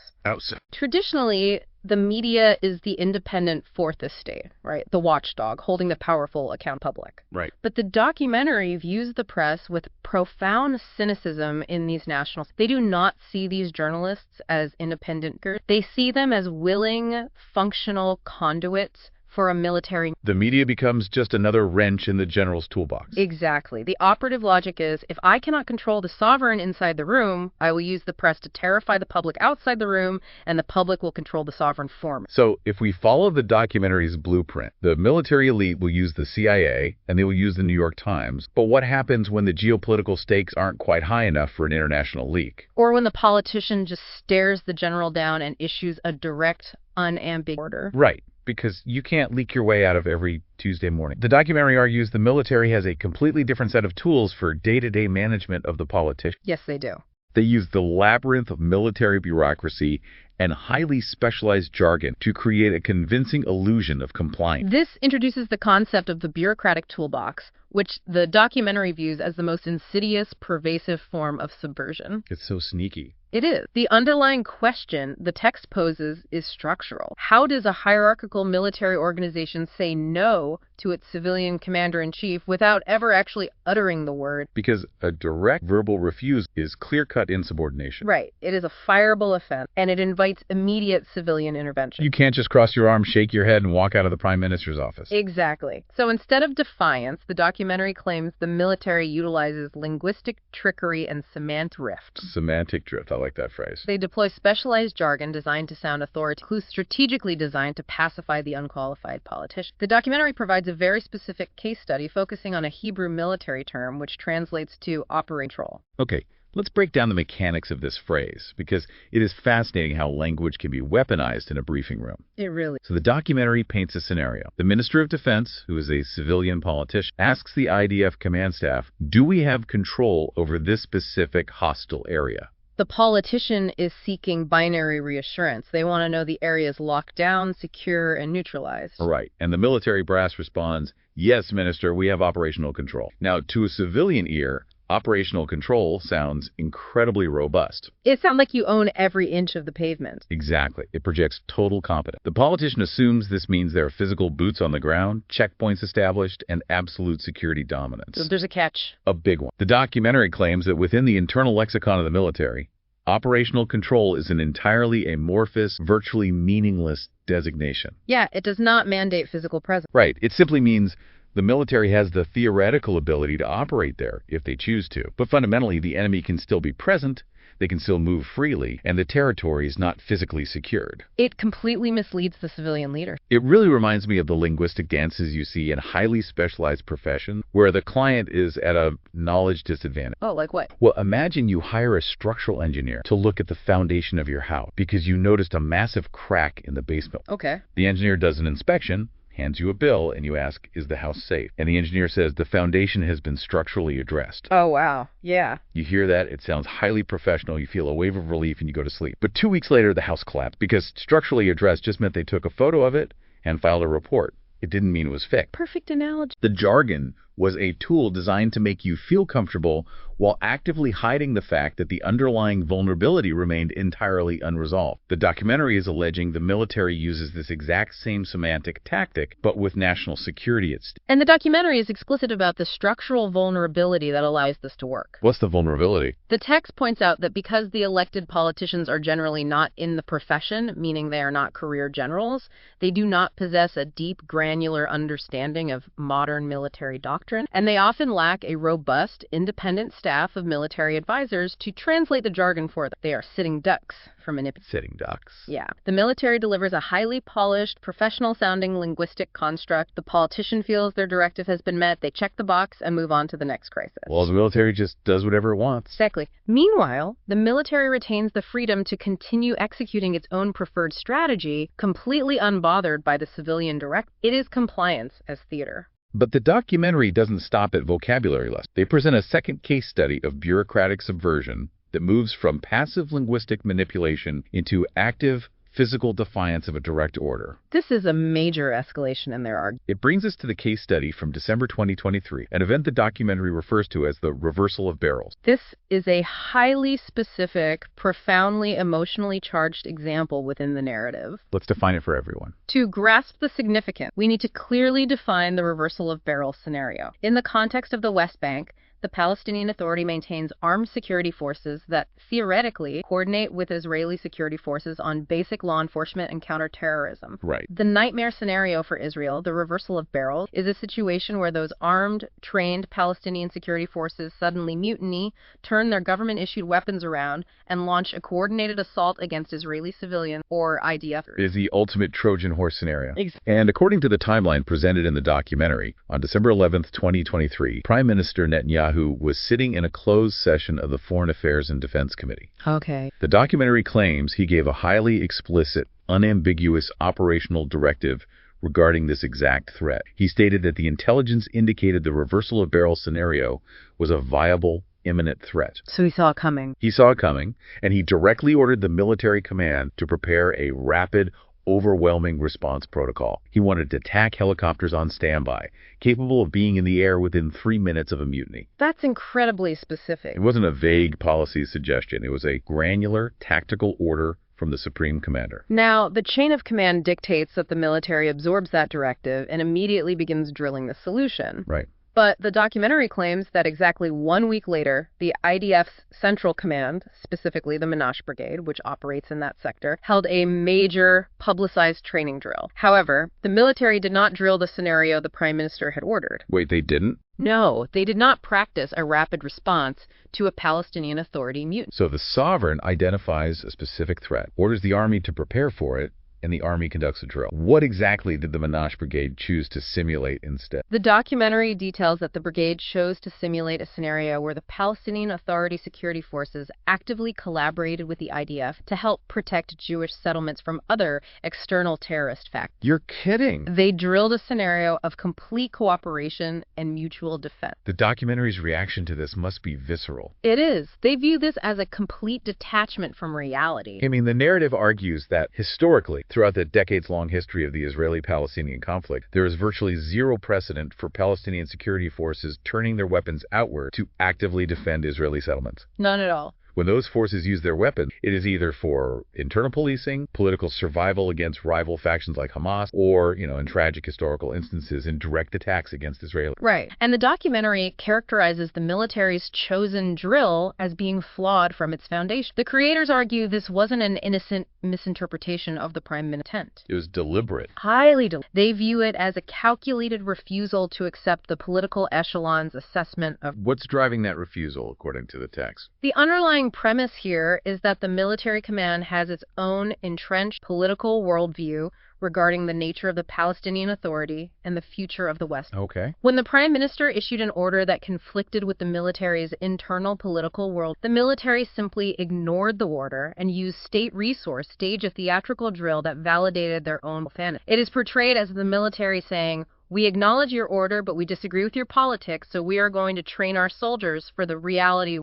[SPEAKER 2] Traditionally, the media is the independent fourth estate, right? The watchdog, holding the powerful account public.
[SPEAKER 1] Right.
[SPEAKER 2] But the documentary views the press with profound cynicism in these nationals. They do not see these journalists as independent. They see them as willing, functional conduits for a military...
[SPEAKER 1] The media becomes just another wrench in the general's toolbox.
[SPEAKER 2] Exactly. The operative logic is, if I cannot control the sovereign inside the room, I will use the press to terrify the public outside the room, and the public will control the sovereign for me.
[SPEAKER 1] So, if we follow the documentary's blueprint, the military elite will use the CIA, and they will use the New York Times. But what happens when the geopolitical stakes aren't quite high enough for an international leak?
[SPEAKER 2] Or when the politician just stares the general down and issues a direct, unambiguous order.
[SPEAKER 1] Right. Because you can't leak your way out of every Tuesday morning. The documentary argues the military has a completely different set of tools for day-to-day management of the politician.
[SPEAKER 2] Yes, they do.
[SPEAKER 1] They use the labyrinth of military bureaucracy and highly specialized jargon to create a convincing illusion of compliance.
[SPEAKER 2] This introduces the concept of the bureaucratic toolbox, which the documentary views as the most insidious, pervasive form of subversion.
[SPEAKER 1] It's so sneaky.
[SPEAKER 2] It is. The underlying question the text poses is structural. How does a hierarchical military organization say no to its civilian commander-in-chief without ever actually uttering the word?
[SPEAKER 1] Because a direct verbal refuse is clear-cut insubordination.
[SPEAKER 2] Right. It is a fireable offense, and it invites immediate civilian intervention.
[SPEAKER 1] You can't just cross your arms, shake your head, and walk out of the Prime Minister's office.
[SPEAKER 2] Exactly. So instead of defiance, the documentary documentary claims the military utilizes linguistic trickery and semantic drift.
[SPEAKER 1] Semantic drift, I like that phrase.
[SPEAKER 2] They deploy specialized jargon designed to sound authoritative, strategically designed to pacify the unqualified politician. The documentary provides a very specific case study focusing on a Hebrew military term which translates to operate control.
[SPEAKER 1] Okay, let's break down the mechanics of this phrase, because it is fascinating how language can be weaponized in a briefing room.
[SPEAKER 2] It really.
[SPEAKER 1] So the documentary paints a scenario. The Minister of Defense, who is a civilian politician, asks the IDF command staff, do we have control over this specific hostile area?
[SPEAKER 2] The politician is seeking binary reassurance. They want to know the area is locked down, secure, and neutralized.
[SPEAKER 1] Right. And the military brass responds, yes, Minister, we have operational control. Now, to a civilian ear, operational control sounds incredibly robust.
[SPEAKER 2] It sounds like you own every inch of the pavement.
[SPEAKER 1] Exactly. It projects total competence. The politician assumes this means there are physical boots on the ground, checkpoints established, and absolute security dominance.
[SPEAKER 2] So there's a catch.
[SPEAKER 1] A big one. The documentary claims that within the internal lexicon of the military, operational control is an entirely amorphous, virtually meaningless designation.
[SPEAKER 2] Yeah, it does not mandate physical presence.
[SPEAKER 1] Right. It simply means the military has the theoretical ability to operate there if they choose to. But fundamentally, the enemy can still be present, they can still move freely, and the territory is not physically secured.
[SPEAKER 2] It completely misleads the civilian leader.
[SPEAKER 1] It really reminds me of the linguistic dances you see in highly specialized professions where the client is at a knowledge disadvantage.
[SPEAKER 2] Oh, like what?
[SPEAKER 1] Well, imagine you hire a structural engineer to look at the foundation of your house because you noticed a massive crack in the basement.
[SPEAKER 2] Okay.
[SPEAKER 1] The engineer does an inspection, hands you a bill, and you ask, is the house safe? And the engineer says the foundation has been structurally addressed.
[SPEAKER 2] Oh, wow. Yeah.
[SPEAKER 1] You hear that, it sounds highly professional, you feel a wave of relief, and you go to sleep. But 2 weeks later, the house collapsed because structurally addressed just meant they took a photo of it and filed a report. It didn't mean it was fixed.
[SPEAKER 2] Perfect analogy.
[SPEAKER 1] The jargon was a tool designed to make you feel comfortable while actively hiding the fact that the underlying vulnerability remained entirely unresolved. The documentary is alleging the military uses this exact same semantic tactic, but with national security at stake.
[SPEAKER 2] And the documentary is explicit about the structural vulnerability that allows this to work.
[SPEAKER 1] What's the vulnerability?
[SPEAKER 2] The text points out that because the elected politicians are generally not in the profession, meaning they are not career generals, they do not possess a deep, granular understanding of modern military doctrine, and they often lack a robust, independent staff of military advisors to translate the jargon for them. They are sitting ducks for manipulation.
[SPEAKER 1] Sitting ducks.
[SPEAKER 2] Yeah. The military delivers a highly polished, professional-sounding linguistic construct. The politician feels their directive has been met. They check the box and move on to the next crisis.
[SPEAKER 1] Well, the military just does whatever it wants.
[SPEAKER 2] Exactly. Meanwhile, the military retains the freedom to continue executing its own preferred strategy, completely unbothered by the civilian directive. It is compliance as theater.
[SPEAKER 1] But the documentary doesn't stop at vocabulary lessons. They present a second case study of bureaucratic subversion that moves from passive linguistic manipulation into active physical defiance of a direct order.
[SPEAKER 2] This is a major escalation in their argument.
[SPEAKER 1] It brings us to the case study from December 2023, an event the documentary refers to as the reversal of barrels.
[SPEAKER 2] This is a highly specific, profoundly emotionally charged example within the narrative.
[SPEAKER 1] Let's define it for everyone.
[SPEAKER 2] To grasp the significance, we need to clearly define the reversal of barrels scenario. In the context of the West Bank, the Palestinian Authority maintains armed security forces that theoretically coordinate with Israeli security forces on basic law enforcement and counterterrorism.
[SPEAKER 1] Right.
[SPEAKER 2] The nightmare scenario for Israel, the reversal of barrels, is a situation where those armed, trained Palestinian security forces suddenly mutiny, turn their government-issued weapons around, and launch a coordinated assault against Israeli civilians, or IDF.
[SPEAKER 1] It is the ultimate Trojan horse scenario.
[SPEAKER 2] Exactly.
[SPEAKER 1] And according to the timeline presented in the documentary, on December 11th, 2023, Prime Minister Netanyahu was sitting in a closed session of the Foreign Affairs and Defense Committee.
[SPEAKER 2] Okay.
[SPEAKER 1] The documentary claims he gave a highly explicit, unambiguous operational directive regarding this exact threat. He stated that the intelligence indicated the reversal of barrels scenario was a viable, imminent threat.
[SPEAKER 2] So he saw it coming.
[SPEAKER 1] He saw it coming, and he directly ordered the military command to prepare a rapid, overwhelming response protocol. He wanted attack helicopters on standby, capable of being in the air within 3 minutes of a mutiny.
[SPEAKER 2] That's incredibly specific.
[SPEAKER 1] It wasn't a vague policy suggestion. It was a granular, tactical order from the Supreme Commander.
[SPEAKER 2] Now, the chain of command dictates that the military absorbs that directive and immediately begins drilling the solution.
[SPEAKER 1] Right.
[SPEAKER 2] But the documentary claims that exactly 1 week later, the IDF's Central Command, specifically the Menashe Brigade, which operates in that sector, held a major publicized training drill. However, the military did not drill the scenario the Prime Minister had ordered.
[SPEAKER 1] Wait, they didn't?
[SPEAKER 2] No, they did not practice a rapid response to a Palestinian Authority mutiny.
[SPEAKER 1] So the sovereign identifies a specific threat, orders the army to prepare for it, and the army conducts a drill. What exactly did the Menashe Brigade choose to simulate instead?
[SPEAKER 2] The documentary details that the brigade chose to simulate a scenario where the Palestinian Authority security forces actively collaborated with the IDF to help protect Jewish settlements from other external terrorist factors.
[SPEAKER 1] You're kidding!
[SPEAKER 2] They drilled a scenario of complete cooperation and mutual defense.
[SPEAKER 1] The documentary's reaction to this must be visceral.
[SPEAKER 2] It is. They view this as a complete detachment from reality.
[SPEAKER 1] I mean, the narrative argues that, historically, throughout the decades-long history of the Israeli-Palestinian conflict, there is virtually zero precedent for Palestinian security forces turning their weapons outward to actively defend Israeli settlements.
[SPEAKER 2] None at all.
[SPEAKER 1] When those forces use their weapons, it is either for internal policing, political survival against rival factions like Hamas, or, in tragic historical instances, in direct attacks against Israelis.
[SPEAKER 2] Right. And the documentary characterizes the military's chosen drill as being flawed from its foundation. The creators argue this wasn't an innocent misinterpretation of the Prime Minister's intent.
[SPEAKER 1] It was deliberate.
[SPEAKER 2] Highly deliberate. They view it as a calculated refusal to accept the political echelon's assessment of...
[SPEAKER 1] What's driving that refusal, according to the text?
[SPEAKER 2] The underlying premise here is that the military command has its own entrenched political worldview regarding the nature of the Palestinian Authority and the future of the West.
[SPEAKER 1] Okay.
[SPEAKER 2] When the Prime Minister issued an order that conflicted with the military's internal political world, the military simply ignored the order and used state resource to stage a theatrical drill that validated their own fantasy. It is portrayed as the military saying, "We acknowledge your order, but we disagree with your politics, so we are going to train our soldiers for the reality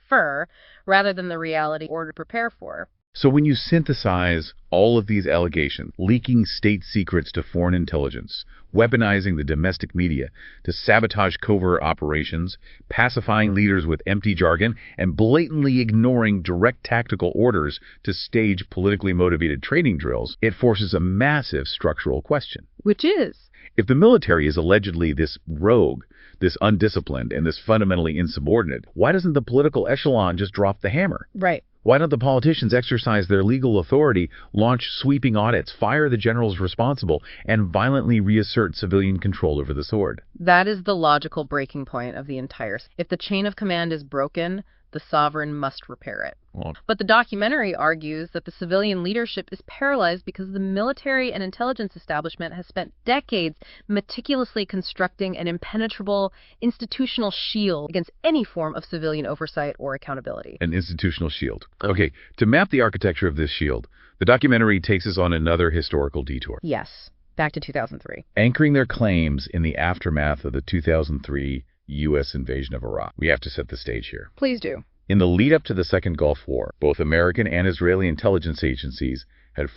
[SPEAKER 2] rather than the reality order to prepare for."
[SPEAKER 1] So when you synthesize all of these allegations, leaking state secrets to foreign intelligence, weaponizing the domestic media to sabotage covert operations, pacifying leaders with empty jargon, and blatantly ignoring direct tactical orders to stage politically motivated training drills, it forces a massive structural question.
[SPEAKER 2] Which is?
[SPEAKER 1] If the military is allegedly this rogue, this undisciplined, and this fundamentally insubordinate, why doesn't the political echelon just drop the hammer?
[SPEAKER 2] Right.
[SPEAKER 1] Why don't the politicians exercise their legal authority, launch sweeping audits, fire the generals responsible, and violently reassert civilian control over the sword?
[SPEAKER 2] That is the logical breaking point of the entire... If the chain of command is broken, the sovereign must repair it. But the documentary argues that the civilian leadership is paralyzed because the military and intelligence establishment has spent decades meticulously constructing an impenetrable institutional shield against any form of civilian oversight or accountability.
[SPEAKER 1] An institutional shield. Okay, to map the architecture of this shield, the documentary takes us on another historical detour.
[SPEAKER 2] Yes, back to 2003.
[SPEAKER 1] Anchoring their claims in the aftermath of the 2003 U.S. invasion of Iraq. We have to set the stage here.
[SPEAKER 2] Please do.
[SPEAKER 1] In the lead-up to the Second Gulf War, both American and Israeli intelligence agencies had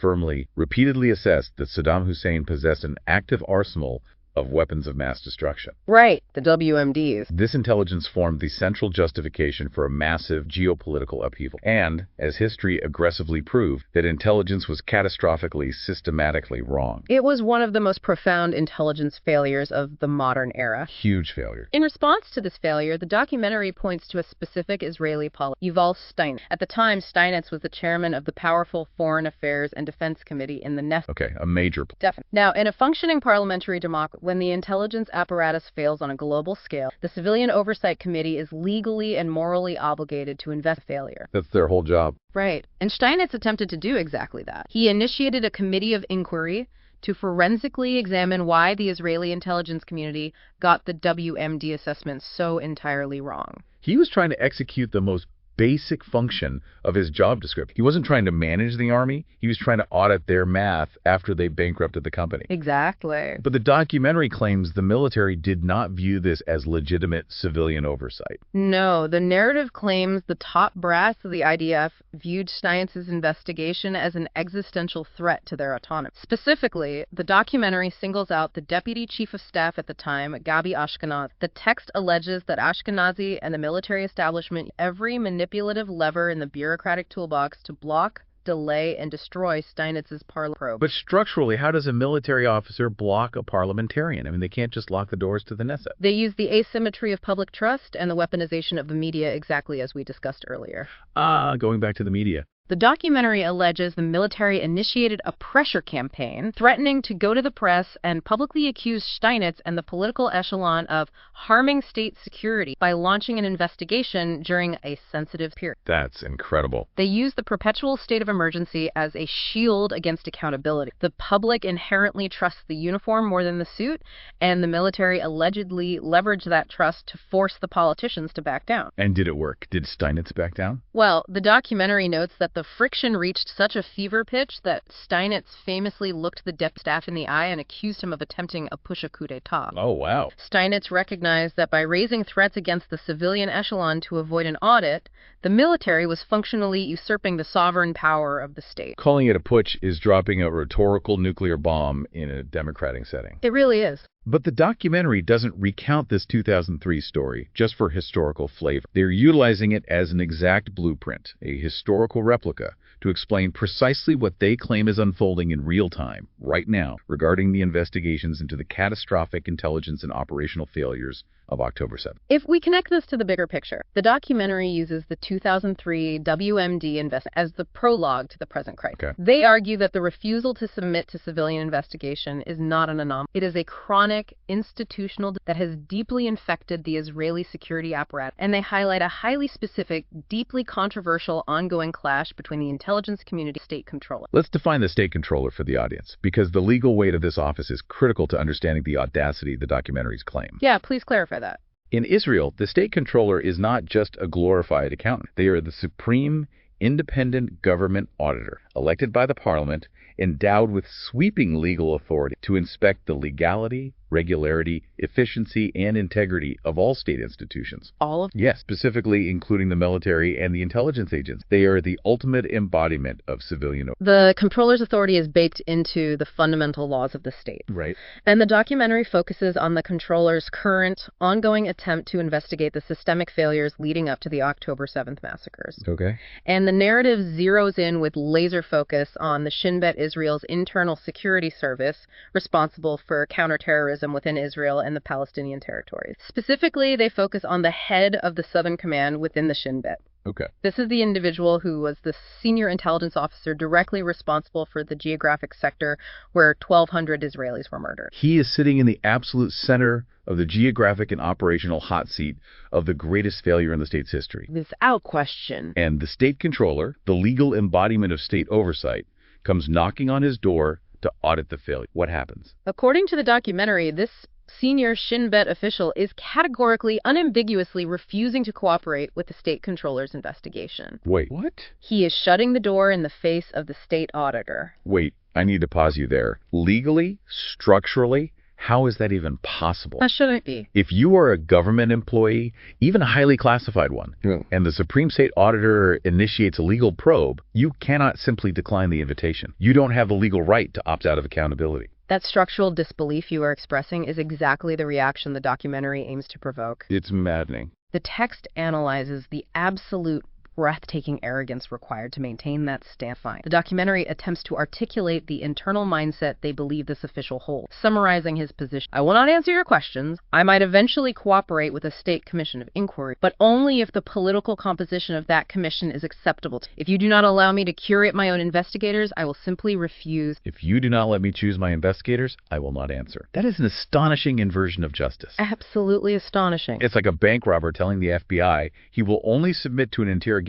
[SPEAKER 1] repeatedly assessed that Saddam Hussein possessed an active arsenal of weapons of mass destruction.
[SPEAKER 2] Right, the WMDs.
[SPEAKER 1] This intelligence formed the central justification for a massive geopolitical upheaval. And, as history aggressively proved, that intelligence was catastrophically, systematically wrong.
[SPEAKER 2] It was one of the most profound intelligence failures of the modern era.
[SPEAKER 1] Huge failure.
[SPEAKER 2] In response to this failure, the documentary points to a specific Israeli policy, Yuval Steinitz. At the time, Steinitz was the chairman of the powerful Foreign Affairs and Defense Committee in the Knesset.
[SPEAKER 1] Okay, a major...
[SPEAKER 2] Definitely. Now, in a functioning parliamentary democracy, when the intelligence apparatus fails on a global scale, the Civilian Oversight Committee is legally and morally obligated to investigate failure.
[SPEAKER 1] That's their whole job.
[SPEAKER 2] Right. And Steinitz attempted to do exactly that. He initiated a committee of inquiry to forensically examine why the Israeli intelligence community got the WMD assessment so entirely wrong.
[SPEAKER 1] He was trying to execute the most basic function of his job description. He wasn't trying to manage the army. He was trying to audit their math after they bankrupted the company.
[SPEAKER 2] Exactly.
[SPEAKER 1] But the documentary claims the military did not view this as legitimate civilian oversight.
[SPEAKER 2] No, the narrative claims the top brass of the IDF viewed Steinitz's investigation as an existential threat to their autonomy. Specifically, the documentary singles out the deputy chief of staff at the time, Gabi Ashkenazi. The text alleges that Ashkenazi and the military establishment every manipulative lever in the bureaucratic toolbox to block, delay and destroy Steinitz's parliament probe.
[SPEAKER 1] But structurally, how does a military officer block a parliamentarian? I mean, they can't just lock the doors to the Knesset.
[SPEAKER 2] They use the asymmetry of public trust and the weaponization of the media, exactly as we discussed earlier.
[SPEAKER 1] Going back to the media.
[SPEAKER 2] The documentary alleges the military initiated a pressure campaign, threatening to go to the press and publicly accuse Steinitz and the political echelon of harming state security by launching an investigation during a sensitive period.
[SPEAKER 1] That's incredible.
[SPEAKER 2] They use the perpetual state of emergency as a shield against accountability. The public inherently trusts the uniform more than the suit, and the military allegedly leveraged that trust to force the politicians to back down.
[SPEAKER 1] And did it work? Did Steinitz back down?
[SPEAKER 2] Well, the documentary notes that the friction reached such a fever pitch that Steinitz famously looked the deputy staff in the eye and accused him of attempting a coup d'etat.
[SPEAKER 1] Oh, wow.
[SPEAKER 2] Steinitz recognized that by raising threats against the civilian echelon to avoid an audit, the military was functionally usurping the sovereign power of the state.
[SPEAKER 1] Calling it a putsch is dropping a rhetorical nuclear bomb in a democratic setting.
[SPEAKER 2] It really is.
[SPEAKER 1] But the documentary doesn't recount this 2003 story just for historical flavor. They're utilizing it as an exact blueprint, a historical replica, to explain precisely what they claim is unfolding in real time, right now, regarding the investigations into the catastrophic intelligence and operational failures of October 7th.
[SPEAKER 2] If we connect this to the bigger picture, the documentary uses the 2003 WMD investment as the prologue to the present crisis.
[SPEAKER 1] Okay.
[SPEAKER 2] They argue that the refusal to submit to civilian investigation is not an anomaly. It is a chronic institutional that has deeply infected the Israeli security apparatus, and they highlight a highly specific, deeply controversial ongoing clash between the intelligence community and state controller.
[SPEAKER 1] Let's define the state controller for the audience, because the legal weight of this office is critical to understanding the audacity of the documentary's claim.
[SPEAKER 2] Yeah, please clarify that.
[SPEAKER 1] In Israel, the state controller is not just a glorified accountant. They are the supreme independent government auditor, elected by the parliament, endowed with sweeping legal authority to inspect the legality, regularity, efficiency, and integrity of all state institutions.
[SPEAKER 2] All of
[SPEAKER 1] Yes, specifically including the military and the intelligence agents. They are the ultimate embodiment of civilian.
[SPEAKER 2] the controller's authority is baked into the fundamental laws of the state.
[SPEAKER 1] Right.
[SPEAKER 2] And the documentary focuses on the controller's current, ongoing attempt to investigate the systemic failures leading up to the October 7th massacres.
[SPEAKER 1] Okay.
[SPEAKER 2] And the narrative zeroes in with laser focus on the Shin Israel's internal security service, responsible for counterterrorism within Israel and the Palestinian territories. Specifically, they focus on the head of the Southern Command within the Shin Bet.
[SPEAKER 1] Okay.
[SPEAKER 2] This is the individual who was the senior intelligence officer directly responsible for the geographic sector where 1,200 Israelis were murdered.
[SPEAKER 1] He is sitting in the absolute center of the geographic and operational hot seat of the greatest failure in the state's history.
[SPEAKER 2] Without question.
[SPEAKER 1] And the state controller, the legal embodiment of state oversight, comes knocking on his door to audit the failure. What happens?
[SPEAKER 2] According to the documentary, this senior Shin Bet official is categorically, unambiguously refusing to cooperate with the state controller's investigation.
[SPEAKER 1] Wait, what?
[SPEAKER 2] He is shutting the door in the face of the state auditor.
[SPEAKER 1] Wait, I need to pause you there. Legally, structurally, how is that even possible?
[SPEAKER 2] That shouldn't be.
[SPEAKER 1] If you are a government employee, even a highly classified one, and the Supreme State Auditor initiates a legal probe, you cannot simply decline the invitation. You don't have the legal right to opt out of accountability.
[SPEAKER 2] That structural disbelief you are expressing is exactly the reaction the documentary aims to provoke.
[SPEAKER 1] It's maddening.
[SPEAKER 2] The text analyzes the absolute breathtaking arrogance required to maintain that stance. The documentary attempts to articulate the internal mindset they believe this official holds, summarizing his position. I will not answer your questions. I might eventually cooperate with a state commission of inquiry, but only if the political composition of that commission is acceptable. If you do not allow me to curate my own investigators, I will simply refuse.
[SPEAKER 1] If you do not let me choose my investigators, I will not answer. That is an astonishing inversion of justice.
[SPEAKER 2] Absolutely astonishing.
[SPEAKER 1] It's like a bank robber telling the FBI he will only submit to an interrogation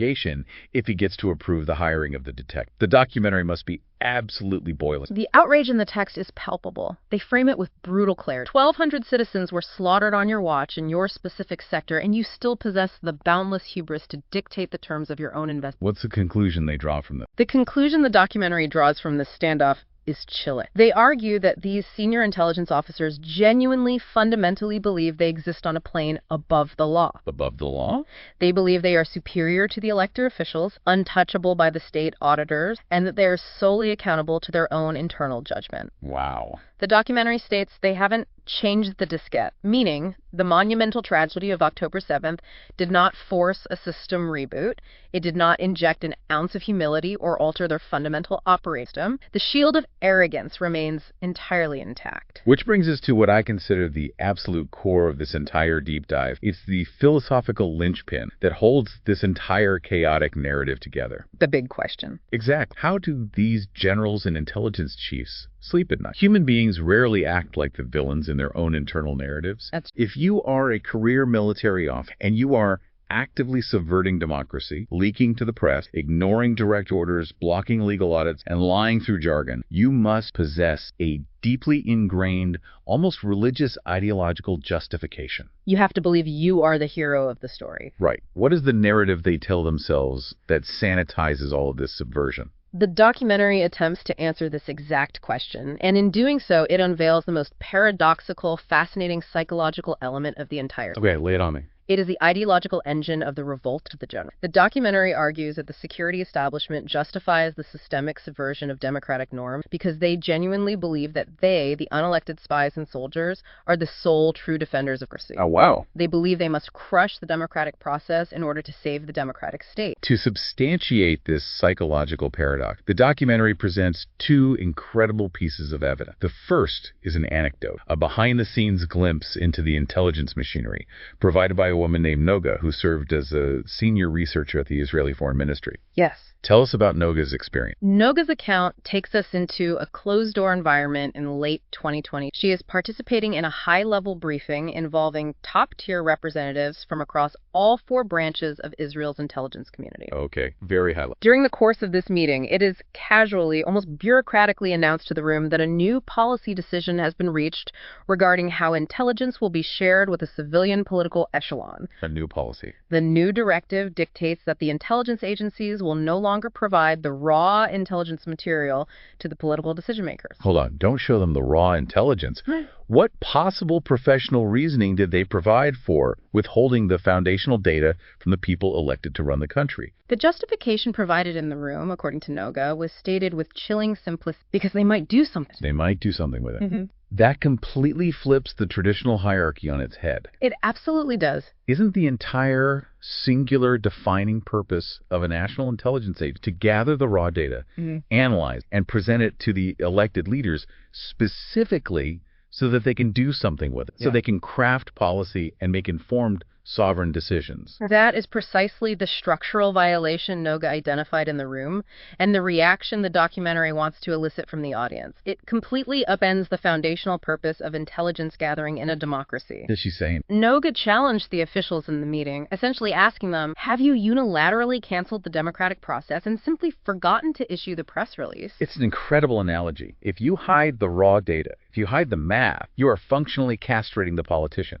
[SPEAKER 1] if he gets to approve the hiring of the detective. The documentary must be absolutely boiling.
[SPEAKER 2] The outrage in the text is palpable. They frame it with brutal clarity. 1,200 citizens were slaughtered on your watch in your specific sector, and you still possess the boundless hubris to dictate the terms of your own investment.
[SPEAKER 1] What's the conclusion they draw from this?
[SPEAKER 2] The conclusion the documentary draws from this standoff is chilling. They argue that these senior intelligence officers genuinely, fundamentally believe they exist on a plane above the law.
[SPEAKER 1] Above the law?
[SPEAKER 2] They believe they are superior to the elected officials, untouchable by the state auditors, and that they are solely accountable to their own internal judgment.
[SPEAKER 1] Wow.
[SPEAKER 2] The documentary states they haven't changed the diskette, meaning the monumental tragedy of October 7th did not force a system reboot. It did not inject an ounce of humility or alter their fundamental operating system. The shield of arrogance remains entirely intact.
[SPEAKER 1] Which brings us to what I consider the absolute core of this entire deep dive. It's the philosophical linchpin that holds this entire chaotic narrative together.
[SPEAKER 2] The big question.
[SPEAKER 1] Exactly. How do these generals and intelligence chiefs sleep at night? Human beings rarely act like the villains in their own internal narratives. If you are a career military officer and you are actively subverting democracy, leaking to the press, ignoring direct orders, blocking legal audits, and lying through jargon, you must possess a deeply ingrained, almost religious ideological justification.
[SPEAKER 2] You have to believe you are the hero of the story.
[SPEAKER 1] Right. What is the narrative they tell themselves that sanitizes all of this subversion?
[SPEAKER 2] The documentary attempts to answer this exact question, and in doing so, it unveils the most paradoxical, fascinating psychological element of the entire story.
[SPEAKER 1] Okay, lay it on me.
[SPEAKER 2] It is the ideological engine of the revolt of the general. The documentary argues that the security establishment justifies the systemic subversion of democratic norms because they genuinely believe that they, the unelected spies and soldiers, are the sole true defenders of democracy.
[SPEAKER 1] Oh, wow.
[SPEAKER 2] They believe they must crush the democratic process in order to save the democratic state.
[SPEAKER 1] To substantiate this psychological paradox, the documentary presents two incredible pieces of evidence. The first is an anecdote, a behind-the-scenes glimpse into the intelligence machinery provided by a woman named Noga, who served as a senior researcher at the Israeli Foreign Ministry.
[SPEAKER 2] Yes.
[SPEAKER 1] Tell us about Noga's experience.
[SPEAKER 2] Noga's account takes us into a closed-door environment in late 2020. She is participating in a high-level briefing involving top-tier representatives from across all four branches of Israel's intelligence community.
[SPEAKER 1] Okay, very high level.
[SPEAKER 2] During the course of this meeting, it is casually, almost bureaucratically announced to the room that a new policy decision has been reached regarding how intelligence will be shared with a civilian political echelon.
[SPEAKER 1] A new policy.
[SPEAKER 2] The new directive dictates that the intelligence agencies will no longer provide the raw intelligence material to the political decision makers.
[SPEAKER 1] Hold on, don't show them the raw intelligence. What possible professional reasoning did they provide for withholding the foundational data from the people elected to run the country?
[SPEAKER 2] The justification provided in the room, according to Noga, was stated with chilling simplicity because they might do something.
[SPEAKER 1] They might do something with it.
[SPEAKER 2] Mm-hmm.
[SPEAKER 1] That completely flips the traditional hierarchy on its head.
[SPEAKER 2] It absolutely does.
[SPEAKER 1] Isn't the entire singular defining purpose of a national intelligence agency to gather the raw data, analyze, and present it to the elected leaders specifically so that they can do something with it, so they can craft policy and make informed sovereign decisions?
[SPEAKER 2] That is precisely the structural violation Noga identified in the room and the reaction the documentary wants to elicit from the audience. It completely upends the foundational purpose of intelligence gathering in a democracy.
[SPEAKER 1] What is she saying?
[SPEAKER 2] Noga challenged the officials in the meeting, essentially asking them, have you unilaterally canceled the democratic process and simply forgotten to issue the press release?
[SPEAKER 1] It's an incredible analogy. If you hide the raw data, if you hide the math, you are functionally castrating the politician.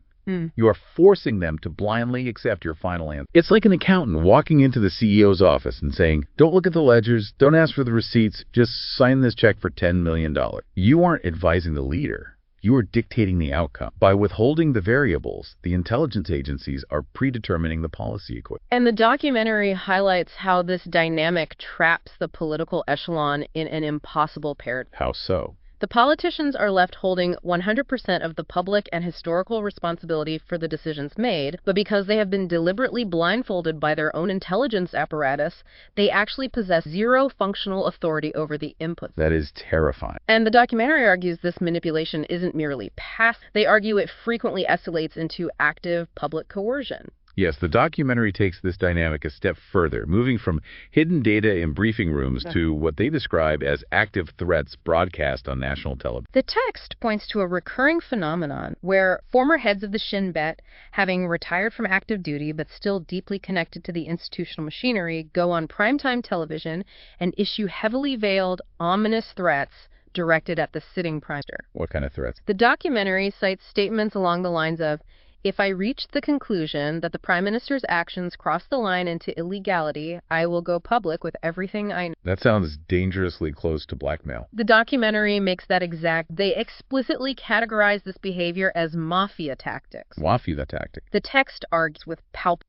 [SPEAKER 1] You are forcing them to blindly accept your final answer. It's like an accountant walking into the CEO's office and saying, don't look at the ledgers, don't ask for the receipts, just sign this check for $10 million. You aren't advising the leader. You are dictating the outcome. By withholding the variables, the intelligence agencies are predetermining the policy equation.
[SPEAKER 2] And the documentary highlights how this dynamic traps the political echelon in an impossible paradox.
[SPEAKER 1] How so?
[SPEAKER 2] The politicians are left holding 100% of the public and historical responsibility for the decisions made, but because they have been deliberately blindfolded by their own intelligence apparatus, they actually possess zero functional authority over the inputs.
[SPEAKER 1] That is terrifying.
[SPEAKER 2] And the documentary argues this manipulation isn't merely passive. They argue it frequently escalates into active public coercion.
[SPEAKER 1] Yes, the documentary takes this dynamic a step further, moving from hidden data in briefing rooms to what they describe as active threats broadcast on national television.
[SPEAKER 2] The text points to a recurring phenomenon where former heads of the Shin bet, having retired from active duty but still deeply connected to the institutional machinery, go on primetime television and issue heavily veiled, ominous threats directed at the sitting prime minister.
[SPEAKER 1] What kind of threats?
[SPEAKER 2] The documentary cites statements along the lines of, If I reach the conclusion that the Prime Minister's actions cross the line into illegality, I will go public with everything I know.
[SPEAKER 1] That sounds dangerously close to blackmail.
[SPEAKER 2] The documentary makes that exact. They explicitly categorize this behavior as mafia tactics.
[SPEAKER 1] Mafia tactic.
[SPEAKER 2] The text argues with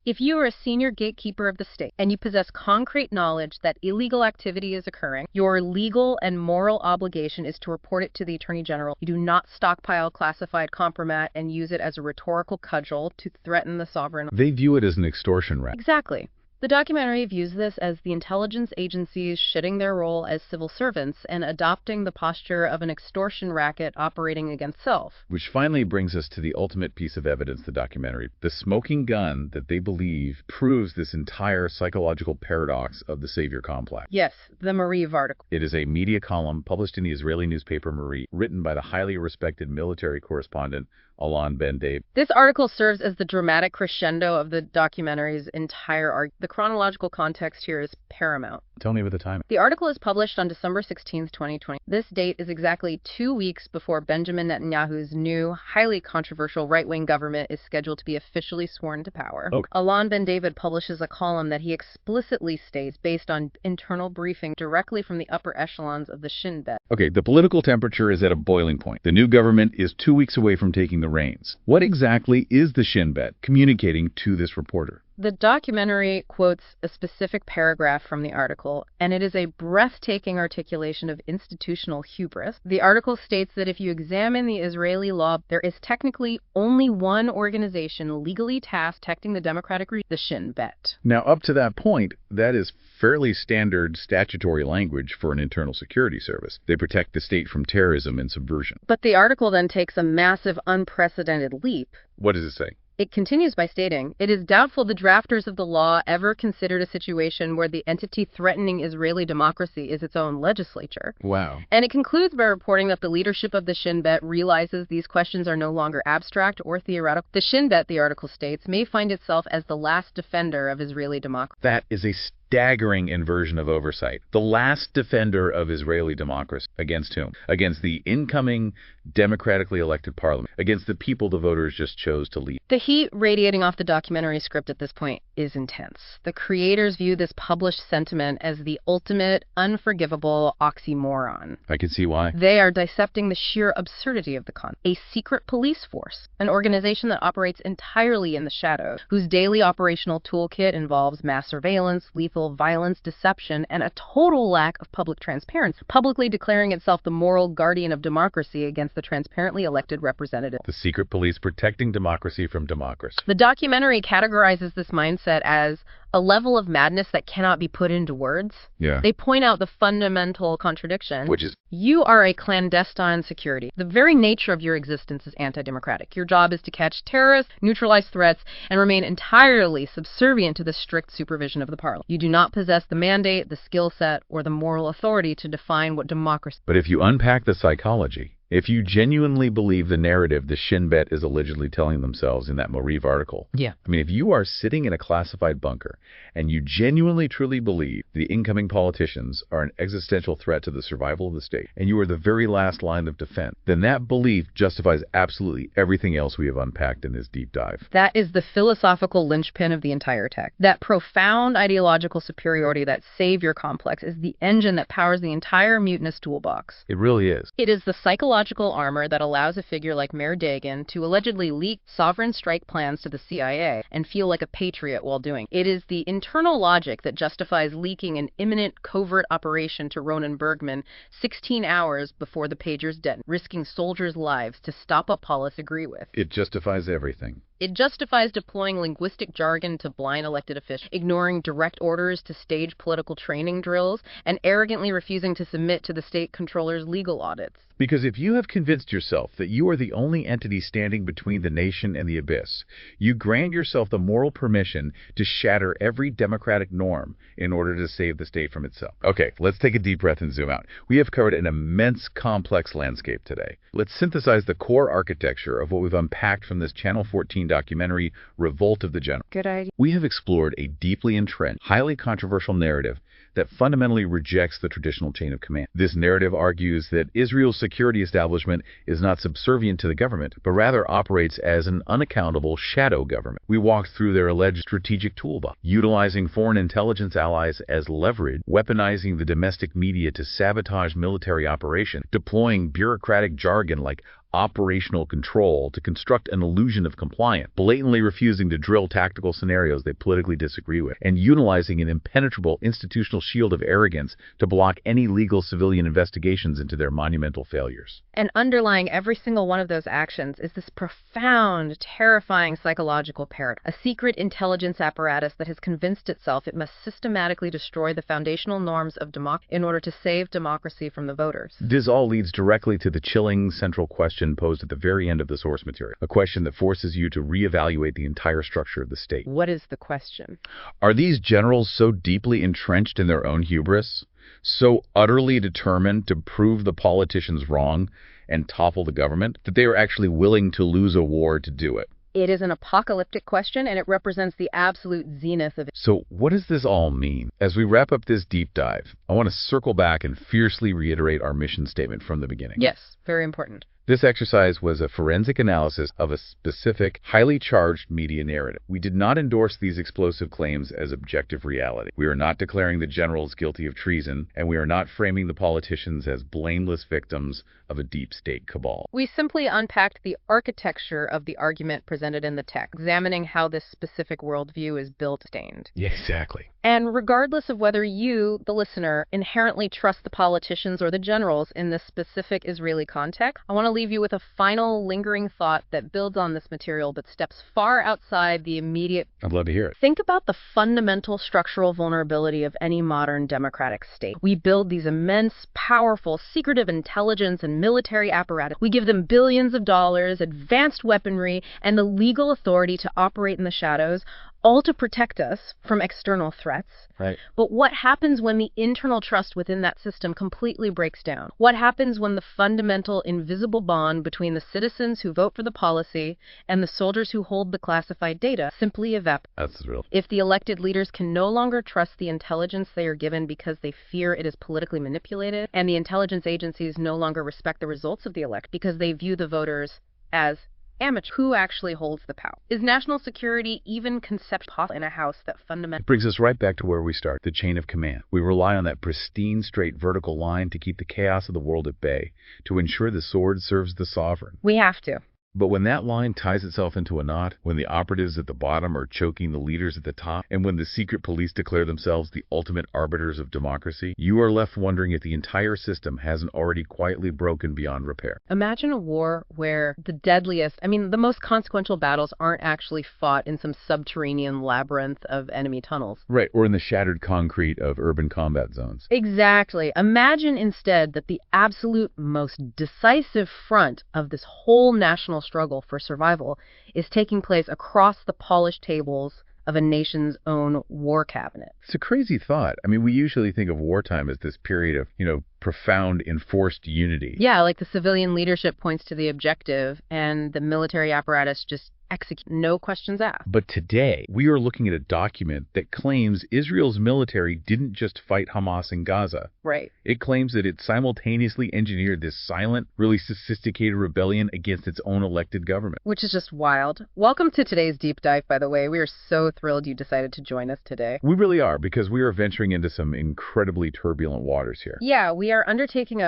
[SPEAKER 2] if you are a senior gatekeeper of the state and you possess concrete knowledge that illegal activity is occurring, your legal and moral obligation is to report it to the Attorney General. You do not stockpile classified compromat and use it as a rhetorical cudgel to threaten the sovereign.
[SPEAKER 1] They view it as an extortion racket.
[SPEAKER 2] Exactly. The documentary views this as the intelligence agencies shedding their role as civil servants and adopting the posture of an extortion racket operating against self.
[SPEAKER 1] Which finally brings us to the ultimate piece of evidence, the documentary. The smoking gun that they believe proves this entire psychological paradox of the savior complex.
[SPEAKER 2] Yes, the Mariv article.
[SPEAKER 1] It is a media column published in the Israeli newspaper Mariv, written by the highly respected military correspondent Alon Ben-David.
[SPEAKER 2] This article serves as the dramatic crescendo of the documentary's entire arc. The chronological context here is paramount.
[SPEAKER 1] Tell me about the time.
[SPEAKER 2] The article is published on December 16, 2020. This date is exactly 2 weeks before Benjamin Netanyahu's new, highly controversial right-wing government is scheduled to be officially sworn to power.
[SPEAKER 1] Okay.
[SPEAKER 2] Alon Ben-David publishes a column that he explicitly states based on internal briefing directly from the upper echelons of the Shin bet.
[SPEAKER 1] Okay, the political temperature is at a boiling point. The new government is 2 weeks away from taking the reins. What exactly is the Shin bet communicating to this reporter?
[SPEAKER 2] The documentary quotes a specific paragraph from the article, and it is a breathtaking articulation of institutional hubris. The article states that if you examine the Israeli law, there is technically only one organization legally tasked protecting the democratic the Shin bet.
[SPEAKER 1] Now, up to that point, that is fairly standard statutory language for an internal security service. They protect the state from terrorism and subversion.
[SPEAKER 2] But the article then takes a massive, unprecedented leap.
[SPEAKER 1] What does it say?
[SPEAKER 2] It continues by stating, it is doubtful the drafters of the law ever considered a situation where the entity threatening Israeli democracy is its own legislature.
[SPEAKER 1] Wow.
[SPEAKER 2] And it concludes by reporting that the leadership of the Shin bet realizes these questions are no longer abstract or theoretical. The Shin bet, the article states, may find itself as the last defender of Israeli democracy.
[SPEAKER 1] That is a staggering inversion of oversight. The last defender of Israeli democracy. Against whom? Against the incoming democratically elected parliament. Against the people the voters just chose to lead.
[SPEAKER 2] The heat radiating off the documentary script at this point is intense. The creators view this published sentiment as the ultimate, unforgivable oxymoron.
[SPEAKER 1] I can see why.
[SPEAKER 2] They are dissecting the sheer absurdity of the concept. A secret police force, an organization that operates entirely in the shadows, whose daily operational toolkit involves mass surveillance, lethal violence, deception, and a total lack of public transparency, publicly declaring itself the moral guardian of democracy against the transparently elected representative.
[SPEAKER 1] The secret police protecting democracy from democracy.
[SPEAKER 2] The documentary categorizes this mindset as a level of madness that cannot be put into words.
[SPEAKER 1] Yeah.
[SPEAKER 2] They point out the fundamental contradiction.
[SPEAKER 1] Which is?
[SPEAKER 2] You are a clandestine security. The very nature of your existence is anti-democratic. Your job is to catch terrorists, neutralize threats, and remain entirely subservient to the strict supervision of the parliament. You do not possess the mandate, the skill set, or the moral authority to define what democracy is.
[SPEAKER 1] But if you unpack the psychology, if you genuinely believe the narrative the Shin bet is allegedly telling themselves in that Mariv article,
[SPEAKER 2] yeah.
[SPEAKER 1] I mean, if you are sitting in a classified bunker and you genuinely truly believe the incoming politicians are an existential threat to the survival of the state, and you are the very last line of defense, then that belief justifies absolutely everything else we have unpacked in this deep dive.
[SPEAKER 2] That is the philosophical linchpin of the entire text. That profound ideological superiority, that savior complex, is the engine that powers the entire mutinous toolbox.
[SPEAKER 1] It really is.
[SPEAKER 2] It is the psychological armor that allows a figure like Mayor Dagan to allegedly leak sovereign strike plans to the CIA and feel like a patriot while doing it. It is the internal logic that justifies leaking an imminent covert operation to Ronan Bergman 16 hours before the pagers detonate, risking soldiers' lives to stop what police agree with.
[SPEAKER 1] It justifies everything.
[SPEAKER 2] It justifies deploying linguistic jargon to blind elected officials, ignoring direct orders to stage political training drills, and arrogantly refusing to submit to the state controller's legal audits.
[SPEAKER 1] Because if you have convinced yourself that you are the only entity standing between the nation and the abyss, you grant yourself the moral permission to shatter every democratic norm in order to save the state from itself. Okay, let's take a deep breath and zoom out. We have covered an immense, complex landscape today. Let's synthesize the core architecture of what we've unpacked from this Channel 14 documentary, Revolt of the Generals.
[SPEAKER 2] Good idea.
[SPEAKER 1] We have explored a deeply entrenched, highly controversial narrative that fundamentally rejects the traditional chain of command. This narrative argues that Israel's security establishment is not subservient to the government, but rather operates as an unaccountable shadow government. We walked through their alleged strategic toolbox, utilizing foreign intelligence allies as leverage, weaponizing the domestic media to sabotage military operations, deploying bureaucratic jargon like operational control to construct an illusion of compliance, blatantly refusing to drill tactical scenarios they politically disagree with, and utilizing an impenetrable institutional shield of arrogance to block any legal civilian investigations into their monumental failures.
[SPEAKER 2] And underlying every single one of those actions is this profound, terrifying psychological paradox, a secret intelligence apparatus that has convinced itself it must systematically destroy the foundational norms of democracy in order to save democracy from the voters.
[SPEAKER 1] This all leads directly to the chilling central question posed at the very end of the source material, a question that forces you to reevaluate the entire structure of the state.
[SPEAKER 2] What is the question?
[SPEAKER 1] Are these generals so deeply entrenched in their own hubris, so utterly determined to prove the politicians wrong and topple the government, that they are actually willing to lose a war to do it?
[SPEAKER 2] It is an apocalyptic question, and it represents the absolute zenith of it.
[SPEAKER 1] So what does this all mean? As we wrap up this deep dive, I want to circle back and fiercely reiterate our mission statement from the beginning.
[SPEAKER 2] Yes, very important.
[SPEAKER 1] This exercise was a forensic analysis of a specific, highly charged media narrative. We did not endorse these explosive claims as objective reality. We are not declaring the generals guilty of treason, and we are not framing the politicians as blameless victims of a deep state cabal.
[SPEAKER 2] We simply unpacked the architecture of the argument presented in the text, examining how this specific worldview is built stained.
[SPEAKER 1] Yeah, exactly.
[SPEAKER 2] And regardless of whether you, the listener, inherently trust the politicians or the generals in this specific Israeli context, I want to leave you with a final lingering thought that builds on this material but steps far outside the immediate.
[SPEAKER 1] I'd love to hear it.
[SPEAKER 2] Think about the fundamental structural vulnerability of any modern democratic state. We build these immense, powerful, secretive intelligence and military apparatus. We give them billions of dollars, advanced weaponry, and the legal authority to operate in the shadows, all to protect us from external threats.
[SPEAKER 1] Right.
[SPEAKER 2] But what happens when the internal trust within that system completely breaks down? What happens when the fundamental invisible bond between the citizens who vote for the policy and the soldiers who hold the classified data simply evaporates?
[SPEAKER 1] That's real.
[SPEAKER 2] If the elected leaders can no longer trust the intelligence they are given because they fear it is politically manipulated, and the intelligence agencies no longer respect the results of the election because they view the voters as amateur, who actually holds the power? Is national security even conceptual possible in a house that fundamentally...
[SPEAKER 1] It brings us right back to where we start, the chain of command. We rely on that pristine, straight vertical line to keep the chaos of the world at bay, to ensure the sword serves the sovereign.
[SPEAKER 2] We have to.
[SPEAKER 1] But when that line ties itself into a knot, when the operatives at the bottom are choking the leaders at the top, and when the secret police declare themselves the ultimate arbiters of democracy, you are left wondering if the entire system hasn't already quietly broken beyond repair.
[SPEAKER 2] Imagine a war where the most consequential battles aren't actually fought in some subterranean labyrinth of enemy tunnels.
[SPEAKER 1] Right, or in the shattered concrete of urban combat zones.
[SPEAKER 2] Exactly. Imagine instead that the absolute most decisive front of this whole national struggle for survival is taking place across the polished tables of a nation's own war cabinet.
[SPEAKER 1] It's a crazy thought. I mean, we usually think of wartime as this period of, profound enforced unity.
[SPEAKER 2] Yeah, like the civilian leadership points to the objective and the military apparatus just execute, no questions asked.
[SPEAKER 1] But today, we are looking at a document that claims Israel's military didn't just fight Hamas in Gaza.
[SPEAKER 2] Right.
[SPEAKER 1] It claims that it simultaneously engineered this silent, really sophisticated rebellion against its own elected government.
[SPEAKER 2] Which is just wild. Welcome to today's deep dive, by the way. We are so thrilled you decided to join us today.
[SPEAKER 1] We really are, because we are venturing into some incredibly turbulent waters here.
[SPEAKER 2] Yeah, we are undertaking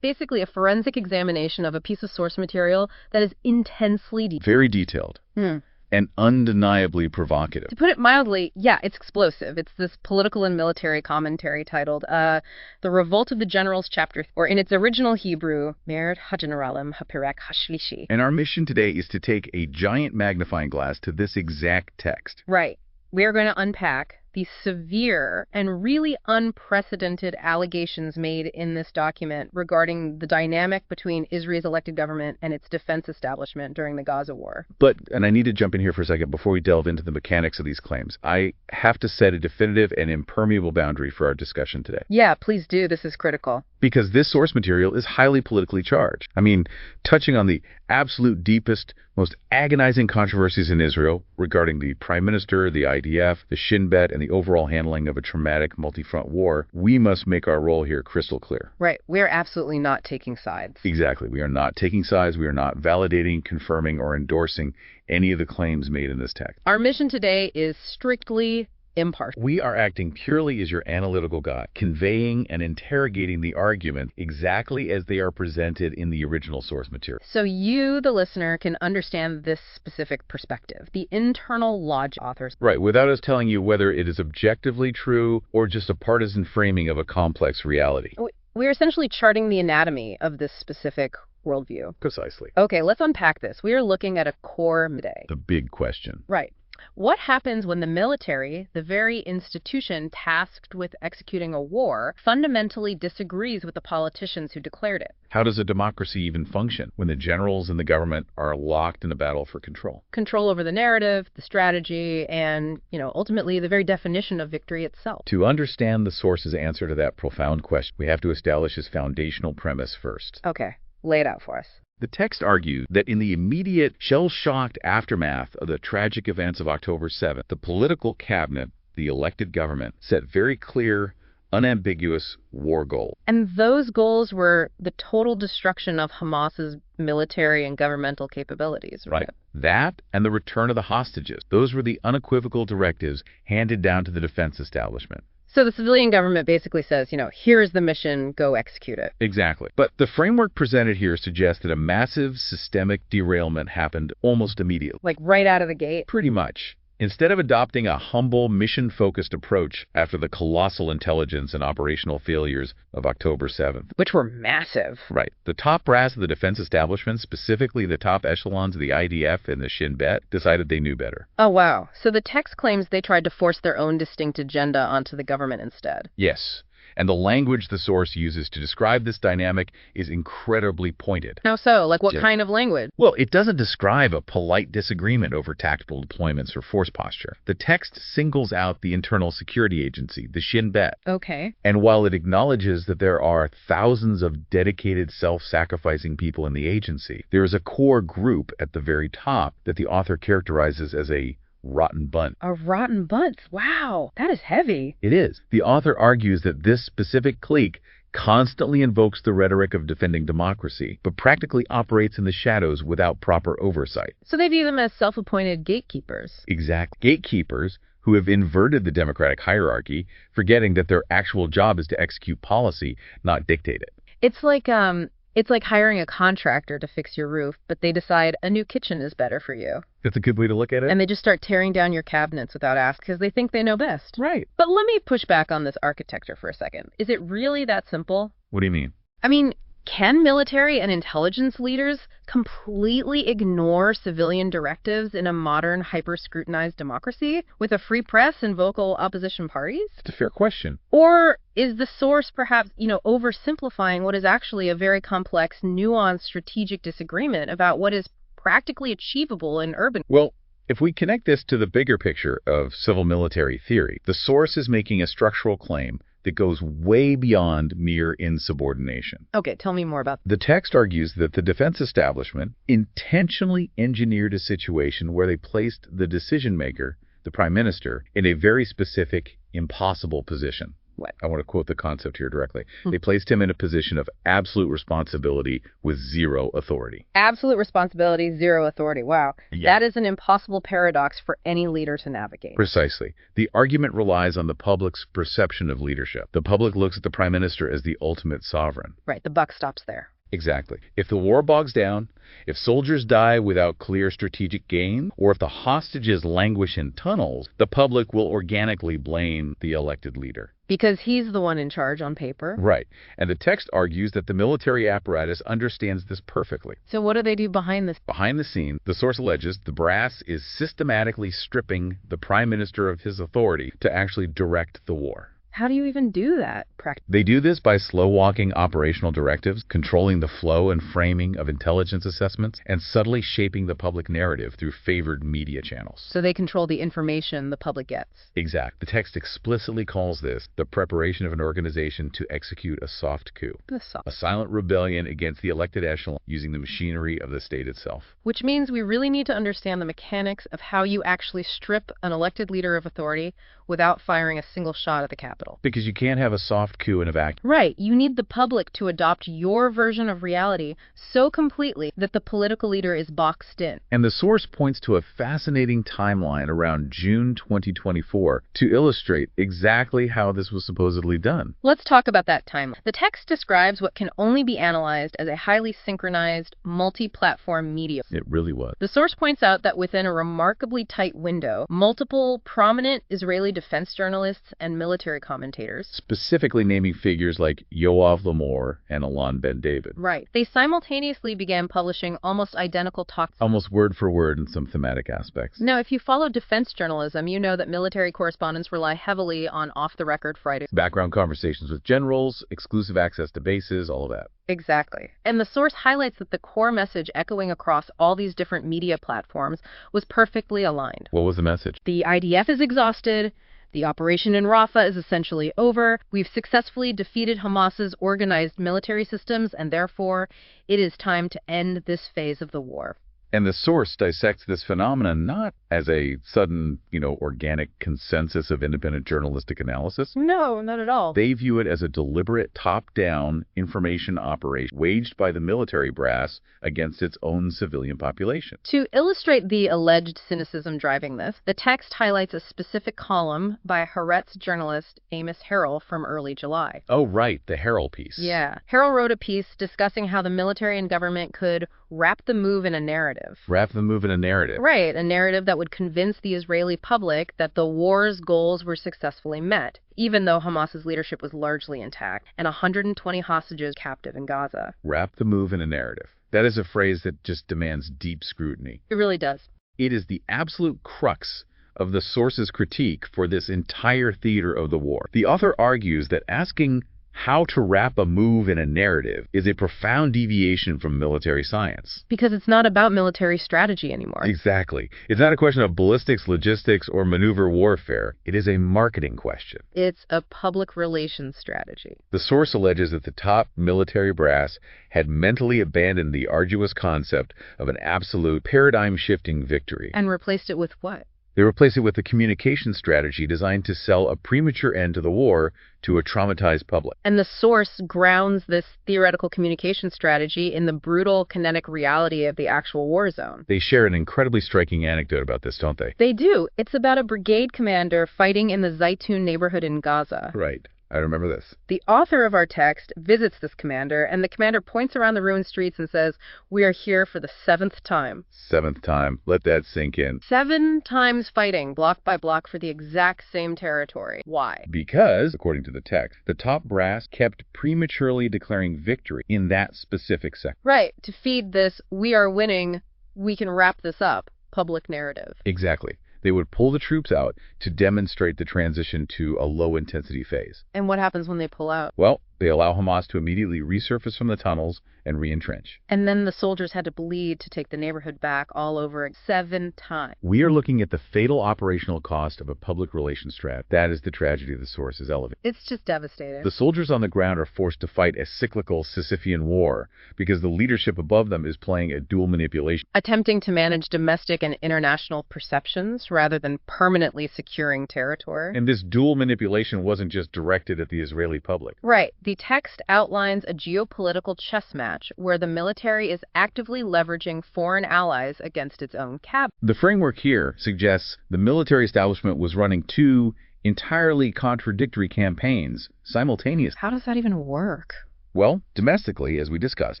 [SPEAKER 2] basically a forensic examination of a piece of source material that is intensely
[SPEAKER 1] very detailed. And undeniably provocative.
[SPEAKER 2] To put it mildly, yeah, it's explosive. It's this political and military commentary titled The Revolt of the Generals, Chapter, or in its original Hebrew, Merd HaGeneralim HaPerek HaShlishi.
[SPEAKER 1] And our mission today is to take a giant magnifying glass to this exact text.
[SPEAKER 2] Right. We are going to unpack the severe and really unprecedented allegations made in this document regarding the dynamic between Israel's elected government and its defense establishment during the Gaza war.
[SPEAKER 1] And I need to jump in here for a second before we delve into the mechanics of these claims. I have to set a definitive and impermeable boundary for our discussion today.
[SPEAKER 2] Yeah, please do. This is critical.
[SPEAKER 1] Because this source material is highly politically charged. I mean, touching on the absolute deepest, most agonizing controversies in Israel regarding the prime minister, the IDF, the Shin bet, and the overall handling of a traumatic multi-front war, we must make our role here crystal clear.
[SPEAKER 2] Right. We are absolutely not taking sides.
[SPEAKER 1] Exactly. We are not taking sides. We are not validating, confirming, or endorsing any of the claims made in this text.
[SPEAKER 2] Our mission today is strictly impartial.
[SPEAKER 1] We are acting purely as your analytical guide, conveying and interrogating the argument exactly as they are presented in the original source material.
[SPEAKER 2] So you, the listener, can understand this specific perspective, the internal logic authors.
[SPEAKER 1] Right, without us telling you whether it is objectively true or just a partisan framing of a complex reality.
[SPEAKER 2] We're essentially charting the anatomy of this specific worldview.
[SPEAKER 1] Precisely.
[SPEAKER 2] Okay, let's unpack this. We are looking at a core today.
[SPEAKER 1] The big question.
[SPEAKER 2] Right. What happens when the military, the very institution tasked with executing a war, fundamentally disagrees with the politicians who declared it?
[SPEAKER 1] How does a democracy even function when the generals and the government are locked in a battle for control?
[SPEAKER 2] Control over the narrative, the strategy, and, ultimately the very definition of victory itself.
[SPEAKER 1] To understand the source's answer to that profound question, we have to establish his foundational premise first.
[SPEAKER 2] Okay, lay it out for us.
[SPEAKER 1] The text argues that in the immediate, shell-shocked aftermath of the tragic events of October 7th, the political cabinet, the elected government, set very clear, unambiguous war goals.
[SPEAKER 2] And those goals were the total destruction of Hamas's military and governmental capabilities, right?
[SPEAKER 1] That and the return of the hostages. Those were the unequivocal directives handed down to the defense establishment.
[SPEAKER 2] So the civilian government basically says, here's the mission, go execute it.
[SPEAKER 1] Exactly. But the framework presented here suggests that a massive systemic derailment happened almost immediately.
[SPEAKER 2] Like right out of the gate?
[SPEAKER 1] Pretty much. Instead of adopting a humble, mission-focused approach after the colossal intelligence and operational failures of October 7th.
[SPEAKER 2] Which were massive.
[SPEAKER 1] Right. The top brass of the defense establishment, specifically the top echelons of the IDF and the Shin bet, decided they knew better.
[SPEAKER 2] Oh, wow. So the text claims they tried to force their own distinct agenda onto the government instead.
[SPEAKER 1] Yes. And the language the source uses to describe this dynamic is incredibly pointed.
[SPEAKER 2] How so? Like what kind of language?
[SPEAKER 1] Well, it doesn't describe a polite disagreement over tactical deployments or force posture. The text singles out the internal security agency, the Shin bet.
[SPEAKER 2] Okay.
[SPEAKER 1] And while it acknowledges that there are thousands of dedicated, self-sacrificing people in the agency, there is a core group at the very top that the author characterizes as a rotten bunch.
[SPEAKER 2] A rotten bunch? Wow, that is heavy.
[SPEAKER 1] It is. The author argues that this specific clique constantly invokes the rhetoric of defending democracy, but practically operates in the shadows without proper oversight.
[SPEAKER 2] So they view them as self-appointed gatekeepers.
[SPEAKER 1] Exact. Gatekeepers who have inverted the democratic hierarchy, forgetting that their actual job is to execute policy, not dictate it.
[SPEAKER 2] It's like hiring a contractor to fix your roof, but they decide a new kitchen is better for you.
[SPEAKER 1] That's a good way to look at it.
[SPEAKER 2] And they just start tearing down your cabinets without asking because they think they know best.
[SPEAKER 1] Right.
[SPEAKER 2] But let me push back on this architecture for a second. Is it really that simple?
[SPEAKER 1] What do you mean?
[SPEAKER 2] I mean, can military and intelligence leaders completely ignore civilian directives in a modern, hyper-scrutinized democracy with a free press and vocal opposition parties?
[SPEAKER 1] It's a fair question.
[SPEAKER 2] Or is the source perhaps, oversimplifying what is actually a very complex, nuanced strategic disagreement about what is practically achievable in urban?
[SPEAKER 1] Well, if we connect this to the bigger picture of civil-military theory, the source is making a structural claim that goes way beyond mere insubordination.
[SPEAKER 2] Okay, tell me more about that.
[SPEAKER 1] The text argues that the defense establishment intentionally engineered a situation where they placed the decision maker, the prime minister, in a very specific, impossible position.
[SPEAKER 2] What?
[SPEAKER 1] I want to quote the concept here directly. They placed him in a position of absolute responsibility with zero authority.
[SPEAKER 2] Absolute responsibility, zero authority. Wow.
[SPEAKER 1] Yeah.
[SPEAKER 2] That is an impossible paradox for any leader to navigate.
[SPEAKER 1] Precisely. The argument relies on the public's perception of leadership. The public looks at the prime minister as the ultimate sovereign.
[SPEAKER 2] Right, the buck stops there.
[SPEAKER 1] Exactly. If the war bogs down, if soldiers die without clear strategic gain, or if the hostages languish in tunnels, the public will organically blame the elected leader.
[SPEAKER 2] Because he's the one in charge on paper.
[SPEAKER 1] Right. And the text argues that the military apparatus understands this perfectly.
[SPEAKER 2] So what do they do behind this?
[SPEAKER 1] Behind the scene, the source alleges the brass is systematically stripping the prime minister of his authority to actually direct the war.
[SPEAKER 2] How do you even do that?
[SPEAKER 1] They do this by slow-walking operational directives, controlling the flow and framing of intelligence assessments, and subtly shaping the public narrative through favored media channels.
[SPEAKER 2] So they control the information the public gets.
[SPEAKER 1] Exact. The text explicitly calls this the preparation of an organization to execute a soft coup, a silent rebellion against the elected echelon using the machinery of the state itself.
[SPEAKER 2] Which means we really need to understand the mechanics of how you actually strip an elected leader of authority without firing a single shot at the Capitol.
[SPEAKER 1] Because you can't have a soft coup in a vacuum.
[SPEAKER 2] Right. You need the public to adopt your version of reality so completely that the political leader is boxed in.
[SPEAKER 1] And the source points to a fascinating timeline around June 2024 to illustrate exactly how this was supposedly done.
[SPEAKER 2] Let's talk about that timeline. The text describes what can only be analyzed as a highly synchronized, multi-platform media.
[SPEAKER 1] It really was.
[SPEAKER 2] The source points out that within a remarkably tight window, multiple prominent Israeli defense journalists and military commentators,
[SPEAKER 1] specifically naming figures like Yoav Lamor and Alon Ben David.
[SPEAKER 2] Right. They simultaneously began publishing almost identical talks.
[SPEAKER 1] Almost word for word in some thematic aspects.
[SPEAKER 2] Now, if you follow defense journalism, you know that military correspondents rely heavily on off-the-record Fridays.
[SPEAKER 1] Background conversations with generals, exclusive access to bases, all of that.
[SPEAKER 2] Exactly. And the source highlights that the core message echoing across all these different media platforms was perfectly aligned.
[SPEAKER 1] What was the message?
[SPEAKER 2] The IDF is exhausted. The operation in Rafah is essentially over. We've successfully defeated Hamas's organized military systems, and therefore, it is time to end this phase of the war.
[SPEAKER 1] And the source dissects this phenomenon not as a sudden, organic consensus of independent journalistic analysis.
[SPEAKER 2] No, not at all.
[SPEAKER 1] They view it as a deliberate top-down information operation waged by the military brass against its own civilian population.
[SPEAKER 2] To illustrate the alleged cynicism driving this, the text highlights a specific column by Haaretz journalist Amos Harrell from early July.
[SPEAKER 1] Oh, right, the Harrell piece.
[SPEAKER 2] Yeah. Harrell wrote a piece discussing how the military and government could wrap the move in a narrative.
[SPEAKER 1] Wrap the move in a narrative.
[SPEAKER 2] Right, a narrative that would convince the Israeli public that the war's goals were successfully met, even though Hamas's leadership was largely intact and 120 hostages captive in Gaza.
[SPEAKER 1] Wrap the move in a narrative. That is a phrase that just demands deep scrutiny.
[SPEAKER 2] It really does.
[SPEAKER 1] It is the absolute crux of the source's critique for this entire theater of the war. The author argues that asking how to wrap a move in a narrative is a profound deviation from military science.
[SPEAKER 2] Because it's not about military strategy anymore.
[SPEAKER 1] Exactly. It's not a question of ballistics, logistics, or maneuver warfare. It is a marketing question.
[SPEAKER 2] It's a public relations strategy.
[SPEAKER 1] The source alleges that the top military brass had mentally abandoned the arduous concept of an absolute paradigm-shifting victory.
[SPEAKER 2] And replaced it with what?
[SPEAKER 1] They replace it with a communication strategy designed to sell a premature end to the war to a traumatized public.
[SPEAKER 2] And the source grounds this theoretical communication strategy in the brutal kinetic reality of the actual war zone.
[SPEAKER 1] They share an incredibly striking anecdote about this, don't they?
[SPEAKER 2] They do. It's about a brigade commander fighting in the Zaytun neighborhood in Gaza.
[SPEAKER 1] Right. I remember this.
[SPEAKER 2] The author of our text visits this commander, and the commander points around the ruined streets and says, "We are here for the 7th time."
[SPEAKER 1] 7th time. Let that sink in.
[SPEAKER 2] 7 times fighting, block by block, for the exact same territory. Why?
[SPEAKER 1] Because, according to the text, the top brass kept prematurely declaring victory in that specific sector.
[SPEAKER 2] Right. To feed this, "we are winning, we can wrap this up" public narrative.
[SPEAKER 1] Exactly. They would pull the troops out to demonstrate the transition to a low-intensity phase.
[SPEAKER 2] And what happens when they pull out?
[SPEAKER 1] Well, they allow Hamas to immediately resurface from the tunnels and re-entrench.
[SPEAKER 2] And then the soldiers had to bleed to take the neighborhood back all over 7 times.
[SPEAKER 1] We are looking at the fatal operational cost of a public relations strat. That is the tragedy the source is elevating.
[SPEAKER 2] It's just devastating.
[SPEAKER 1] The soldiers on the ground are forced to fight a cyclical Sisyphean war because the leadership above them is playing a dual manipulation.
[SPEAKER 2] Attempting to manage domestic and international perceptions rather than permanently securing territory.
[SPEAKER 1] And this dual manipulation wasn't just directed at the Israeli public.
[SPEAKER 2] Right. The text outlines a geopolitical chess match where the military is actively leveraging foreign allies against its own cabinet.
[SPEAKER 1] The framework here suggests the military establishment was running 2 entirely contradictory campaigns simultaneously.
[SPEAKER 2] How does that even work?
[SPEAKER 1] Well, domestically, as we discussed,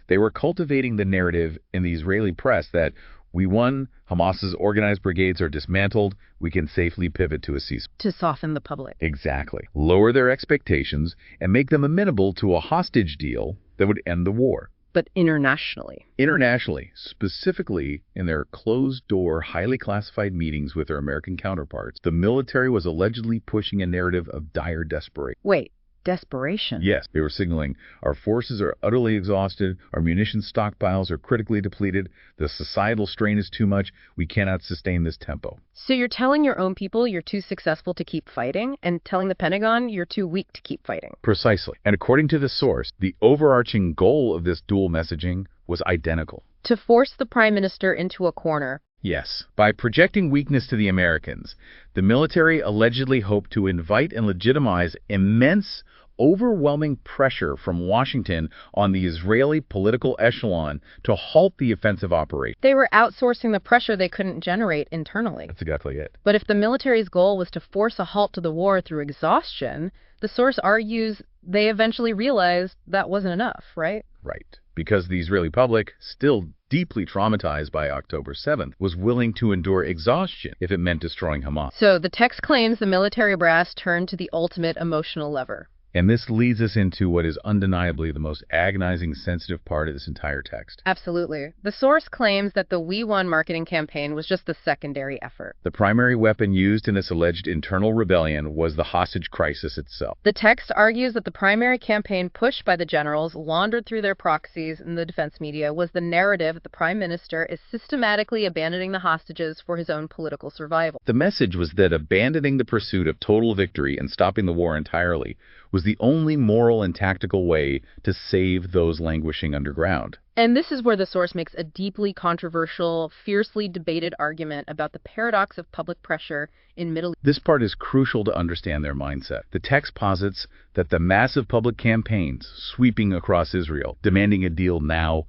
[SPEAKER 1] they were cultivating the narrative in the Israeli press that we won, Hamas's organized brigades are dismantled, we can safely pivot to a ceasefire.
[SPEAKER 2] To soften the public.
[SPEAKER 1] Exactly. Lower their expectations and make them amenable to a hostage deal that would end the war.
[SPEAKER 2] But internationally.
[SPEAKER 1] Internationally, specifically in their closed-door, highly classified meetings with their American counterparts, the military was allegedly pushing a narrative of dire desperation.
[SPEAKER 2] Wait, desperation?
[SPEAKER 1] Yes, they were signaling, our forces are utterly exhausted, our munitions stockpiles are critically depleted, the societal strain is too much, we cannot sustain this tempo.
[SPEAKER 2] So you're telling your own people you're too successful to keep fighting, and telling the Pentagon you're too weak to keep fighting.
[SPEAKER 1] Precisely. And according to the source, the overarching goal of this dual messaging was identical.
[SPEAKER 2] To force the Prime Minister into a corner.
[SPEAKER 1] Yes. By projecting weakness to the Americans, the military allegedly hoped to invite and legitimize immense, overwhelming pressure from Washington on the Israeli political echelon to halt the offensive operation.
[SPEAKER 2] They were outsourcing the pressure they couldn't generate internally.
[SPEAKER 1] That's exactly it.
[SPEAKER 2] But if the military's goal was to force a halt to the war through exhaustion, the source argues they eventually realized that wasn't enough, right?
[SPEAKER 1] Right. Because the Israeli public, still deeply traumatized by October 7th, was willing to endure exhaustion if it meant destroying Hamas.
[SPEAKER 2] So the text claims the military brass turned to the ultimate emotional lever.
[SPEAKER 1] And this leads us into what is undeniably the most agonizing, sensitive part of this entire text.
[SPEAKER 2] Absolutely. The source claims that the We Won marketing campaign was just the secondary effort.
[SPEAKER 1] The primary weapon used in this alleged internal rebellion was the hostage crisis itself.
[SPEAKER 2] The text argues that the primary campaign pushed by the generals, laundered through their proxies in the defense media, was the narrative that the Prime Minister is systematically abandoning the hostages for his own political survival.
[SPEAKER 1] The message was that abandoning the pursuit of total victory and stopping the war entirely was the only moral and tactical way to save those languishing underground.
[SPEAKER 2] And this is where the source makes a deeply controversial, fiercely debated argument about the paradox of public pressure in Middle East.
[SPEAKER 1] This part is crucial to understand their mindset. The text posits that the massive public campaigns sweeping across Israel, demanding a deal now,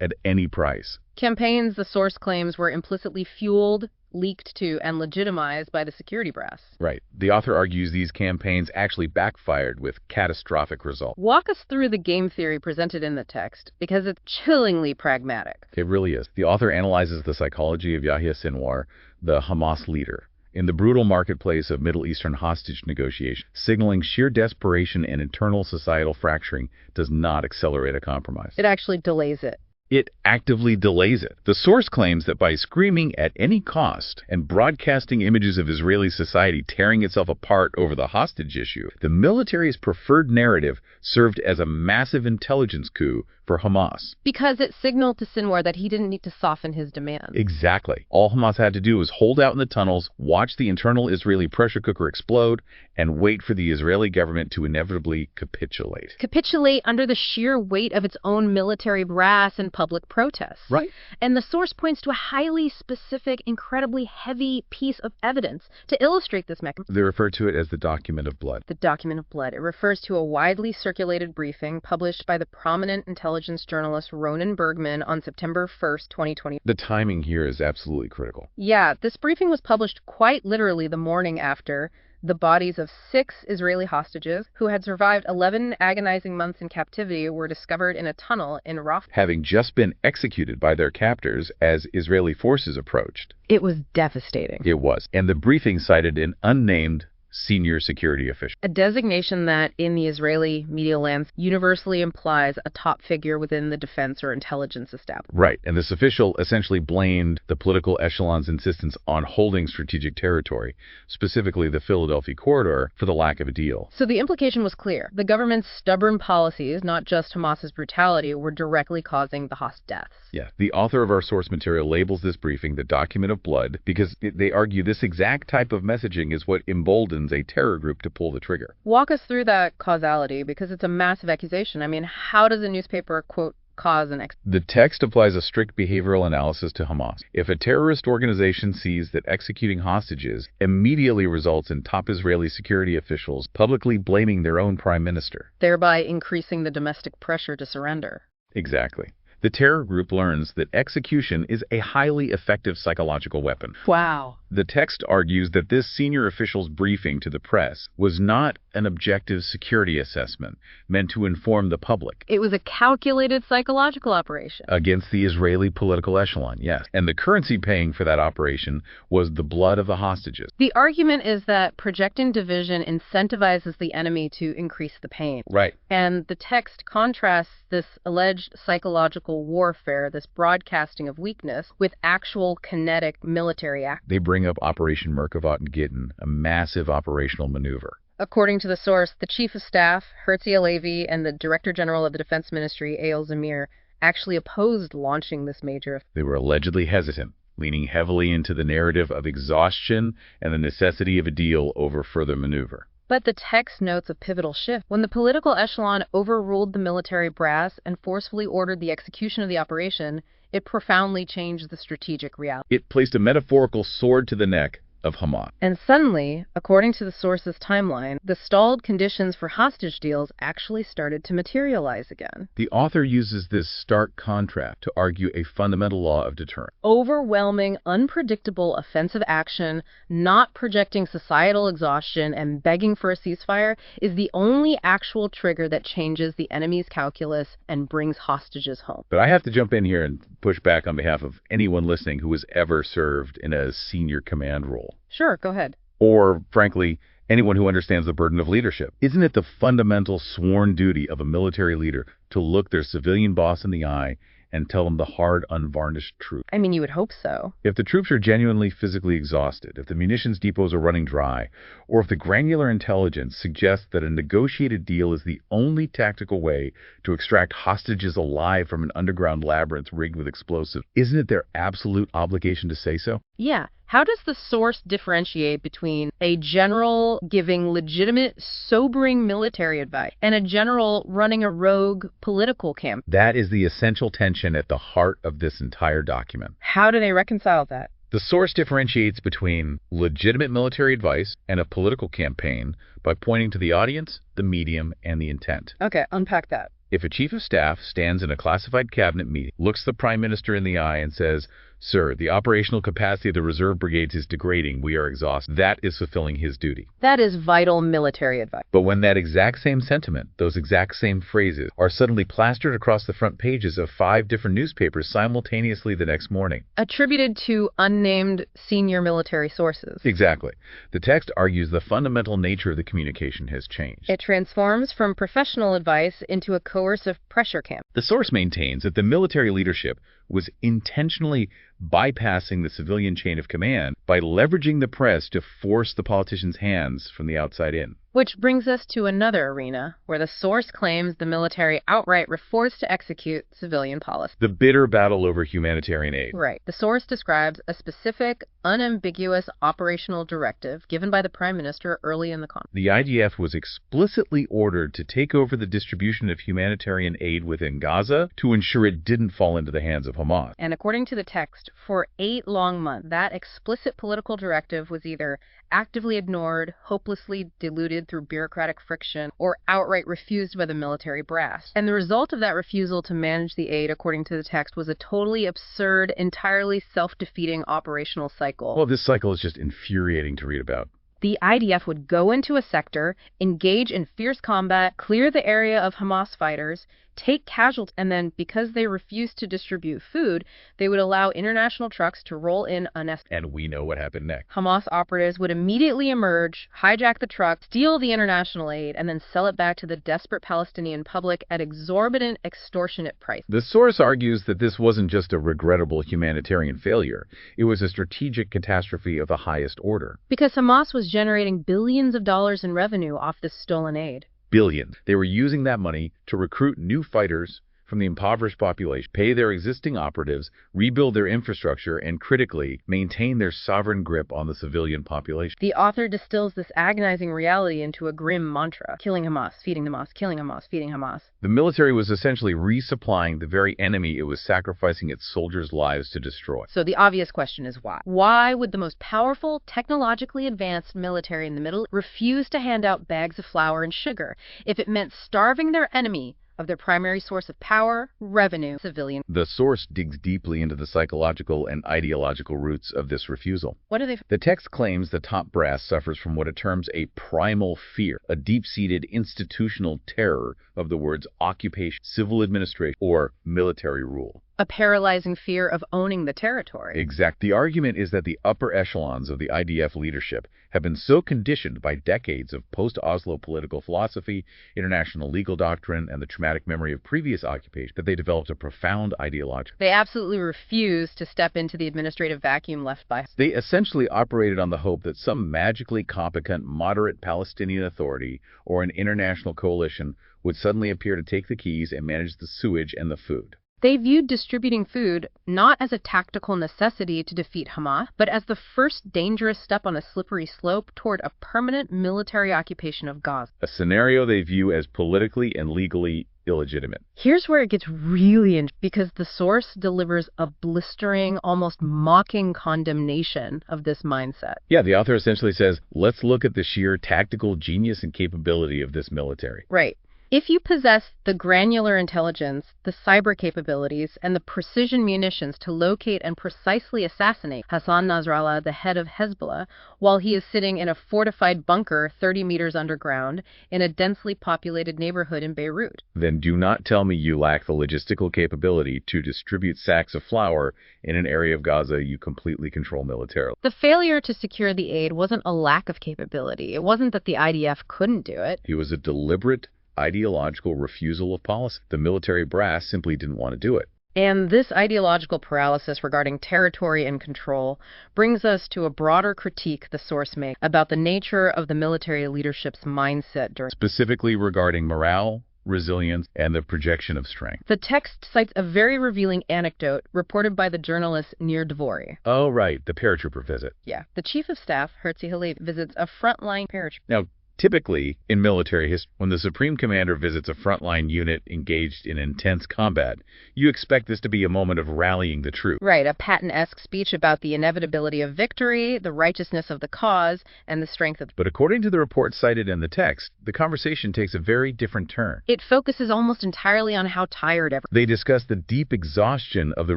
[SPEAKER 1] at any price.
[SPEAKER 2] Campaigns, the source claims, were implicitly fueled, leaked to, and legitimized by the security brass.
[SPEAKER 1] Right. The author argues these campaigns actually backfired with catastrophic results.
[SPEAKER 2] Walk us through the game theory presented in the text, because it's chillingly pragmatic.
[SPEAKER 1] It really is. The author analyzes the psychology of Yahya Sinwar, the Hamas leader, in the brutal marketplace of Middle Eastern hostage negotiation, signaling sheer desperation and internal societal fracturing does not accelerate a compromise.
[SPEAKER 2] It actually delays it.
[SPEAKER 1] It actively delays it. The source claims that by screaming at any cost and broadcasting images of Israeli society tearing itself apart over the hostage issue, the military's preferred narrative served as a massive intelligence coup for Hamas.
[SPEAKER 2] Because it signaled to Sinwar that he didn't need to soften his demands.
[SPEAKER 1] Exactly. All Hamas had to do was hold out in the tunnels, watch the internal Israeli pressure cooker explode, and wait for the Israeli government to inevitably capitulate.
[SPEAKER 2] Capitulate under the sheer weight of its own military brass and public protests.
[SPEAKER 1] Right.
[SPEAKER 2] And the source points to a highly specific, incredibly heavy piece of evidence to illustrate this mechanism.
[SPEAKER 1] They refer to it as the document of blood.
[SPEAKER 2] The document of blood. It refers to a widely circulated briefing published by the prominent intelligence journalist Ronan Bergman on September 1st, 2020.
[SPEAKER 1] The timing here is absolutely critical.
[SPEAKER 2] Yeah, this briefing was published quite literally the morning after the bodies of 6 Israeli hostages who had survived 11 agonizing months in captivity were discovered in a tunnel in Rafah,
[SPEAKER 1] having just been executed by their captors as Israeli forces approached.
[SPEAKER 2] It was devastating.
[SPEAKER 1] It was. And the briefing cited an unnamed senior security official.
[SPEAKER 2] A designation that, in the Israeli media landscape, universally implies a top figure within the defense or intelligence establishment.
[SPEAKER 1] Right, and this official essentially blamed the political echelon's insistence on holding strategic territory, specifically the Philadelphia corridor, for the lack of a deal.
[SPEAKER 2] So the implication was clear. The government's stubborn policies, not just Hamas's brutality, were directly causing the hostage deaths.
[SPEAKER 1] Yeah, the author of our source material labels this briefing the document of blood because they argue this exact type of messaging is what emboldens a terror group to pull the trigger.
[SPEAKER 2] Walk us through that causality, because it's a massive accusation. I mean, how does a newspaper, quote, cause an
[SPEAKER 1] The text applies a strict behavioral analysis to Hamas. If a terrorist organization sees that executing hostages immediately results in top Israeli security officials publicly blaming their own prime minister,
[SPEAKER 2] thereby increasing the domestic pressure to surrender.
[SPEAKER 1] Exactly. The terror group learns that execution is a highly effective psychological weapon.
[SPEAKER 2] Wow.
[SPEAKER 1] The text argues that this senior official's briefing to the press was not an objective security assessment meant to inform the public.
[SPEAKER 2] It was a calculated psychological operation.
[SPEAKER 1] Against the Israeli political echelon, yes. And the currency paying for that operation was the blood of the hostages.
[SPEAKER 2] The argument is that projecting division incentivizes the enemy to increase the pain.
[SPEAKER 1] Right.
[SPEAKER 2] And the text contrasts this alleged psychological warfare, this broadcasting of weakness, with actual kinetic military act.
[SPEAKER 1] They bring up Operation Merkavot and Gittin, a massive operational maneuver.
[SPEAKER 2] According to the source, the Chief of Staff, Herzi Halevi, and the Director General of the Defense Ministry, Eyal Zamir, actually opposed launching this major.
[SPEAKER 1] They were allegedly hesitant, leaning heavily into the narrative of exhaustion and the necessity of a deal over further maneuver.
[SPEAKER 2] But the text notes a pivotal shift. When the political echelon overruled the military brass and forcefully ordered the execution of the operation, it profoundly changed the strategic reality.
[SPEAKER 1] It placed a metaphorical sword to the neck of Hamas.
[SPEAKER 2] And suddenly, according to the source's timeline, the stalled conditions for hostage deals actually started to materialize again.
[SPEAKER 1] The author uses this stark contrast to argue a fundamental law of deterrence.
[SPEAKER 2] Overwhelming, unpredictable offensive action, not projecting societal exhaustion and begging for a ceasefire, is the only actual trigger that changes the enemy's calculus and brings hostages home.
[SPEAKER 1] But I have to jump in here and push back on behalf of anyone listening who has ever served in a senior command role.
[SPEAKER 2] Sure, go ahead.
[SPEAKER 1] Or, frankly, anyone who understands the burden of leadership. Isn't it the fundamental sworn duty of a military leader to look their civilian boss in the eye and tell them the hard, unvarnished truth?
[SPEAKER 2] I mean, you would hope so.
[SPEAKER 1] If the troops are genuinely physically exhausted, if the munitions depots are running dry, or if the granular intelligence suggests that a negotiated deal is the only tactical way to extract hostages alive from an underground labyrinth rigged with explosives, isn't it their absolute obligation to say so?
[SPEAKER 2] Yeah. How does the source differentiate between a general giving legitimate, sobering military advice and a general running a rogue political camp?
[SPEAKER 1] That is the essential tension at the heart of this entire document.
[SPEAKER 2] How do they reconcile that?
[SPEAKER 1] The source differentiates between legitimate military advice and a political campaign by pointing to the audience, the medium, and the intent.
[SPEAKER 2] Okay, unpack that.
[SPEAKER 1] If a chief of staff stands in a classified cabinet meeting, looks the prime minister in the eye and says, "Sir, the operational capacity of the reserve brigades is degrading. We are exhausted," that is fulfilling his duty.
[SPEAKER 2] That is vital military advice.
[SPEAKER 1] But when that exact same sentiment, those exact same phrases, are suddenly plastered across the front pages of 5 different newspapers simultaneously the next morning,
[SPEAKER 2] attributed to unnamed senior military sources.
[SPEAKER 1] Exactly. The text argues the fundamental nature of the communication has changed.
[SPEAKER 2] It transforms from professional advice into a coercive pressure camp.
[SPEAKER 1] The source maintains that the military leadership was intentionally bypassing the civilian chain of command by leveraging the press to force the politicians' hands from the outside in.
[SPEAKER 2] Which brings us to another arena where the source claims the military outright refused to execute civilian policy.
[SPEAKER 1] The bitter battle over humanitarian aid.
[SPEAKER 2] Right. The source describes a specific, unambiguous operational directive given by the Prime Minister early in the conflict.
[SPEAKER 1] The IDF was explicitly ordered to take over the distribution of humanitarian aid within Gaza to ensure it didn't fall into the hands of Hamas.
[SPEAKER 2] And according to the text, for 8 long months, that explicit political directive was either actively ignored, hopelessly diluted through bureaucratic friction, or outright refused by the military brass. And the result of that refusal to manage the aid, according to the text, was a totally absurd, entirely self-defeating operational cycle.
[SPEAKER 1] Well, this cycle is just infuriating to read about.
[SPEAKER 2] The IDF would go into a sector, engage in fierce combat, clear the area of Hamas fighters, take casualties, and then, because they refused to distribute food, they would allow international trucks to roll in unescorted.
[SPEAKER 1] And we know what happened next.
[SPEAKER 2] Hamas operatives would immediately emerge, hijack the truck, steal the international aid, and then sell it back to the desperate Palestinian public at exorbitant, extortionate price.
[SPEAKER 1] The source argues that this wasn't just a regrettable humanitarian failure. It was a strategic catastrophe of the highest order.
[SPEAKER 2] Because Hamas was generating billions of dollars in revenue off this stolen aid.
[SPEAKER 1] Billions. They were using that money to recruit new fighters from the impoverished population, pay their existing operatives, rebuild their infrastructure, and critically, maintain their sovereign grip on the civilian population.
[SPEAKER 2] The author distills this agonizing reality into a grim mantra: killing Hamas, feeding Hamas, killing Hamas, feeding Hamas.
[SPEAKER 1] The military was essentially resupplying the very enemy it was sacrificing its soldiers' lives to destroy.
[SPEAKER 2] So the obvious question is why? Why would the most powerful, technologically advanced military in the Middle East refuse to hand out bags of flour and sugar if it meant starving their enemy, of their primary source of power, revenue, civilian.
[SPEAKER 1] The source digs deeply into the psychological and ideological roots of this refusal.
[SPEAKER 2] What do they?
[SPEAKER 1] The text claims the top brass suffers from what it terms a primal fear, a deep-seated institutional terror of the words occupation, civil administration, or military rule.
[SPEAKER 2] A paralyzing fear of owning the territory.
[SPEAKER 1] Exact. The argument is that the upper echelons of the IDF leadership have been so conditioned by decades of post-Oslo political philosophy, international legal doctrine, and the traumatic memory of previous occupation that they developed a profound ideology.
[SPEAKER 2] They absolutely refuse to step into the administrative vacuum left by.
[SPEAKER 1] They essentially operated on the hope that some magically competent, moderate Palestinian authority or an international coalition would suddenly appear to take the keys and manage the sewage and the food.
[SPEAKER 2] They viewed distributing food not as a tactical necessity to defeat Hamas, but as the first dangerous step on a slippery slope toward a permanent military occupation of Gaza.
[SPEAKER 1] A scenario they view as politically and legally illegitimate.
[SPEAKER 2] Here's where it gets really interesting, because the source delivers a blistering, almost mocking condemnation of this mindset.
[SPEAKER 1] Yeah, the author essentially says, let's look at the sheer tactical genius and capability of this military.
[SPEAKER 2] Right. If you possess the granular intelligence, the cyber capabilities, and the precision munitions to locate and precisely assassinate Hassan Nasrallah, the head of Hezbollah, while he is sitting in a fortified bunker 30 meters underground in a densely populated neighborhood in Beirut,
[SPEAKER 1] then do not tell me you lack the logistical capability to distribute sacks of flour in an area of Gaza you completely control militarily.
[SPEAKER 2] The failure to secure the aid wasn't a lack of capability. It wasn't that the IDF couldn't do it.
[SPEAKER 1] It was a deliberate ideological refusal of policy. The military brass simply didn't want to do it.
[SPEAKER 2] And this ideological paralysis regarding territory and control brings us to a broader critique the source makes about the nature of the military leadership's mindset during,
[SPEAKER 1] specifically regarding morale, resilience, and the projection of strength.
[SPEAKER 2] The text cites a very revealing anecdote reported by the journalist Nir Dvory.
[SPEAKER 1] Oh, right, the paratrooper visit.
[SPEAKER 2] Yeah, the chief of staff, Herzi Halevi, visits a frontline paratrooper.
[SPEAKER 1] Now, typically, in military history, when the Supreme Commander visits a frontline unit engaged in intense combat, you expect this to be a moment of rallying the troops.
[SPEAKER 2] Right, a Patton-esque speech about the inevitability of victory, the righteousness of the cause, and the strength of.
[SPEAKER 1] But according to the report cited in the text, the conversation takes a very different turn.
[SPEAKER 2] It focuses almost entirely on how tired everyone.
[SPEAKER 1] They discuss the deep exhaustion of the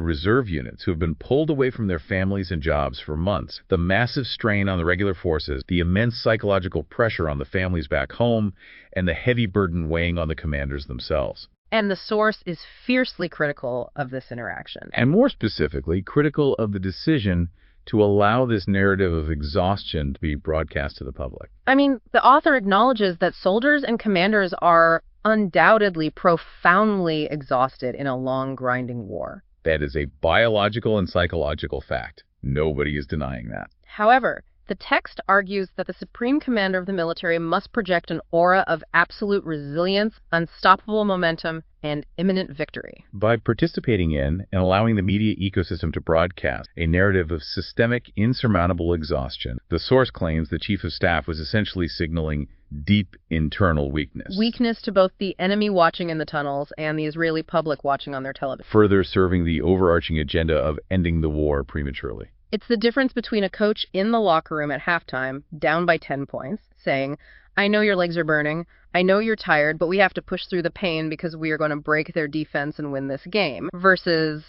[SPEAKER 1] reserve units who have been pulled away from their families and jobs for months, the massive strain on the regular forces, the immense psychological pressure on the families back home, and the heavy burden weighing on the commanders themselves.
[SPEAKER 2] And the source is fiercely critical of this interaction.
[SPEAKER 1] And more specifically, critical of the decision to allow this narrative of exhaustion to be broadcast to the public.
[SPEAKER 2] I mean, the author acknowledges that soldiers and commanders are undoubtedly profoundly exhausted in a long, grinding war.
[SPEAKER 1] That is a biological and psychological fact. Nobody is denying that.
[SPEAKER 2] However, the text argues that the supreme commander of the military must project an aura of absolute resilience, unstoppable momentum, and imminent victory.
[SPEAKER 1] By participating in and allowing the media ecosystem to broadcast a narrative of systemic, insurmountable exhaustion, the source claims the chief of staff was essentially signaling deep internal weakness.
[SPEAKER 2] Weakness to both the enemy watching in the tunnels and the Israeli public watching on their television.
[SPEAKER 1] Further serving the overarching agenda of ending the war prematurely.
[SPEAKER 2] It's the difference between a coach in the locker room at halftime, down by 10 points, saying, I know your legs are burning, I know you're tired, but we have to push through the pain because we are going to break their defense and win this game, versus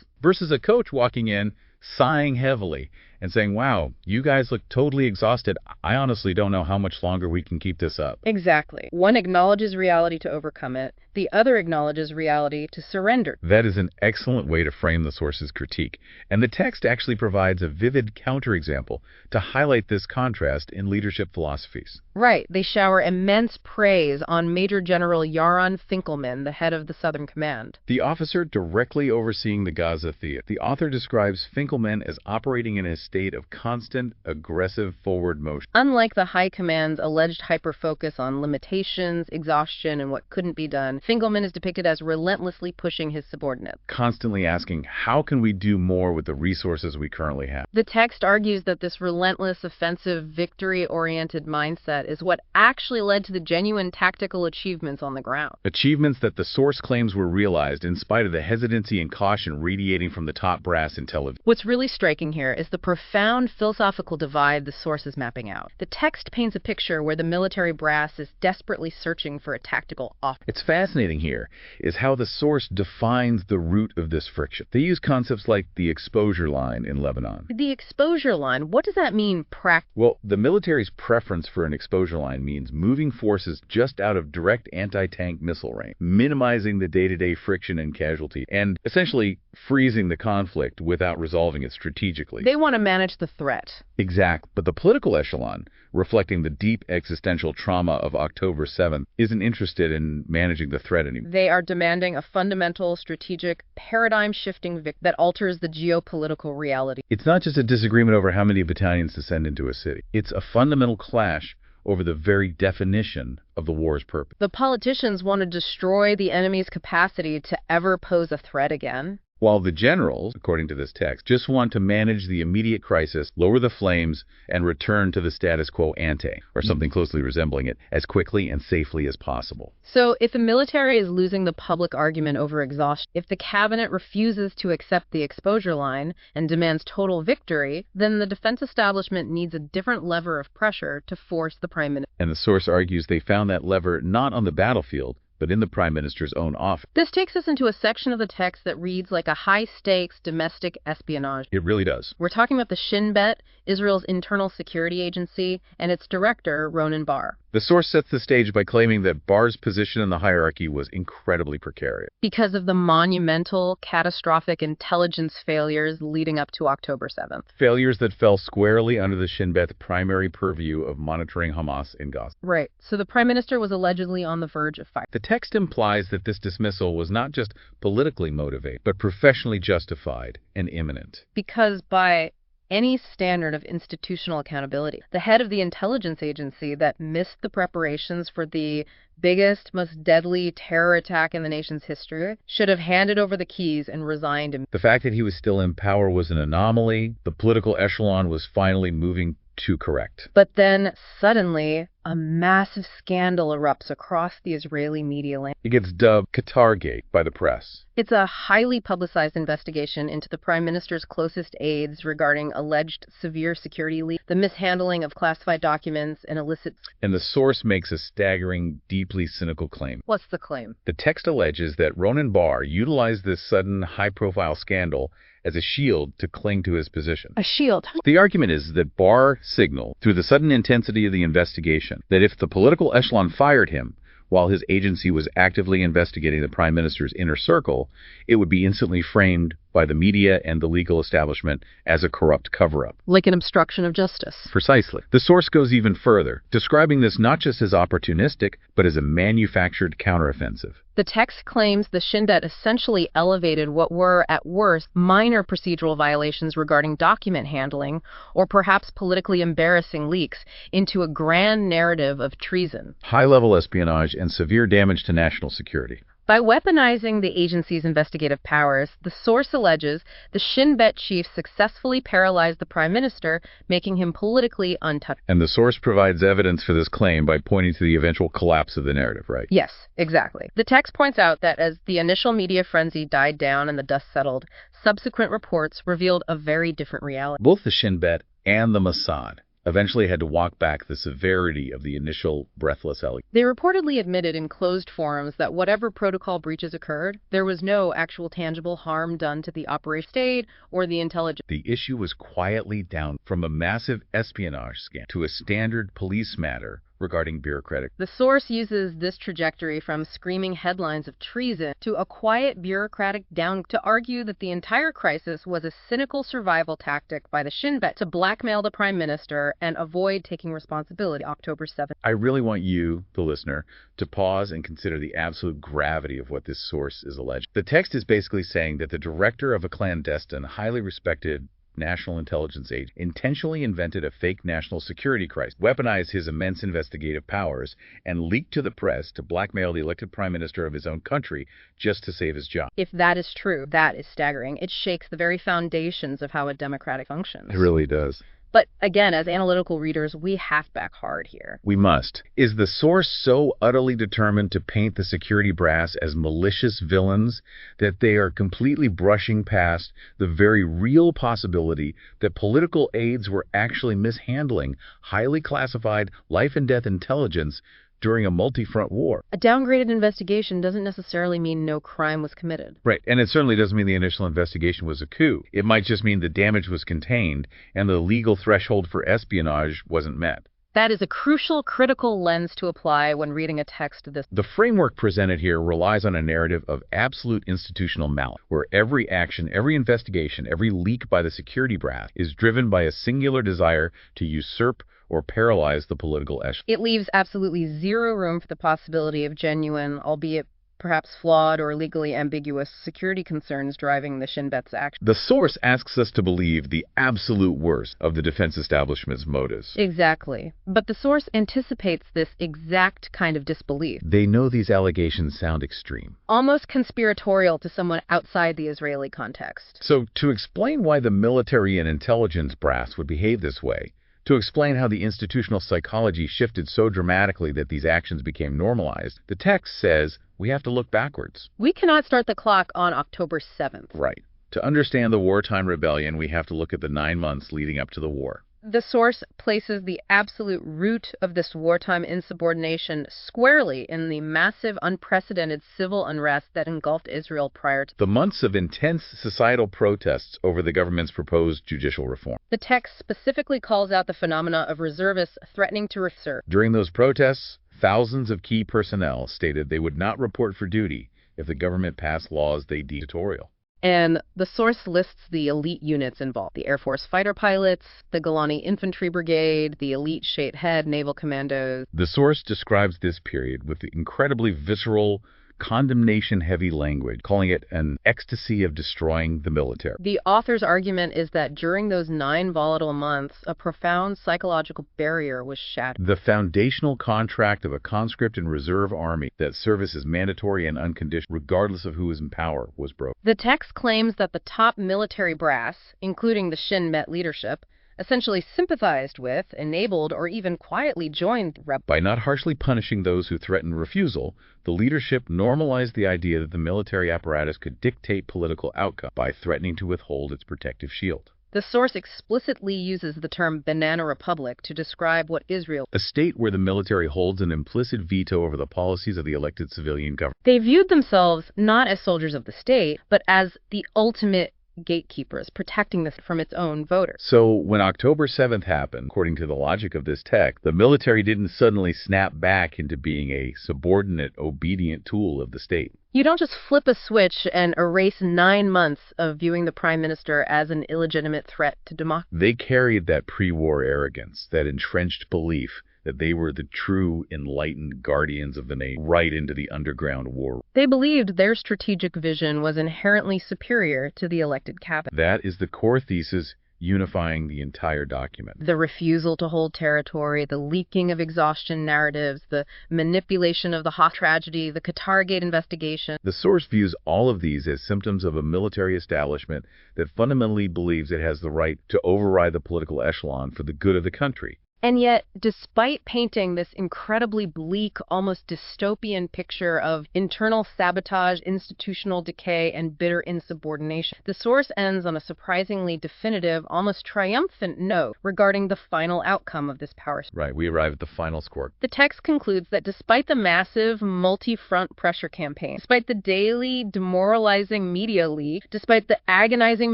[SPEAKER 1] a coach walking in, sighing heavily, and saying, wow, you guys look totally exhausted. I honestly don't know how much longer we can keep this up.
[SPEAKER 2] Exactly. One acknowledges reality to overcome it. The other acknowledges reality to surrender.
[SPEAKER 1] That is an excellent way to frame the source's critique, and the text actually provides a vivid counterexample to highlight this contrast in leadership philosophies.
[SPEAKER 2] Right. They shower immense praise on Major General Yaron Finkelman, the head of the Southern Command.
[SPEAKER 1] The officer directly overseeing the Gaza theater. The author describes Finkelman as operating in a state of constant, aggressive forward motion.
[SPEAKER 2] Unlike the High Command's alleged hyper-focus on limitations, exhaustion, and what couldn't be done, Finkelman is depicted as relentlessly pushing his subordinates.
[SPEAKER 1] Constantly asking, how can we do more with the resources we currently have?
[SPEAKER 2] The text argues that this relentless, offensive, victory-oriented mindset is what actually led to the genuine tactical achievements on the ground.
[SPEAKER 1] Achievements that the source claims were realized in spite of the hesitancy and caution radiating from the top brass in Tel Aviv.
[SPEAKER 2] What's really striking here is the profound profound philosophical divide the source is mapping out. The text paints a picture where the military brass is desperately searching for a tactical off.
[SPEAKER 1] It's fascinating here is how the source defines the root of this friction. They use concepts like the exposure line in Lebanon.
[SPEAKER 2] The exposure line, what does that mean practically?
[SPEAKER 1] Well, the military's preference for an exposure line means moving forces just out of direct anti-tank missile range, minimizing the day-to-day friction and casualty, and essentially freezing the conflict without resolving it strategically.
[SPEAKER 2] They want to manage the threat.
[SPEAKER 1] Exact. But the political echelon, reflecting the deep existential trauma of October 7th, isn't interested in managing the threat anymore.
[SPEAKER 2] They are demanding a fundamental, strategic, paradigm-shifting victory that alters the geopolitical reality.
[SPEAKER 1] It's not just a disagreement over how many battalions to send into a city. It's a fundamental clash over the very definition of the war's purpose.
[SPEAKER 2] The politicians want to destroy the enemy's capacity to ever pose a threat again.
[SPEAKER 1] While the generals, according to this text, just want to manage the immediate crisis, lower the flames, and return to the status quo ante, or something closely resembling it, as quickly and safely as possible.
[SPEAKER 2] So if the military is losing the public argument over exhaustion, if the cabinet refuses to accept the exposure line and demands total victory, then the defense establishment needs a different lever of pressure to force the prime minister.
[SPEAKER 1] And the source argues they found that lever not on the battlefield, but in the Prime Minister's own office.
[SPEAKER 2] This takes us into a section of the text that reads like a high-stakes domestic espionage.
[SPEAKER 1] It really does.
[SPEAKER 2] We're talking about the Shin, Israel's internal security agency, and its director, Ronen Bar.
[SPEAKER 1] The source sets the stage by claiming that Barr's position in the hierarchy was incredibly precarious.
[SPEAKER 2] Because of the monumental, catastrophic intelligence failures leading up to October 7th.
[SPEAKER 1] Failures that fell squarely under the Shin Bet's primary purview of monitoring Hamas in Gaza.
[SPEAKER 2] Right. So the prime minister was allegedly on the verge of fire.
[SPEAKER 1] The text implies that this dismissal was not just politically motivated, but professionally justified and imminent.
[SPEAKER 2] Because by any standard of institutional accountability, the head of the intelligence agency that missed the preparations for the biggest, most deadly terror attack in the nation's history should have handed over the keys and resigned.
[SPEAKER 1] The fact that he was still in power was an anomaly. The political echelon was finally moving to correct.
[SPEAKER 2] But then, suddenly, a massive scandal erupts across the Israeli media landscape.
[SPEAKER 1] It gets dubbed Qatar-gate by the press.
[SPEAKER 2] It's a highly publicized investigation into the prime minister's closest aides regarding alleged severe security leaks, the mishandling of classified documents, and illicit...
[SPEAKER 1] And the source makes a staggering, deeply cynical claim.
[SPEAKER 2] What's the claim?
[SPEAKER 1] The text alleges that Ronen Bar utilized this sudden, high-profile scandal as a shield to cling to his position.
[SPEAKER 2] A shield?
[SPEAKER 1] The argument is that Barr signaled, through the sudden intensity of the investigation, that if the political echelon fired him while his agency was actively investigating the prime minister's inner circle, it would be instantly framed by the media and the legal establishment as a corrupt cover-up.
[SPEAKER 2] Like an obstruction of justice.
[SPEAKER 1] Precisely. The source goes even further, describing this not just as opportunistic, but as a manufactured counteroffensive.
[SPEAKER 2] The text claims the Shin Bet essentially elevated what were, at worst, minor procedural violations regarding document handling, or perhaps politically embarrassing leaks, into a grand narrative of treason.
[SPEAKER 1] High-level espionage and severe damage to national security.
[SPEAKER 2] By weaponizing the agency's investigative powers, the source alleges the Shin Bet chief successfully paralyzed the prime minister, making him politically untouchable.
[SPEAKER 1] And the source provides evidence for this claim by pointing to the eventual collapse of the narrative, right?
[SPEAKER 2] Yes, exactly. The text points out that as the initial media frenzy died down and the dust settled, subsequent reports revealed a very different reality.
[SPEAKER 1] Both the Shin Bet and the Mossad eventually had to walk back the severity of the initial breathless allegation.
[SPEAKER 2] They reportedly admitted in closed forums that whatever protocol breaches occurred, there was no actual tangible harm done to the operation state or the intelligence.
[SPEAKER 1] The issue was quietly down from a massive espionage scandal to a standard police matter regarding bureaucratic.
[SPEAKER 2] The source uses this trajectory from screaming headlines of treason to a quiet bureaucratic down to argue that the entire crisis was a cynical survival tactic by the Shin Bet to blackmail the prime minister and avoid taking responsibility. October 7th.
[SPEAKER 1] I really want you, the listener, to pause and consider the absolute gravity of what this source is alleging. The text is basically saying that the director of a clandestine, highly respected national intelligence agency intentionally invented a fake national security crisis, weaponized his immense investigative powers, and leaked to the press to blackmail the elected prime minister of his own country just to save his job.
[SPEAKER 2] If that is true, that is staggering. It shakes the very foundations of how a democratic functions.
[SPEAKER 1] It really does.
[SPEAKER 2] But again, as analytical readers, we have back hard here.
[SPEAKER 1] We must. Is the source so utterly determined to paint the security brass as malicious villains that they are completely brushing past the very real possibility that political aides were actually mishandling highly classified life-and-death intelligence during a multi-front war?
[SPEAKER 2] A downgraded investigation doesn't necessarily mean no crime was committed.
[SPEAKER 1] Right, and it certainly doesn't mean the initial investigation was a coup. It might just mean the damage was contained and the legal threshold for espionage wasn't met.
[SPEAKER 2] That is a crucial, critical lens to apply when reading a text this.
[SPEAKER 1] The framework presented here relies on a narrative of absolute institutional malice, where every action, every investigation, every leak by the security brass is driven by a singular desire to usurp or paralyze the political echelon.
[SPEAKER 2] It leaves absolutely zero room for the possibility of genuine, albeit perhaps flawed or legally ambiguous, security concerns driving the Shin Bet's action.
[SPEAKER 1] The source asks us to believe the absolute worst of the defense establishment's motives.
[SPEAKER 2] Exactly. But the source anticipates this exact kind of disbelief.
[SPEAKER 1] They know these allegations sound extreme,
[SPEAKER 2] Almost conspiratorial to someone outside the Israeli context.
[SPEAKER 1] So to explain why the military and intelligence brass would behave this way, to explain how the institutional psychology shifted so dramatically that these actions became normalized, the text says we have to look backwards.
[SPEAKER 2] We cannot start the clock on October 7th.
[SPEAKER 1] Right. To understand the wartime rebellion, we have to look at the 9 months leading up to the war.
[SPEAKER 2] The source places the absolute root of this wartime insubordination squarely in the massive, unprecedented civil unrest that engulfed Israel prior to
[SPEAKER 1] the months of intense societal protests over the government's proposed judicial reform.
[SPEAKER 2] The text specifically calls out the phenomena of reservists threatening to serve.
[SPEAKER 1] During those protests, thousands of key personnel stated they would not report for duty if the government passed laws they deemed dictatorial.
[SPEAKER 2] And the source lists the elite units involved: the Air Force fighter pilots, the Golani Infantry Brigade, the elite Sheit Head Naval Commandos.
[SPEAKER 1] The source describes this period with the incredibly visceral, condemnation-heavy language, calling it an ecstasy of destroying the military.
[SPEAKER 2] The author's argument is that during those 9 volatile months, a profound psychological barrier was shattered.
[SPEAKER 1] The foundational contract of a conscript and reserve army that service is mandatory and unconditional, regardless of who is in power, was broken.
[SPEAKER 2] The text claims that the top military brass, including the Shin Bet leadership, essentially sympathized with, enabled, or even quietly joined rebels.
[SPEAKER 1] By not harshly punishing those who threatened refusal, the leadership normalized the idea that the military apparatus could dictate political outcome by threatening to withhold its protective shield.
[SPEAKER 2] The source explicitly uses the term banana republic to describe what Israel,
[SPEAKER 1] a state where the military holds an implicit veto over the policies of the elected civilian government.
[SPEAKER 2] They viewed themselves not as soldiers of the state, but as the ultimate gatekeepers, protecting this from its own voters.
[SPEAKER 1] So when October 7th happened, according to the logic of this text, the military didn't suddenly snap back into being a subordinate, obedient tool of the state.
[SPEAKER 2] You don't just flip a switch and erase 9 months of viewing the prime minister as an illegitimate threat to democracy.
[SPEAKER 1] They carried that pre-war arrogance, that entrenched belief that they were the true enlightened guardians of the nation, right into the underground war.
[SPEAKER 2] They believed their strategic vision was inherently superior to the elected cabinet.
[SPEAKER 1] That is the core thesis unifying the entire document.
[SPEAKER 2] The refusal to hold territory, the leaking of exhaustion narratives, the manipulation of the Hamas tragedy, the Qatar-gate investigation.
[SPEAKER 1] The source views all of these as symptoms of a military establishment that fundamentally believes it has the right to override the political echelon for the good of the country.
[SPEAKER 2] And yet, despite painting this incredibly bleak, almost dystopian picture of internal sabotage, institutional decay, and bitter insubordination, the source ends on a surprisingly definitive, almost triumphant note regarding the final outcome of this power struggle.
[SPEAKER 1] Right, we arrive at the final score.
[SPEAKER 2] The text concludes that despite the massive, multi-front pressure campaign, despite the daily demoralizing media leak, despite the agonizing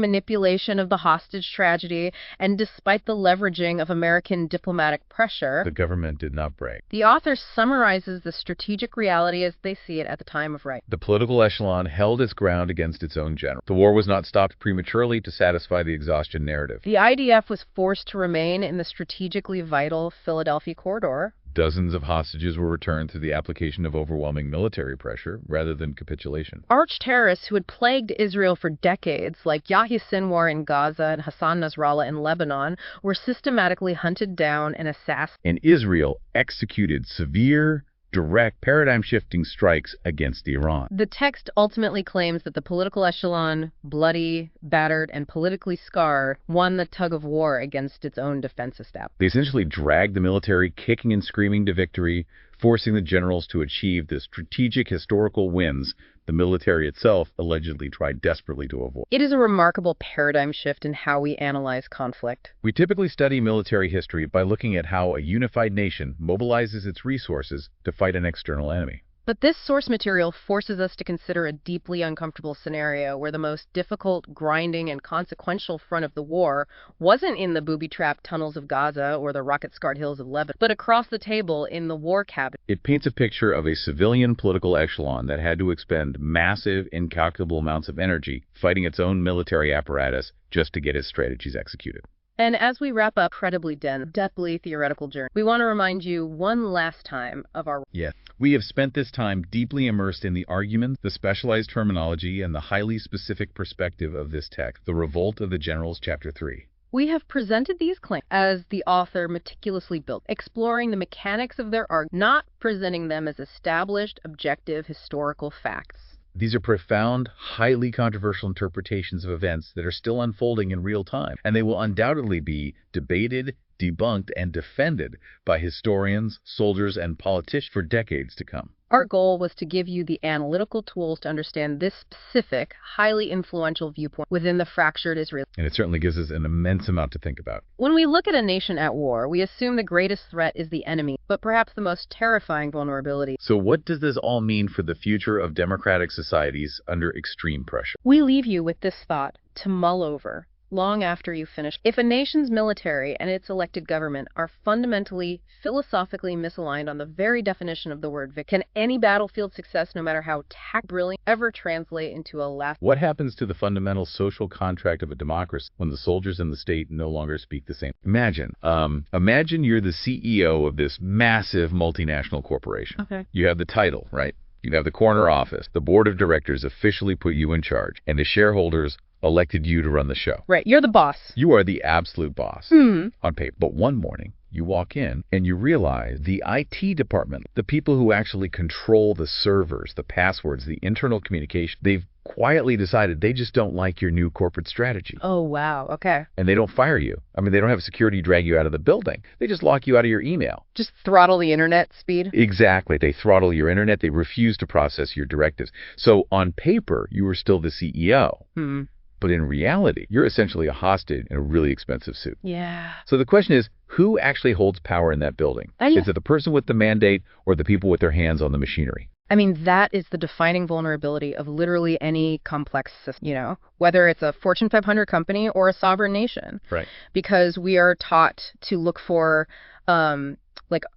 [SPEAKER 2] manipulation of the hostage tragedy, and despite the leveraging of American diplomatic pressure,
[SPEAKER 1] the government did not break.
[SPEAKER 2] The author summarizes the strategic reality as they see it at the time of writing.
[SPEAKER 1] The political echelon held its ground against its own general. The war was not stopped prematurely to satisfy the exhaustion narrative.
[SPEAKER 2] The IDF was forced to remain in the strategically vital Philadelphia corridor.
[SPEAKER 1] Dozens of hostages were returned through the application of overwhelming military pressure rather than capitulation.
[SPEAKER 2] Arch-terrorists who had plagued Israel for decades, like Yahya Sinwar in Gaza and Hassan Nasrallah in Lebanon, were systematically hunted down and assassinated.
[SPEAKER 1] And Israel executed severe, direct, paradigm-shifting strikes against Iran.
[SPEAKER 2] The text ultimately claims that the political echelon, bloody, battered, and politically scarred, won the tug of war against its own defense establishment.
[SPEAKER 1] They essentially dragged the military kicking and screaming to victory, forcing the generals to achieve the strategic historical wins the military itself allegedly tried desperately to avoid.
[SPEAKER 2] It is a remarkable paradigm shift in how we analyze conflict.
[SPEAKER 1] We typically study military history by looking at how a unified nation mobilizes its resources to fight an external enemy.
[SPEAKER 2] But this source material forces us to consider a deeply uncomfortable scenario where the most difficult, grinding, and consequential front of the war wasn't in the booby-trapped tunnels of Gaza or the rocket-scarred hills of Lebanon, but across the table in the war cabinet.
[SPEAKER 1] It paints a picture of a civilian political echelon that had to expend massive, incalculable amounts of energy fighting its own military apparatus just to get its strategies executed.
[SPEAKER 2] And as we wrap up incredibly dense, deathly theoretical journey, we want to remind you one last time of our...
[SPEAKER 1] Yes. We have spent this time deeply immersed in the arguments, the specialized terminology, and the highly specific perspective of this text, The Revolt of the Generals, Chapter 3.
[SPEAKER 2] We have presented these claims as the author meticulously built, exploring the mechanics of their argument, not presenting them as established, objective, historical facts.
[SPEAKER 1] These are profound, highly controversial interpretations of events that are still unfolding in real time, and they will undoubtedly be debated, debunked, and defended by historians, soldiers, and politicians for decades to come.
[SPEAKER 2] Our goal was to give you the analytical tools to understand this specific, highly influential viewpoint within the fractured Israel.
[SPEAKER 1] And it certainly gives us an immense amount to think about.
[SPEAKER 2] When we look at a nation at war, we assume the greatest threat is the enemy, but perhaps the most terrifying vulnerability.
[SPEAKER 1] So what does this all mean for the future of democratic societies under extreme pressure?
[SPEAKER 2] We leave you with this thought to mull over long after you finish. If a nation's military and its elected government are fundamentally, philosophically misaligned on the very definition of the word victory, can any battlefield success, no matter how brilliant, ever translate into a last...
[SPEAKER 1] What happens to the fundamental social contract of a democracy when the soldiers and the state no longer speak the same? Imagine you're the CEO of this massive multinational corporation.
[SPEAKER 2] Okay.
[SPEAKER 1] You have the title, right? You have the corner office. The board of directors officially put you in charge, and the shareholders elected you to run the show.
[SPEAKER 2] Right, you're the boss.
[SPEAKER 1] You are the absolute boss on paper. But one morning, you walk in and you realize the IT department, the people who actually control the servers, the passwords, the internal communication, they've quietly decided they just don't like your new corporate strategy.
[SPEAKER 2] Oh, wow. Okay.
[SPEAKER 1] And they don't fire you. I mean, they don't have security drag you out of the building. They just lock you out of your email.
[SPEAKER 2] Just throttle the internet speed?
[SPEAKER 1] Exactly. They throttle your internet. They refuse to process your directives. So on paper, you are still the CEO. But in reality, you're essentially a hostage in a really expensive suit.
[SPEAKER 2] Yeah.
[SPEAKER 1] So the question is, who actually holds power in that building? Is it the person with the mandate or the people with their hands on the machinery?
[SPEAKER 2] I mean, that is the defining vulnerability of literally any complex system, whether it's a Fortune 500 company or a sovereign nation.
[SPEAKER 1] Right.
[SPEAKER 2] Because we are taught to look for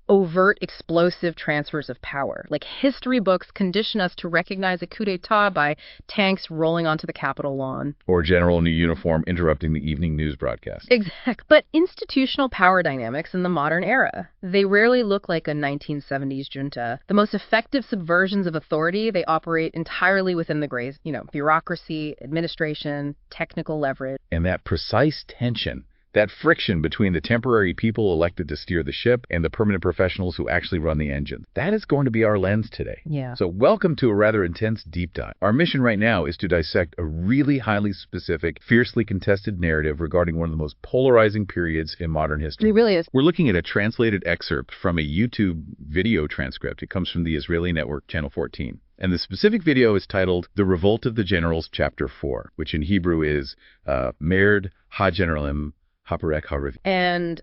[SPEAKER 2] overt explosive transfers of power. Like history books condition us to recognize a coup d'etat by tanks rolling onto the Capitol lawn.
[SPEAKER 1] Or a general in a uniform interrupting the evening news broadcast.
[SPEAKER 2] Exactly. But institutional power dynamics in the modern era, they rarely look like a 1970s junta. The most effective subversions of authority, they operate entirely within the grays, bureaucracy, administration, technical leverage.
[SPEAKER 1] And that precise tension, that friction between the temporary people elected to steer the ship and the permanent professionals who actually run the engine. That is going to be our lens today.
[SPEAKER 2] Yeah.
[SPEAKER 1] So welcome to a rather intense deep dive. Our mission right now is to dissect a really highly specific, fiercely contested narrative regarding one of the most polarizing periods in modern history.
[SPEAKER 2] It really is.
[SPEAKER 1] We're looking at a translated excerpt from a YouTube video transcript. It comes from the Israeli network, Channel 14. And the specific video is titled The Revolt of the Generals, Chapter 4, which in Hebrew is Merd HaGeneralim
[SPEAKER 2] And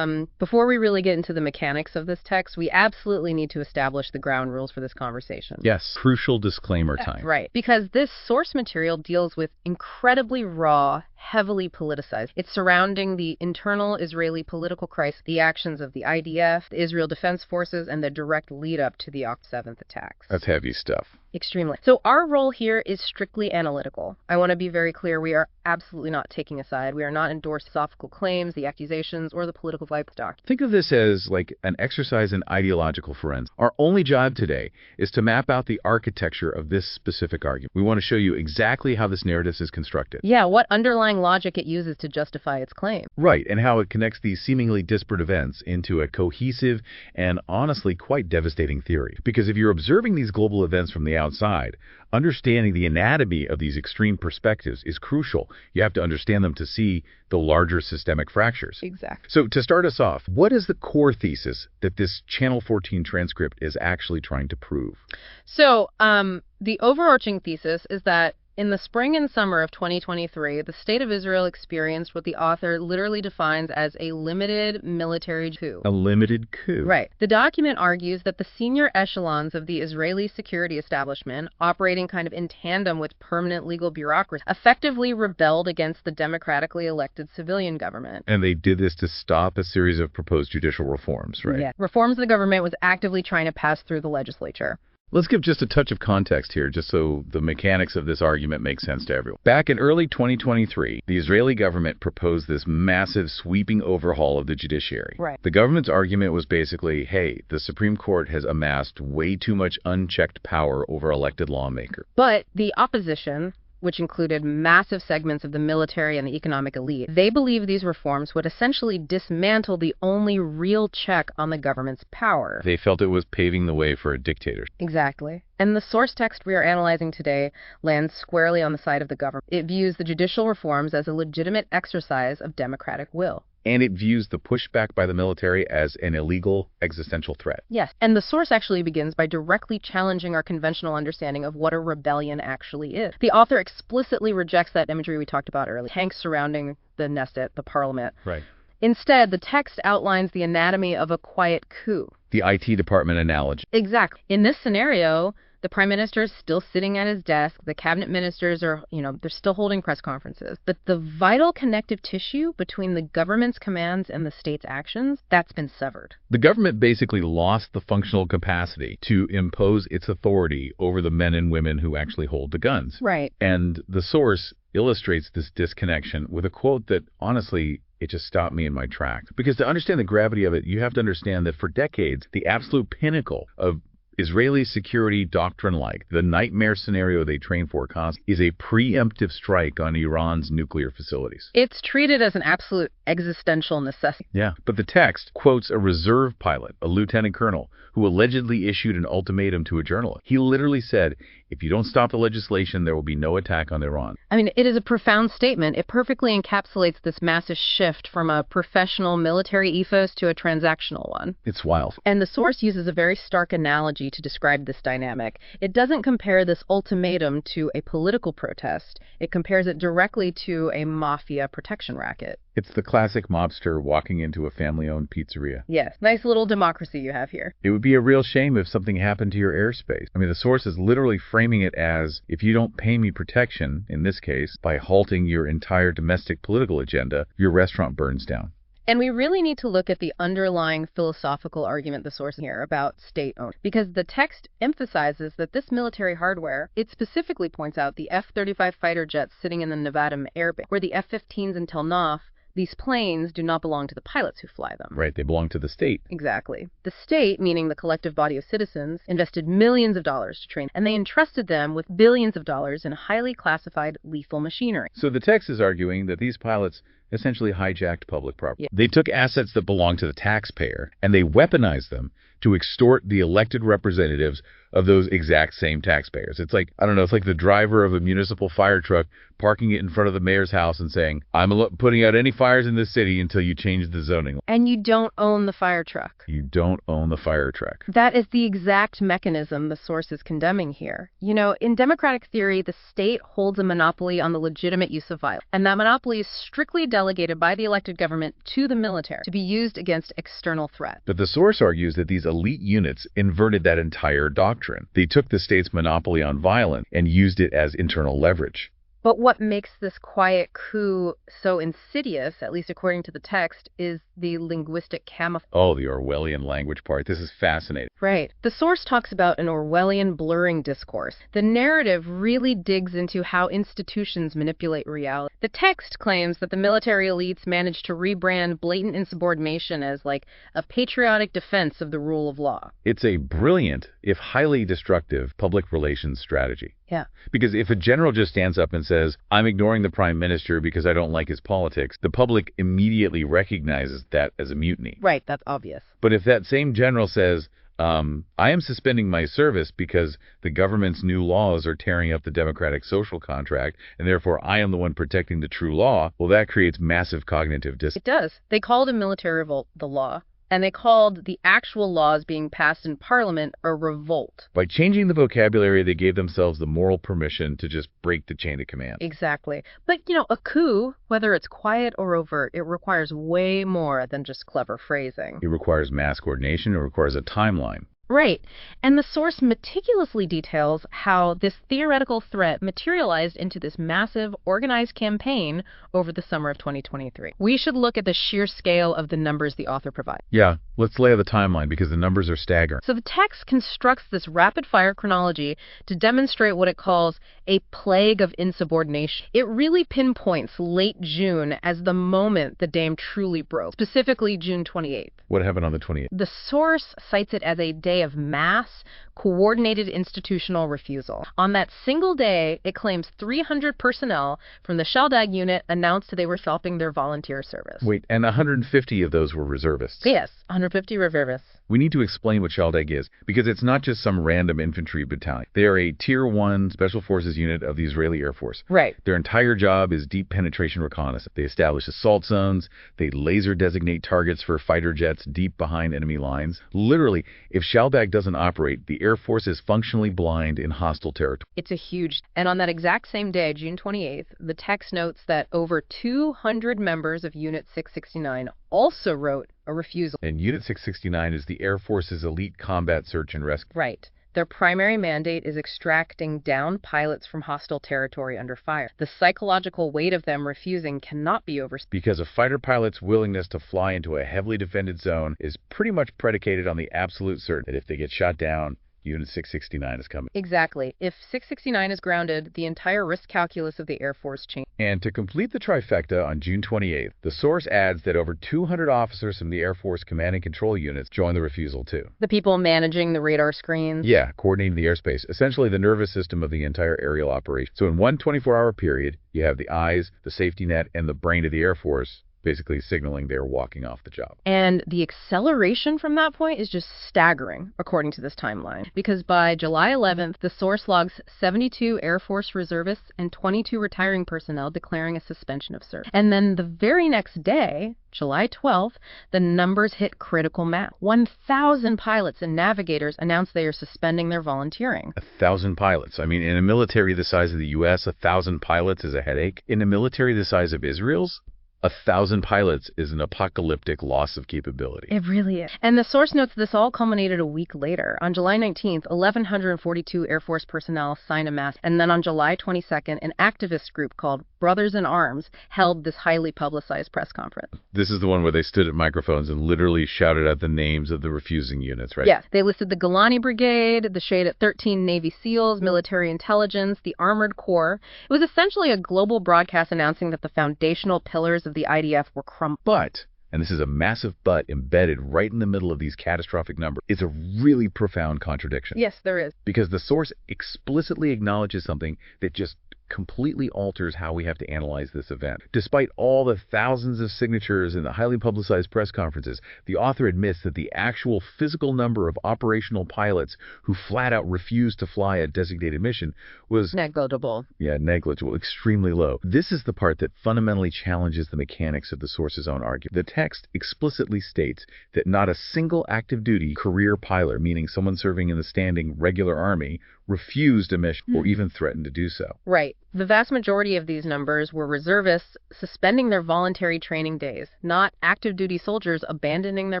[SPEAKER 2] before we really get into the mechanics of this text, we absolutely need to establish the ground rules for this conversation.
[SPEAKER 1] Yes, crucial disclaimer time.
[SPEAKER 2] Right, because this source material deals with incredibly raw, heavily politicized. It's surrounding the internal Israeli political crisis, the actions of the IDF, the Israel Defense Forces, and the direct lead-up to the October 7th attacks.
[SPEAKER 1] That's heavy stuff.
[SPEAKER 2] Extremely. So our role here is strictly analytical. I want to be very clear. We are absolutely not taking a side. We are not endorsing philosophical claims, the accusations, or the political vibes doctrine.
[SPEAKER 1] Think of this as like an exercise in ideological forensics. Our only job today is to map out the architecture of this specific argument. We want to show you exactly how this narrative is constructed.
[SPEAKER 2] Yeah, what underlying underlying logic it uses to justify its claim.
[SPEAKER 1] Right, and how it connects these seemingly disparate events into a cohesive and honestly quite devastating theory. Because if you're observing these global events from the outside, understanding the anatomy of these extreme perspectives is crucial. You have to understand them to see the larger systemic fractures.
[SPEAKER 2] Exactly.
[SPEAKER 1] So to start us off, what is the core thesis that this Channel 14 transcript is actually trying to prove?
[SPEAKER 2] So the overarching thesis is that in the spring and summer of 2023, the State of Israel experienced what the author literally defines as a limited military coup.
[SPEAKER 1] A limited coup.
[SPEAKER 2] Right. The document argues that the senior echelons of the Israeli security establishment, operating kind of in tandem with permanent legal bureaucracy, effectively rebelled against the democratically elected civilian government.
[SPEAKER 1] And they did this to stop a series of proposed judicial reforms, right?
[SPEAKER 2] Yeah. Reforms the government was actively trying to pass through the legislature.
[SPEAKER 1] Let's give just a touch of context here, just so the mechanics of this argument make sense to everyone. Back in early 2023, the Israeli government proposed this massive sweeping overhaul of the judiciary.
[SPEAKER 2] Right.
[SPEAKER 1] The government's argument was basically, hey, the Supreme Court has amassed way too much unchecked power over elected lawmakers.
[SPEAKER 2] But the opposition, which included massive segments of the military and the economic elite, they believed these reforms would essentially dismantle the only real check on the government's power.
[SPEAKER 1] They felt it was paving the way for a dictator.
[SPEAKER 2] Exactly. And the source text we are analyzing today lands squarely on the side of the government. It views the judicial reforms as a legitimate exercise of democratic will.
[SPEAKER 1] And it views the pushback by the military as an illegal existential threat.
[SPEAKER 2] Yes, and the source actually begins by directly challenging our conventional understanding of what a rebellion actually is. The author explicitly rejects that imagery we talked about earlier, tanks surrounding the Knesset, the parliament.
[SPEAKER 1] Right.
[SPEAKER 2] Instead, the text outlines the anatomy of a quiet coup.
[SPEAKER 1] The IT department analogy.
[SPEAKER 2] Exactly. In this scenario, the prime minister is still sitting at his desk. The cabinet ministers are, they're still holding press conferences. But the vital connective tissue between the government's commands and the state's actions, that's been severed.
[SPEAKER 1] The government basically lost the functional capacity to impose its authority over the men and women who actually hold the guns.
[SPEAKER 2] Right.
[SPEAKER 1] And the source illustrates this disconnection with a quote that, honestly, it just stopped me in my tracks. Because to understand the gravity of it, you have to understand that for decades, the absolute pinnacle of Israeli security doctrine-like, the nightmare scenario they train for constantly, is a preemptive strike on Iran's nuclear facilities.
[SPEAKER 2] It's treated as an absolute existential necessity.
[SPEAKER 1] Yeah, but the text quotes a reserve pilot, a lieutenant colonel, who allegedly issued an ultimatum to a journalist. He literally said, if you don't stop the legislation, there will be no attack on Iran.
[SPEAKER 2] I mean, it is a profound statement. It perfectly encapsulates this massive shift from a professional military ethos to a transactional one.
[SPEAKER 1] It's wild.
[SPEAKER 2] And the source uses a very stark analogy to describe this dynamic. It doesn't compare this ultimatum to a political protest. It compares it directly to a mafia protection racket.
[SPEAKER 1] It's the classic mobster walking into a family-owned pizzeria.
[SPEAKER 2] Yes, nice little democracy you have here.
[SPEAKER 1] It would be a real shame if something happened to your airspace. I mean, the source is literally framing it as, if you don't pay me protection, in this case, by halting your entire domestic political agenda, your restaurant burns down.
[SPEAKER 2] And we really need to look at the underlying philosophical argument the source here about state-owned, because the text emphasizes that this military hardware, it specifically points out the F-35 fighter jets sitting in the Nevada Air Base, where the F-15s in Tel Nof, these planes do not belong to the pilots who fly them.
[SPEAKER 1] Right, they belong to the state.
[SPEAKER 2] Exactly. The state, meaning the collective body of citizens, invested millions of dollars to train, and they entrusted them with billions of dollars in highly classified lethal machinery.
[SPEAKER 1] So the text is arguing that these pilots essentially hijacked public property.
[SPEAKER 2] Yeah.
[SPEAKER 1] They took assets that belong to the taxpayer, and they weaponized them to extort the elected representatives of those exact same taxpayers. It's like, I don't know, it's like the driver of a municipal fire truck parking it in front of the mayor's house and saying, I'm putting out any fires in this city until you change the zoning.
[SPEAKER 2] And you don't own the fire truck.
[SPEAKER 1] You don't own the fire truck.
[SPEAKER 2] That is the exact mechanism the source is condemning here. In democratic theory, the state holds a monopoly on the legitimate use of violence, and that monopoly is strictly delegated by the elected government to the military to be used against external threats.
[SPEAKER 1] But the source argues that these elite units inverted that entire doctrine. They took the state's monopoly on violence and used it as internal leverage.
[SPEAKER 2] But what makes this quiet coup so insidious, at least according to the text, is the linguistic camouflage.
[SPEAKER 1] Oh, the Orwellian language part. This is fascinating.
[SPEAKER 2] Right. The source talks about an Orwellian blurring discourse. The narrative really digs into how institutions manipulate reality. The text claims that the military elites managed to rebrand blatant insubordination as like a patriotic defense of the rule of law.
[SPEAKER 1] It's a brilliant, if highly destructive, public relations strategy.
[SPEAKER 2] Yeah.
[SPEAKER 1] Because if a general just stands up and says, I'm ignoring the prime minister because I don't like his politics, the public immediately recognizes that as a mutiny.
[SPEAKER 2] Right, that's obvious.
[SPEAKER 1] But if that same general says, I am suspending my service because the government's new laws are tearing up the democratic social contract, and therefore I am the one protecting the true law, well, that creates massive cognitive dissonance.
[SPEAKER 2] It does. They called a military revolt the law, and they called the actual laws being passed in Parliament a revolt.
[SPEAKER 1] By changing the vocabulary, they gave themselves the moral permission to just break the chain of command.
[SPEAKER 2] Exactly. But, a coup, whether it's quiet or overt, it requires way more than just clever phrasing.
[SPEAKER 1] It requires mass coordination. It requires a timeline.
[SPEAKER 2] Right. And the source meticulously details how this theoretical threat materialized into this massive, organized campaign over the summer of 2023. We should look at the sheer scale of the numbers the author provides.
[SPEAKER 1] Yeah, let's lay out the timeline because the numbers are staggering.
[SPEAKER 2] So the text constructs this rapid-fire chronology to demonstrate what it calls a plague of insubordination. It really pinpoints late June as the moment the dam truly broke, specifically June 28th.
[SPEAKER 1] What happened on the 28th?
[SPEAKER 2] The source cites it as a day of mass, coordinated institutional refusal. On that single day, it claims 300 personnel from the Shaldag unit announced they were stopping their volunteer service.
[SPEAKER 1] Wait, and 150 of those were reservists?
[SPEAKER 2] Yes, 150 reservists.
[SPEAKER 1] We need to explain what Shaldag is, because it's not just some random infantry battalion. They are a Tier 1 Special Forces unit of the Israeli Air Force.
[SPEAKER 2] Right.
[SPEAKER 1] Their entire job is deep penetration reconnaissance. They establish assault zones. They laser designate targets for fighter jets deep behind enemy lines. Literally, if Shaldag doesn't operate, the Air Force is functionally blind in hostile territory.
[SPEAKER 2] It's a huge... And on that exact same day, June 28th, the text notes that over 200 members of Unit 669 also wrote a refusal.
[SPEAKER 1] And Unit 669 is the Air Force's elite combat search and rescue.
[SPEAKER 2] Right. Their primary mandate is extracting downed pilots from hostile territory under fire. The psychological weight of them refusing cannot be overstated.
[SPEAKER 1] Because a fighter pilot's willingness to fly into a heavily defended zone is pretty much predicated on the absolute certainty that if they get shot down, Unit 669 is coming.
[SPEAKER 2] Exactly. If 669 is grounded, the entire risk calculus of the Air Force changes.
[SPEAKER 1] And to complete the trifecta on June 28th, the source adds that over 200 officers from the Air Force command and control units joined the refusal too.
[SPEAKER 2] The people managing the radar screens?
[SPEAKER 1] Yeah, coordinating the airspace, essentially the nervous system of the entire aerial operation. So in one 24-hour period, you have the eyes, the safety net, and the brain of the Air Force basically signaling they're walking off the job.
[SPEAKER 2] And the acceleration from that point is just staggering, according to this timeline. Because by July 11th, the source logs 72 Air Force reservists and 22 retiring personnel declaring a suspension of service. And then the very next day, July 12th, the numbers hit critical mass. 1,000 pilots and navigators announced they are suspending their volunteering.
[SPEAKER 1] 1,000 pilots. I mean, in a military the size of the U.S., 1,000 pilots is a headache. In a military the size of Israel's, 1,000 pilots is an apocalyptic loss of capability.
[SPEAKER 2] It really is. And the source notes this all culminated a week later. On July 19th, 1,142 Air Force personnel signed a mass. And then on July 22nd, an activist group called Brothers in Arms held this highly publicized press conference.
[SPEAKER 1] This is the one where they stood at microphones and literally shouted out the names of the refusing units, right?
[SPEAKER 2] Yes. They listed the Golani Brigade, the Shade at 13 Navy SEALs, military intelligence, the Armored Corps. It was essentially a global broadcast announcing that the foundational pillars of the IDF were crumbling.
[SPEAKER 1] But, and this is a massive but embedded right in the middle of these catastrophic numbers, it's a really profound contradiction.
[SPEAKER 2] Yes, there is.
[SPEAKER 1] Because the source explicitly acknowledges something that just completely alters how we have to analyze this event. Despite all the thousands of signatures in the highly publicized press conferences, the author admits that the actual physical number of operational pilots who flat out refused to fly a designated mission was
[SPEAKER 2] negligible.
[SPEAKER 1] Yeah, negligible, extremely low. This is the part that fundamentally challenges the mechanics of the source's own argument. The text explicitly states that not a single active duty career pilot, meaning someone serving in the standing regular army, refused a mission or even threatened to do so.
[SPEAKER 2] Right. The vast majority of these numbers were reservists suspending their voluntary training days, not active duty soldiers abandoning their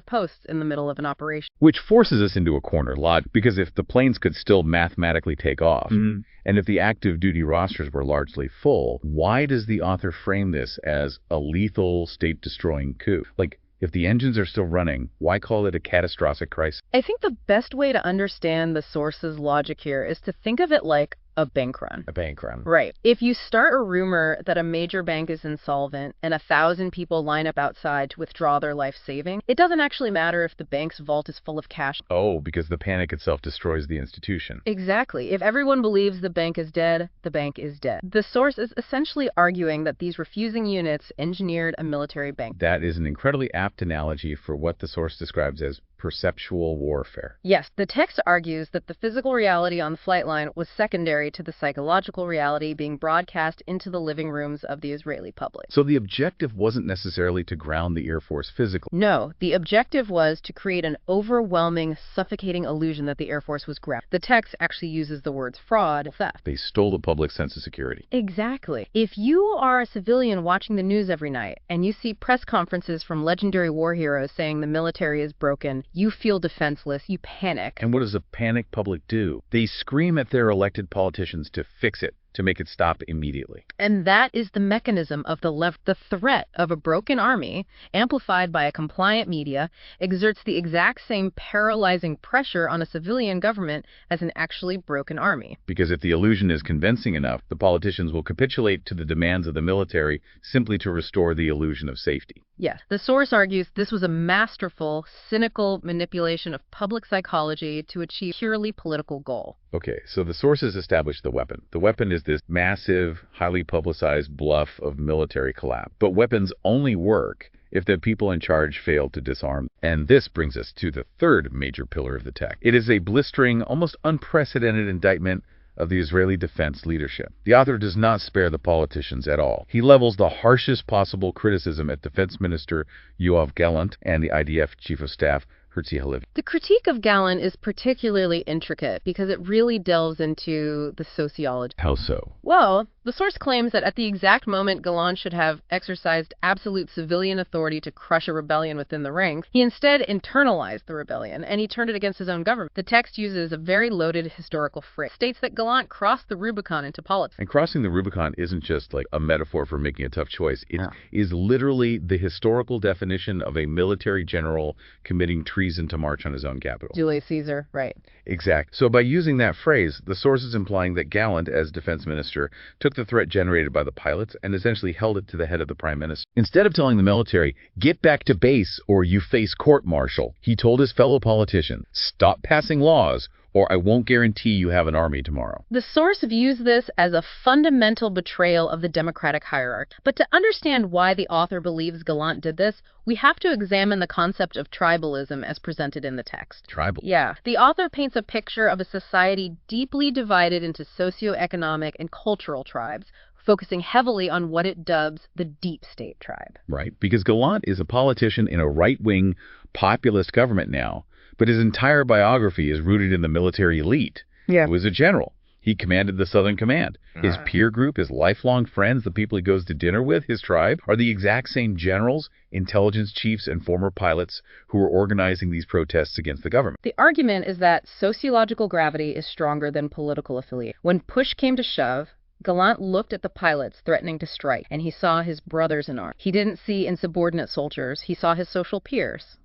[SPEAKER 2] posts in the middle of an operation.
[SPEAKER 1] Which forces us into a corner lot, because if the planes could still mathematically take off, and if the active duty rosters were largely full, why does the author frame this as a lethal, state-destroying coup? Like, If the engines are still running, why call it a catastrophic crisis?
[SPEAKER 2] I think the best way to understand the source's logic here is to think of it like a bank run.
[SPEAKER 1] A bank run.
[SPEAKER 2] Right. If you start a rumor that a major bank is insolvent and 1,000 people line up outside to withdraw their life savings, it doesn't actually matter if the bank's vault is full of cash.
[SPEAKER 1] Oh, because the panic itself destroys the institution.
[SPEAKER 2] Exactly. If everyone believes the bank is dead, the bank is dead. The source is essentially arguing that these refusing units engineered a military bank.
[SPEAKER 1] That is an incredibly apt analogy for what the source describes as perceptual warfare.
[SPEAKER 2] Yes, the text argues that the physical reality on the flight line was secondary to the psychological reality being broadcast into the living rooms of the Israeli public.
[SPEAKER 1] So the objective wasn't necessarily to ground the Air Force physically.
[SPEAKER 2] No, the objective was to create an overwhelming, suffocating illusion that the Air Force was grounded. The text actually uses the words fraud, theft.
[SPEAKER 1] They stole the public sense of security.
[SPEAKER 2] Exactly. If you are a civilian watching the news every night and you see press conferences from legendary war heroes saying the military is broken, you feel defenseless, you panic.
[SPEAKER 1] And what does a panicked public do? They scream at their elected politicians to fix it, to make it stop immediately.
[SPEAKER 2] And that is the mechanism of the threat of a broken army, amplified by a compliant media, exerts the exact same paralyzing pressure on a civilian government as an actually broken army.
[SPEAKER 1] Because if the illusion is convincing enough, the politicians will capitulate to the demands of the military simply to restore the illusion of safety.
[SPEAKER 2] Yes, the source argues this was a masterful, cynical manipulation of public psychology to achieve purely political goal.
[SPEAKER 1] Okay, so the sources established the weapon. The weapon is this massive, highly publicized bluff of military collapse. But weapons only work if the people in charge fail to disarm. And this brings us to the third major pillar of the text. It is a blistering, almost unprecedented indictment of the Israeli defense leadership. The author does not spare the politicians at all. He levels the harshest possible criticism at Defense Minister Yoav Gallant and the IDF Chief of Staff Herzi Halevi.
[SPEAKER 2] The critique of Gallant is particularly intricate because it really delves into the sociology.
[SPEAKER 1] How so?
[SPEAKER 2] Well, the source claims that at the exact moment Gallant should have exercised absolute civilian authority to crush a rebellion within the ranks, he instead internalized the rebellion, and he turned it against his own government. The text uses a very loaded historical phrase. It states that Gallant crossed the Rubicon into politics.
[SPEAKER 1] And crossing the Rubicon isn't just like a metaphor for making a tough choice. It is literally the historical definition of a military general committing treason to march on his own capital.
[SPEAKER 2] Julius Caesar, right.
[SPEAKER 1] Exact. So by using that phrase, the source is implying that Gallant, as defense minister, took the threat generated by the pilots and essentially held it to the head of the prime minister. Instead of telling the military, get back to base or you face court-martial, he told his fellow politicians, stop passing laws or I won't guarantee you have an army tomorrow.
[SPEAKER 2] The source views this as a fundamental betrayal of the democratic hierarchy. But to understand why the author believes Gallant did this, we have to examine the concept of tribalism as presented in the text.
[SPEAKER 1] Tribal?
[SPEAKER 2] Yeah. The author paints a picture of a society deeply divided into socioeconomic and cultural tribes, focusing heavily on what it dubs the deep state tribe.
[SPEAKER 1] Right, because Gallant is a politician in a right-wing populist government now, but his entire biography is rooted in the military elite.
[SPEAKER 2] Yeah.
[SPEAKER 1] He was a general. He commanded the Southern Command. His peer group, his lifelong friends, the people he goes to dinner with, his tribe, are the exact same generals, intelligence chiefs, and former pilots who were organizing these protests against the government.
[SPEAKER 2] The argument is that sociological gravity is stronger than political affiliation. When push came to shove, Gallant looked at the pilots threatening to strike, and he saw his brothers in arms. He didn't see insubordinate soldiers. He saw his social peers.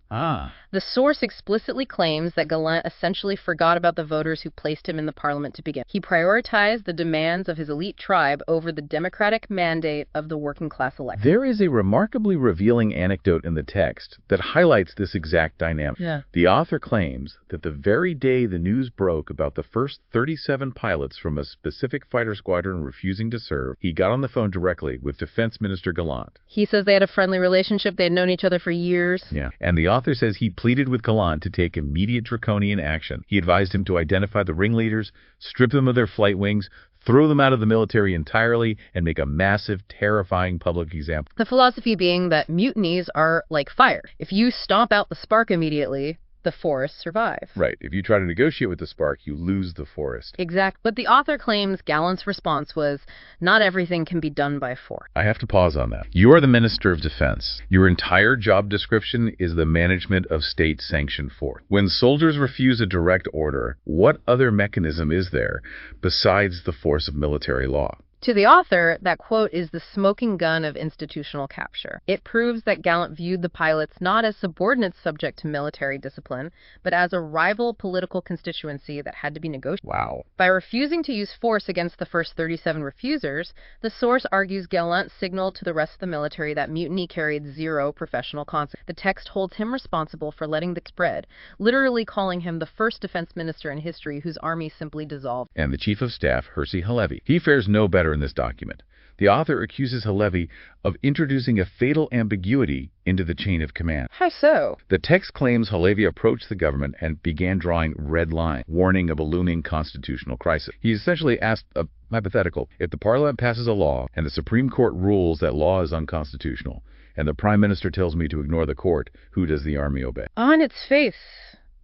[SPEAKER 2] The source explicitly claims that Gallant essentially forgot about the voters who placed him in the parliament to begin. He prioritized the demands of his elite tribe over the democratic mandate of the working class elect.
[SPEAKER 1] There is a remarkably revealing anecdote in the text that highlights this exact dynamic. The author claims that the very day the news broke about the first 37 pilots from a specific fighter squadron refusing to serve, he got on the phone directly with Defense Minister Gallant.
[SPEAKER 2] He says they had a friendly relationship. They had known each other for years.
[SPEAKER 1] And the author says he pleaded with Gallant to take immediate draconian action. He advised him to identify the ringleaders, strip them of their flight wings, throw them out of the military entirely, and make a massive, terrifying public example.
[SPEAKER 2] The philosophy being that mutinies are like fire. If you stomp out the spark immediately, the forest survive.
[SPEAKER 1] Right. If you try to negotiate with the spark, you lose the forest.
[SPEAKER 2] Exact. But the author claims Gallant's response was, not everything can be done by force.
[SPEAKER 1] I have to pause on that. You are the Minister of Defense. Your entire job description is the management of state-sanctioned force. When soldiers refuse a direct order, what other mechanism is there besides the force of military law?
[SPEAKER 2] To the author, that quote is the smoking gun of institutional capture. It proves that Gallant viewed the pilots not as subordinates subject to military discipline, but as a rival political constituency that had to be negotiated.
[SPEAKER 1] Wow.
[SPEAKER 2] By refusing to use force against the first 37 refusers, the source argues Gallant signaled to the rest of the military that mutiny carried zero professional consequences. The text holds him responsible for letting the spread, literally calling him the first defense minister in history whose army simply dissolved.
[SPEAKER 1] And the Chief of Staff, Herzi Halevi. He fares no better in this document. The author accuses Halevi of introducing a fatal ambiguity into the chain of command.
[SPEAKER 2] How so?
[SPEAKER 1] The text claims Halevi approached the government and began drawing red lines, warning a ballooning constitutional crisis. He essentially asked a hypothetical: if the parliament passes a law and the Supreme Court rules that law is unconstitutional, and the Prime Minister tells me to ignore the court, who does the army obey?
[SPEAKER 2] On its face,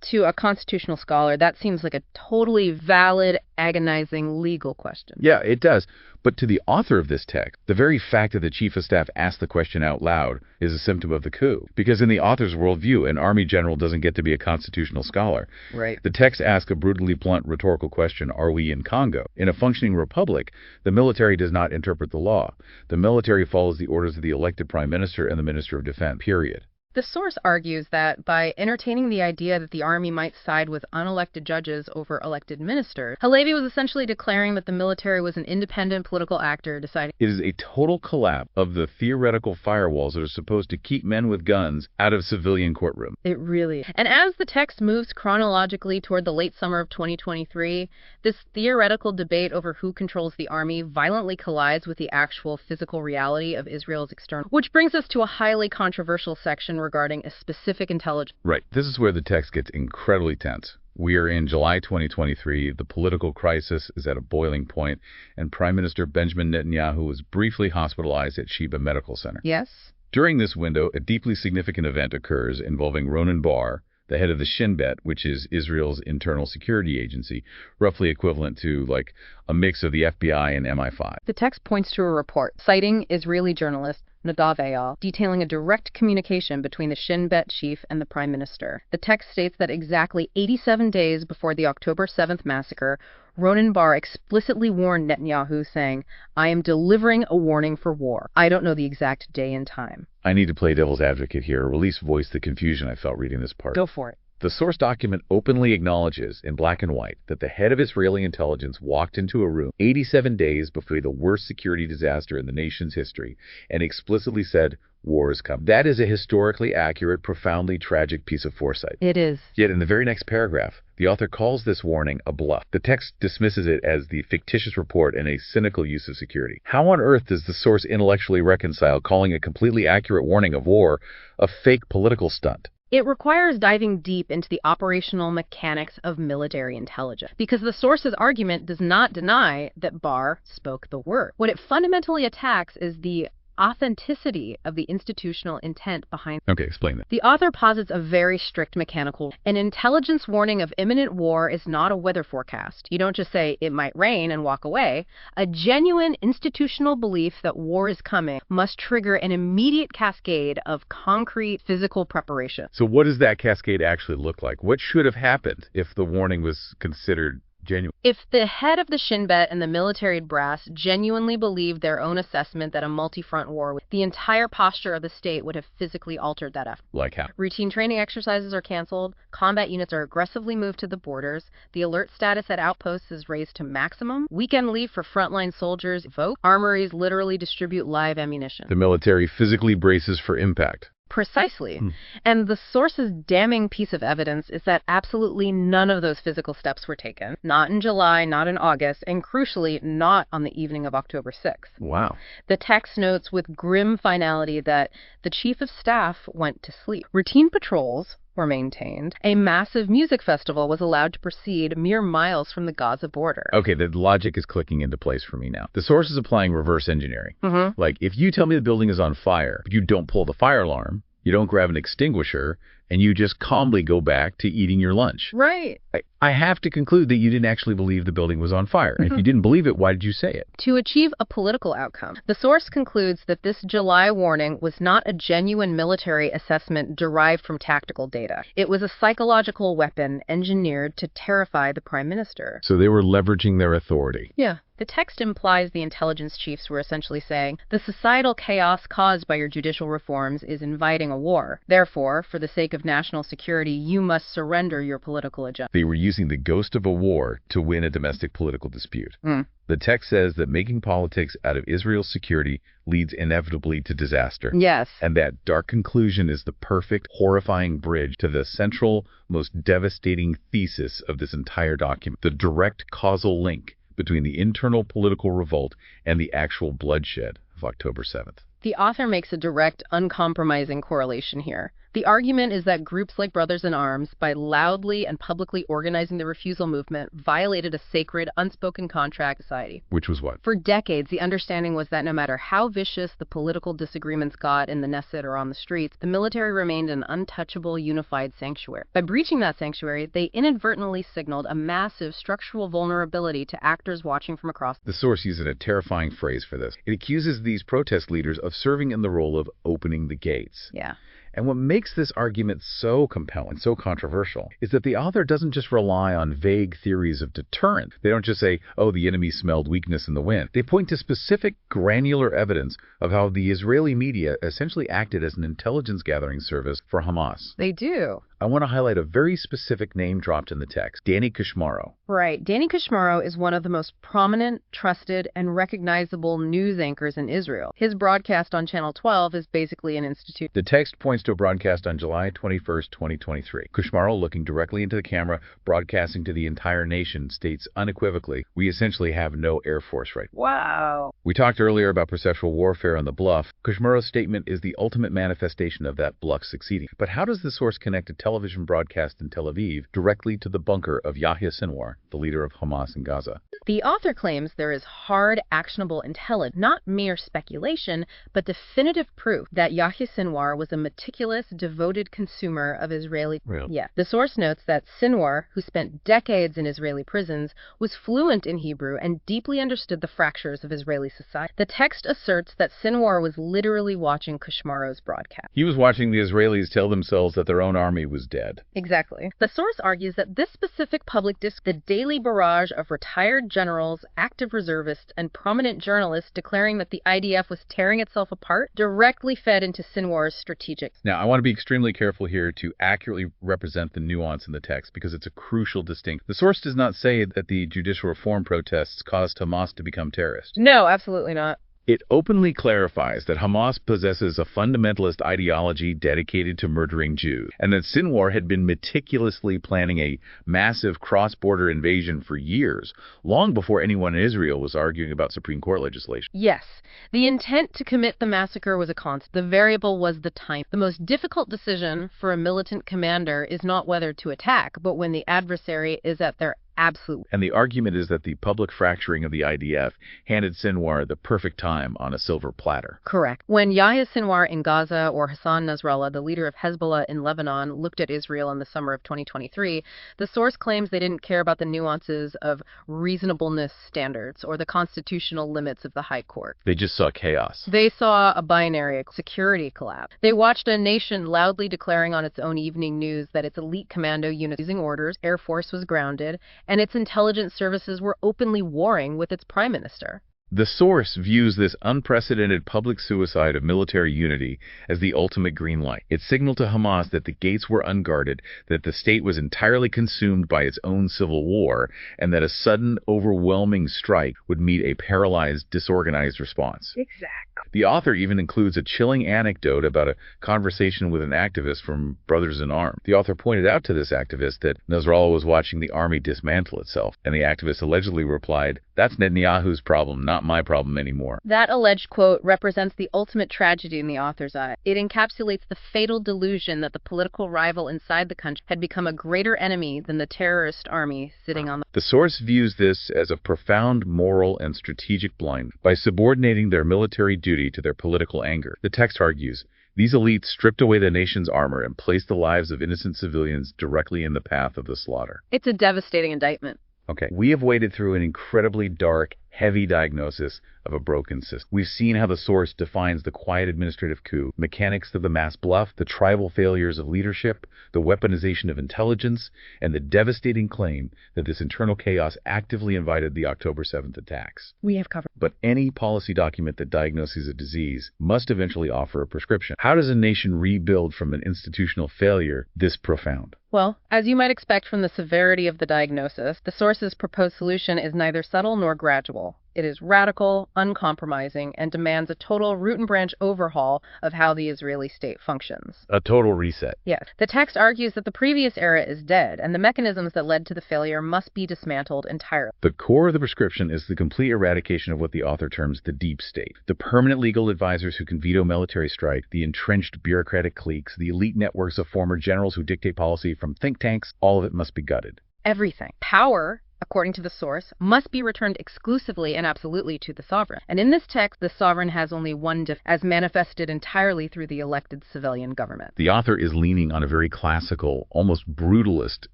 [SPEAKER 2] to a constitutional scholar, that seems like a totally valid, agonizing legal question.
[SPEAKER 1] Yeah, it does. But to the author of this text, the very fact that the Chief of Staff asked the question out loud is a symptom of the coup. Because in the author's worldview, an army general doesn't get to be a constitutional scholar.
[SPEAKER 2] Right.
[SPEAKER 1] The text asks a brutally blunt rhetorical question: are we in Congo? In a functioning republic, the military does not interpret the law. The military follows the orders of the elected Prime Minister and the Minister of Defense, period.
[SPEAKER 2] The source argues that by entertaining the idea that the army might side with unelected judges over elected ministers, Halevi was essentially declaring that the military was an independent political actor deciding.
[SPEAKER 1] It is a total collapse of the theoretical firewalls that are supposed to keep men with guns out of civilian courtrooms.
[SPEAKER 2] It really. And as the text moves chronologically toward the late summer of 2023, this theoretical debate over who controls the army violently collides with the actual physical reality of Israel's external, which brings us to a highly controversial section regarding a specific intelligence.
[SPEAKER 1] Right. This is where the text gets incredibly tense. We are in July 2023. The political crisis is at a boiling point, and Prime Minister Benjamin Netanyahu was briefly hospitalized at Sheba Medical Center.
[SPEAKER 2] Yes?
[SPEAKER 1] During this window, a deeply significant event occurs involving Ronen Bar, the head of the Shin Bet, which is Israel's internal security agency, roughly equivalent to like a mix of the FBI and MI5.
[SPEAKER 2] The text points to a report citing Israeli journalist Nadav Eyal, detailing a direct communication between the Shin Bet chief and the Prime Minister. The text states that exactly 87 days before the October 7th massacre, Ronen Bar explicitly warned Netanyahu, saying, "I am delivering a warning for war. I don't know the exact day and time."
[SPEAKER 1] I need to play devil's advocate here, or at least voice the confusion I felt reading this part.
[SPEAKER 2] Go for it.
[SPEAKER 1] The source document openly acknowledges, in black and white, that the head of Israeli intelligence walked into a room 87 days before the worst security disaster in the nation's history and explicitly said, "War is coming." That is a historically accurate, profoundly tragic piece of foresight.
[SPEAKER 2] It is.
[SPEAKER 1] Yet in the very next paragraph, the author calls this warning a bluff. The text dismisses it as the fictitious report and a cynical use of security. How on earth does the source intellectually reconcile calling a completely accurate warning of war a fake political stunt?
[SPEAKER 2] It requires diving deep into the operational mechanics of military intelligence, because the source's argument does not deny that Bar spoke the word. What it fundamentally attacks is the authenticity of the institutional intent behind.
[SPEAKER 1] Okay, explain that.
[SPEAKER 2] The author posits a very strict mechanical. An intelligence warning of imminent war is not a weather forecast. You don't just say it might rain and walk away. A genuine institutional belief that war is coming must trigger an immediate cascade of concrete physical preparation.
[SPEAKER 1] So what does that cascade actually look like? What should have happened if the warning was considered genuine?
[SPEAKER 2] If the head of the Shin Bet and the military brass genuinely believed their own assessment that a multi-front war, the entire posture of the state would have physically altered that effort.
[SPEAKER 1] Like how?
[SPEAKER 2] Routine training exercises are canceled, combat units are aggressively moved to the borders, the alert status at outposts is raised to maximum, weekend leave for frontline soldiers vote, armories literally distribute live ammunition.
[SPEAKER 1] The military physically braces for impact.
[SPEAKER 2] Precisely. And the source's damning piece of evidence is that absolutely none of those physical steps were taken. Not in July, not in August, and crucially, not on the evening of October 6th.
[SPEAKER 1] Wow.
[SPEAKER 2] The text notes with grim finality that the chief of staff went to sleep. Routine patrols were maintained. A massive music festival was allowed to proceed mere miles from the Gaza border.
[SPEAKER 1] Okay, the logic is clicking into place for me now. The source is applying reverse engineering. Like, if you tell me the building is on fire, but you don't pull the fire alarm, you don't grab an extinguisher, and you just calmly go back to eating your lunch.
[SPEAKER 2] Right.
[SPEAKER 1] I have to conclude that you didn't actually believe the building was on fire. And if you didn't believe it, why did you say it?
[SPEAKER 2] To achieve a political outcome. The source concludes that this July warning was not a genuine military assessment derived from tactical data. It was a psychological weapon engineered to terrify the Prime Minister.
[SPEAKER 1] So they were leveraging their authority.
[SPEAKER 2] Yeah. The text implies the intelligence chiefs were essentially saying, the societal chaos caused by your judicial reforms is inviting a war. Therefore, for the sake of national security, you must surrender your political agenda.
[SPEAKER 1] They were using the ghost of a war to win a domestic political dispute. The text says that making politics out of Israel's security leads inevitably to disaster.
[SPEAKER 2] Yes.
[SPEAKER 1] And that dark conclusion is the perfect, horrifying bridge to the central, most devastating thesis of this entire document, the direct causal link between the internal political revolt and the actual bloodshed of October 7th.
[SPEAKER 2] The author makes a direct, uncompromising correlation here. The argument is that groups like Brothers in Arms, by loudly and publicly organizing the refusal movement, violated a sacred, unspoken contract society.
[SPEAKER 1] Which was what?
[SPEAKER 2] For decades, the understanding was that no matter how vicious the political disagreements got in the Knesset or on the streets, the military remained an untouchable, unified sanctuary. By breaching that sanctuary, they inadvertently signaled a massive structural vulnerability to actors watching from across.
[SPEAKER 1] The source uses a terrifying phrase for this. It accuses these protest leaders of serving in the role of opening the gates.
[SPEAKER 2] Yeah.
[SPEAKER 1] And what makes this argument so compelling, so controversial, is that the author doesn't just rely on vague theories of deterrence. They don't just say, oh, the enemy smelled weakness in the wind. They point to specific, granular evidence of how the Israeli media essentially acted as an intelligence gathering service for Hamas.
[SPEAKER 2] They do.
[SPEAKER 1] I want to highlight a very specific name dropped in the text, Danny Kashmaro.
[SPEAKER 2] Right. Danny Kashmaro is one of the most prominent, trusted, and recognizable news anchors in Israel. His broadcast on Channel 12 is basically an institute.
[SPEAKER 1] The text points to a broadcast on July 21st, 2023. Kashmaro, looking directly into the camera, broadcasting to the entire nation, states unequivocally, we essentially have no Air Force right.
[SPEAKER 2] Wow.
[SPEAKER 1] We talked earlier about perceptual warfare on the bluff. Kashmaro's statement is the ultimate manifestation of that bluff succeeding. But how does the source connect a television broadcast in Tel Aviv directly to the bunker of Yahya Sinwar, the leader of Hamas in Gaza?
[SPEAKER 2] The author claims there is hard, actionable intelligence, not mere speculation, but definitive proof that Yahya Sinwar was a meticulous, devoted consumer of Israeli.
[SPEAKER 1] Really?
[SPEAKER 2] Yeah. The source notes that Sinwar, who spent decades in Israeli prisons, was fluent in Hebrew and deeply understood the fractures of Israeli society. The text asserts that Sinwar was literally watching Kashmaro's broadcast.
[SPEAKER 1] He was watching the Israelis tell themselves that their own army was dead.
[SPEAKER 2] Exactly. The source argues that this specific public discourse, the daily barrage of retired generals, active reservists, and prominent journalists declaring that the IDF was tearing itself apart, directly fed into Sinwar's strategic.
[SPEAKER 1] Now, I want to be extremely careful here to accurately represent the nuance in the text because it's a crucial distinction. The source does not say that the judicial reform protests caused Hamas to become terrorists.
[SPEAKER 2] No, absolutely not.
[SPEAKER 1] It openly clarifies that Hamas possesses a fundamentalist ideology dedicated to murdering Jews, and that Sinwar had been meticulously planning a massive cross-border invasion for years, long before anyone in Israel was arguing about Supreme Court legislation.
[SPEAKER 2] Yes, the intent to commit the massacre was a constant. The variable was the time. The most difficult decision for a militant commander is not whether to attack, but when the adversary is at their absolute.
[SPEAKER 1] And the argument is that the public fracturing of the IDF handed Sinwar the perfect time on a silver platter.
[SPEAKER 2] Correct. When Yahya Sinwar in Gaza or Hassan Nasrallah, the leader of Hezbollah in Lebanon, looked at Israel in the summer of 2023, the source claims they didn't care about the nuances of reasonableness standards or the constitutional limits of the High Court.
[SPEAKER 1] They just saw chaos.
[SPEAKER 2] They saw a binary security collapse. They watched a nation loudly declaring on its own evening news that its elite commando units using orders, Air Force was grounded, and its intelligence services were openly warring with its prime minister.
[SPEAKER 1] The source views this unprecedented public suicide of military unity as the ultimate green light. It signaled to Hamas that the gates were unguarded, that the state was entirely consumed by its own civil war, and that a sudden, overwhelming strike would meet a paralyzed, disorganized response.
[SPEAKER 2] Exactly.
[SPEAKER 1] The author even includes a chilling anecdote about a conversation with an activist from Brothers in Arms. The author pointed out to this activist that Nasrallah was watching the army dismantle itself, and the activist allegedly replied, "That's Netanyahu's problem, not my problem anymore."
[SPEAKER 2] That alleged quote represents the ultimate tragedy in the author's eye. It encapsulates the fatal delusion that the political rival inside the country had become a greater enemy than the terrorist army sitting on the...
[SPEAKER 1] The source views this as a profound moral and strategic blindness. By subordinating their military duty to their political anger, the text argues, these elites stripped away the nation's armor and placed the lives of innocent civilians directly in the path of the slaughter.
[SPEAKER 2] It's a devastating indictment.
[SPEAKER 1] Okay, we have waded through an incredibly dark, heavy diagnosis of a broken system. We've seen how the source defines the quiet administrative coup, mechanics of the mass bluff, the tribal failures of leadership, the weaponization of intelligence, and the devastating claim that this internal chaos actively invited the October 7th attacks.
[SPEAKER 2] We have covered.
[SPEAKER 1] But any policy document that diagnoses a disease must eventually offer a prescription. How does a nation rebuild from an institutional failure this profound?
[SPEAKER 2] Well, as you might expect from the severity of the diagnosis, the source's proposed solution is neither subtle nor gradual. It is radical, uncompromising, and demands a total root and branch overhaul of how the Israeli state functions.
[SPEAKER 1] A total reset.
[SPEAKER 2] Yes. The text argues that the previous era is dead, and the mechanisms that led to the failure must be dismantled entirely.
[SPEAKER 1] The core of the prescription is the complete eradication of what the author terms the deep state. The permanent legal advisors who can veto military strike, the entrenched bureaucratic cliques, the elite networks of former generals who dictate policy from think tanks, all of it must be gutted.
[SPEAKER 2] Everything. Power, according to the source, must be returned exclusively and absolutely to the sovereign. And in this text, the sovereign has only one as manifested entirely through the elected civilian government.
[SPEAKER 1] The author is leaning on a very classical, almost brutalist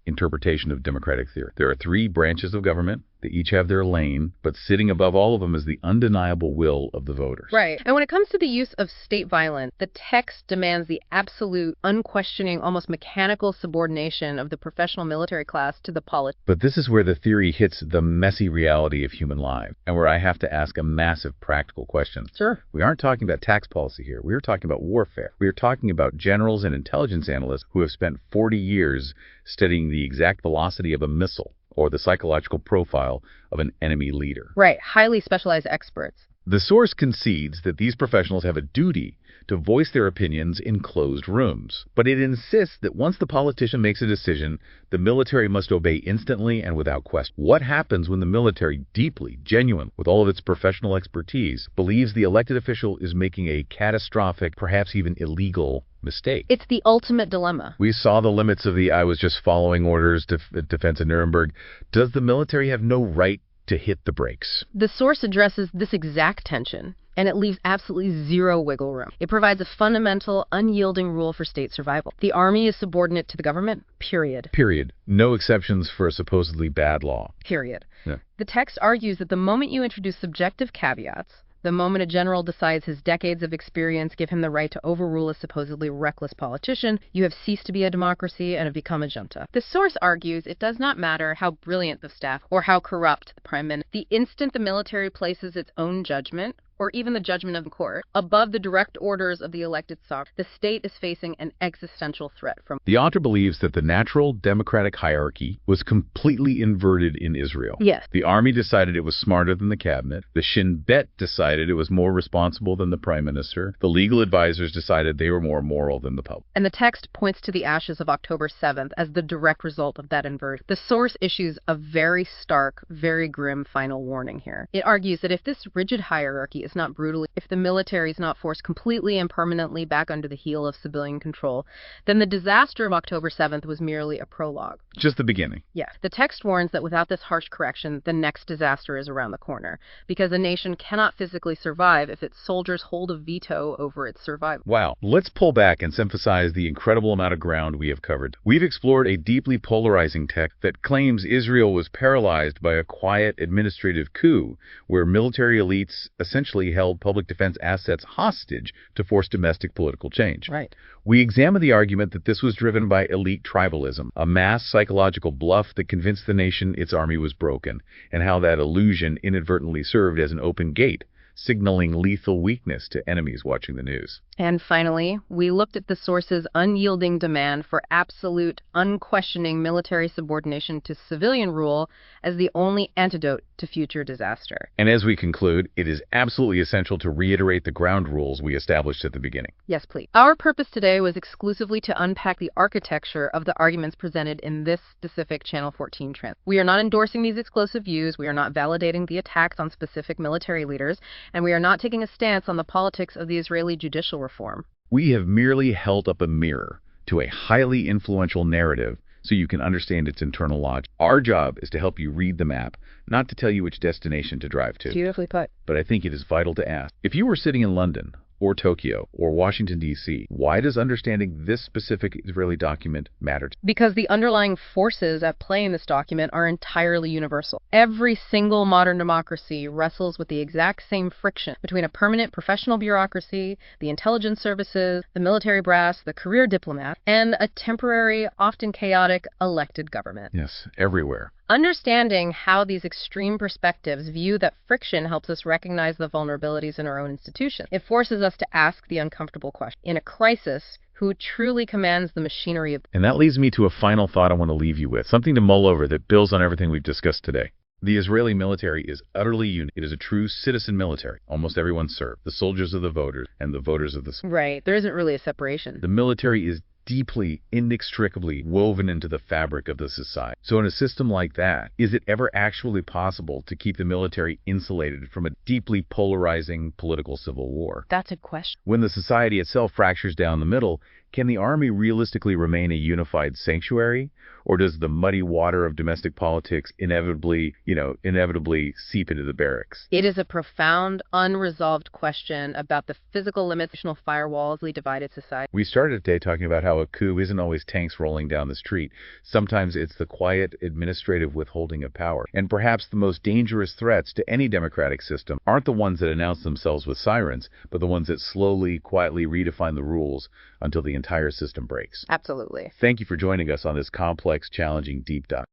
[SPEAKER 1] interpretation of democratic theory. There are three branches of government. They each have their lane, but sitting above all of them is the undeniable will of the voters.
[SPEAKER 2] Right. And when it comes to the use of state violence, the text demands the absolute, unquestioning, almost mechanical subordination of the professional military class to the politics.
[SPEAKER 1] But this is where the theory hits the messy reality of human life, and where I have to ask a massive practical question.
[SPEAKER 2] Sure.
[SPEAKER 1] We aren't talking about tax policy here. We are talking about warfare. We are talking about generals and intelligence analysts who have spent 40 years studying the exact velocity of a missile or the psychological profile of an enemy leader.
[SPEAKER 2] Right. Highly specialized experts.
[SPEAKER 1] The source concedes that these professionals have a duty to voice their opinions in closed rooms. But it insists that once the politician makes a decision, the military must obey instantly and without question. What happens when the military, deeply, genuine, with all of its professional expertise, believes the elected official is making a catastrophic, perhaps even illegal mistake?
[SPEAKER 2] It's the ultimate dilemma.
[SPEAKER 1] We saw the limits of the I was just following orders defense of Nuremberg. Does the military have no right to hit the brakes?
[SPEAKER 2] The source addresses this exact tension, and it leaves absolutely zero wiggle room. It provides a fundamental, unyielding rule for state survival. The army is subordinate to the government, period.
[SPEAKER 1] Period. No exceptions for a supposedly bad law.
[SPEAKER 2] Period.
[SPEAKER 1] Yeah.
[SPEAKER 2] The text argues that the moment you introduce subjective caveats, the moment a general decides his decades of experience give him the right to overrule a supposedly reckless politician, you have ceased to be a democracy and have become a junta. The source argues it does not matter how brilliant the staff or how corrupt the prime minister. The instant the military places its own judgment, or even the judgment of the court, above the direct orders of the elected sovereign, the state is facing an existential threat from...
[SPEAKER 1] The author believes that the natural democratic hierarchy was completely inverted in Israel.
[SPEAKER 2] Yes.
[SPEAKER 1] The army decided it was smarter than the cabinet. The Shin decided it was more responsible than the prime minister. The legal advisors decided they were more moral than the public.
[SPEAKER 2] And the text points to the ashes of October 7th as the direct result of that inversion. The source issues a very stark, very grim final warning here. It argues that if this rigid hierarchy is not brutally, if the military is not forced completely and permanently back under the heel of civilian control, then the disaster of October 7th was merely a prologue.
[SPEAKER 1] Just the beginning.
[SPEAKER 2] Yes. The text warns that without this harsh correction, the next disaster is around the corner, because a nation cannot physically survive if its soldiers hold a veto over its survival.
[SPEAKER 1] Wow. Let's pull back and emphasize the incredible amount of ground we have covered. We've explored a deeply polarizing text that claims Israel was paralyzed by a quiet administrative coup, where military elites essentially held public defense assets hostage to force domestic political change.
[SPEAKER 2] Right.
[SPEAKER 1] We examine the argument that this was driven by elite tribalism, a mass psychological bluff that convinced the nation its army was broken, and how that illusion inadvertently served as an open gate, signaling lethal weakness to enemies watching the news.
[SPEAKER 2] And finally, we looked at the source's unyielding demand for absolute, unquestioning military subordination to civilian rule as the only antidote to future disaster.
[SPEAKER 1] And as we conclude, it is absolutely essential to reiterate the ground rules we established at the beginning.
[SPEAKER 2] Yes, please. Our purpose today was exclusively to unpack the architecture of the arguments presented in this specific Channel 14 trend. We are not endorsing these exclusive views, we are not validating the attacks on specific military leaders, and we are not taking a stance on the politics of the Israeli judicial reform.
[SPEAKER 1] We have merely held up a mirror to a highly influential narrative so you can understand its internal logic. Our job is to help you read the map, not to tell you which destination to drive to.
[SPEAKER 2] Beautifully put.
[SPEAKER 1] But I think it is vital to ask, if you were sitting in London or Tokyo, or Washington, D.C. Why does understanding this specific Israeli document matter?
[SPEAKER 2] Because the underlying forces at play in this document are entirely universal. Every single modern democracy wrestles with the exact same friction between a permanent professional bureaucracy, the intelligence services, the military brass, the career diplomat, and a temporary, often chaotic, elected government.
[SPEAKER 1] Yes, everywhere.
[SPEAKER 2] Understanding how these extreme perspectives view that friction helps us recognize the vulnerabilities in our own institutions. It forces us to ask the uncomfortable question. In a crisis, who truly commands the machinery of...
[SPEAKER 1] And that leads me to a final thought I want to leave you with, something to mull over that builds on everything we've discussed today. The Israeli military is utterly unique. It is a true citizen military. Almost everyone served. The soldiers are the voters, and the voters are the...
[SPEAKER 2] Right. There isn't really a separation.
[SPEAKER 1] The military is deeply, inextricably woven into the fabric of the society. So in a system like that, is it ever actually possible to keep the military insulated from a deeply polarizing political civil war?
[SPEAKER 2] That's a question.
[SPEAKER 1] When the society itself fractures down the middle, can the army realistically remain a unified sanctuary? Or does the muddy water of domestic politics inevitably seep into the barracks?
[SPEAKER 2] It is a profound, unresolved question about the physical limits of firewalls we divided society.
[SPEAKER 1] We started today talking about how a coup isn't always tanks rolling down the street. Sometimes it's the quiet administrative withholding of power. And perhaps the most dangerous threats to any democratic system aren't the ones that announce themselves with sirens, but the ones that slowly, quietly redefine the rules until the entire system breaks.
[SPEAKER 2] Absolutely.
[SPEAKER 1] Thank you for joining us on this complex, challenging deep dive.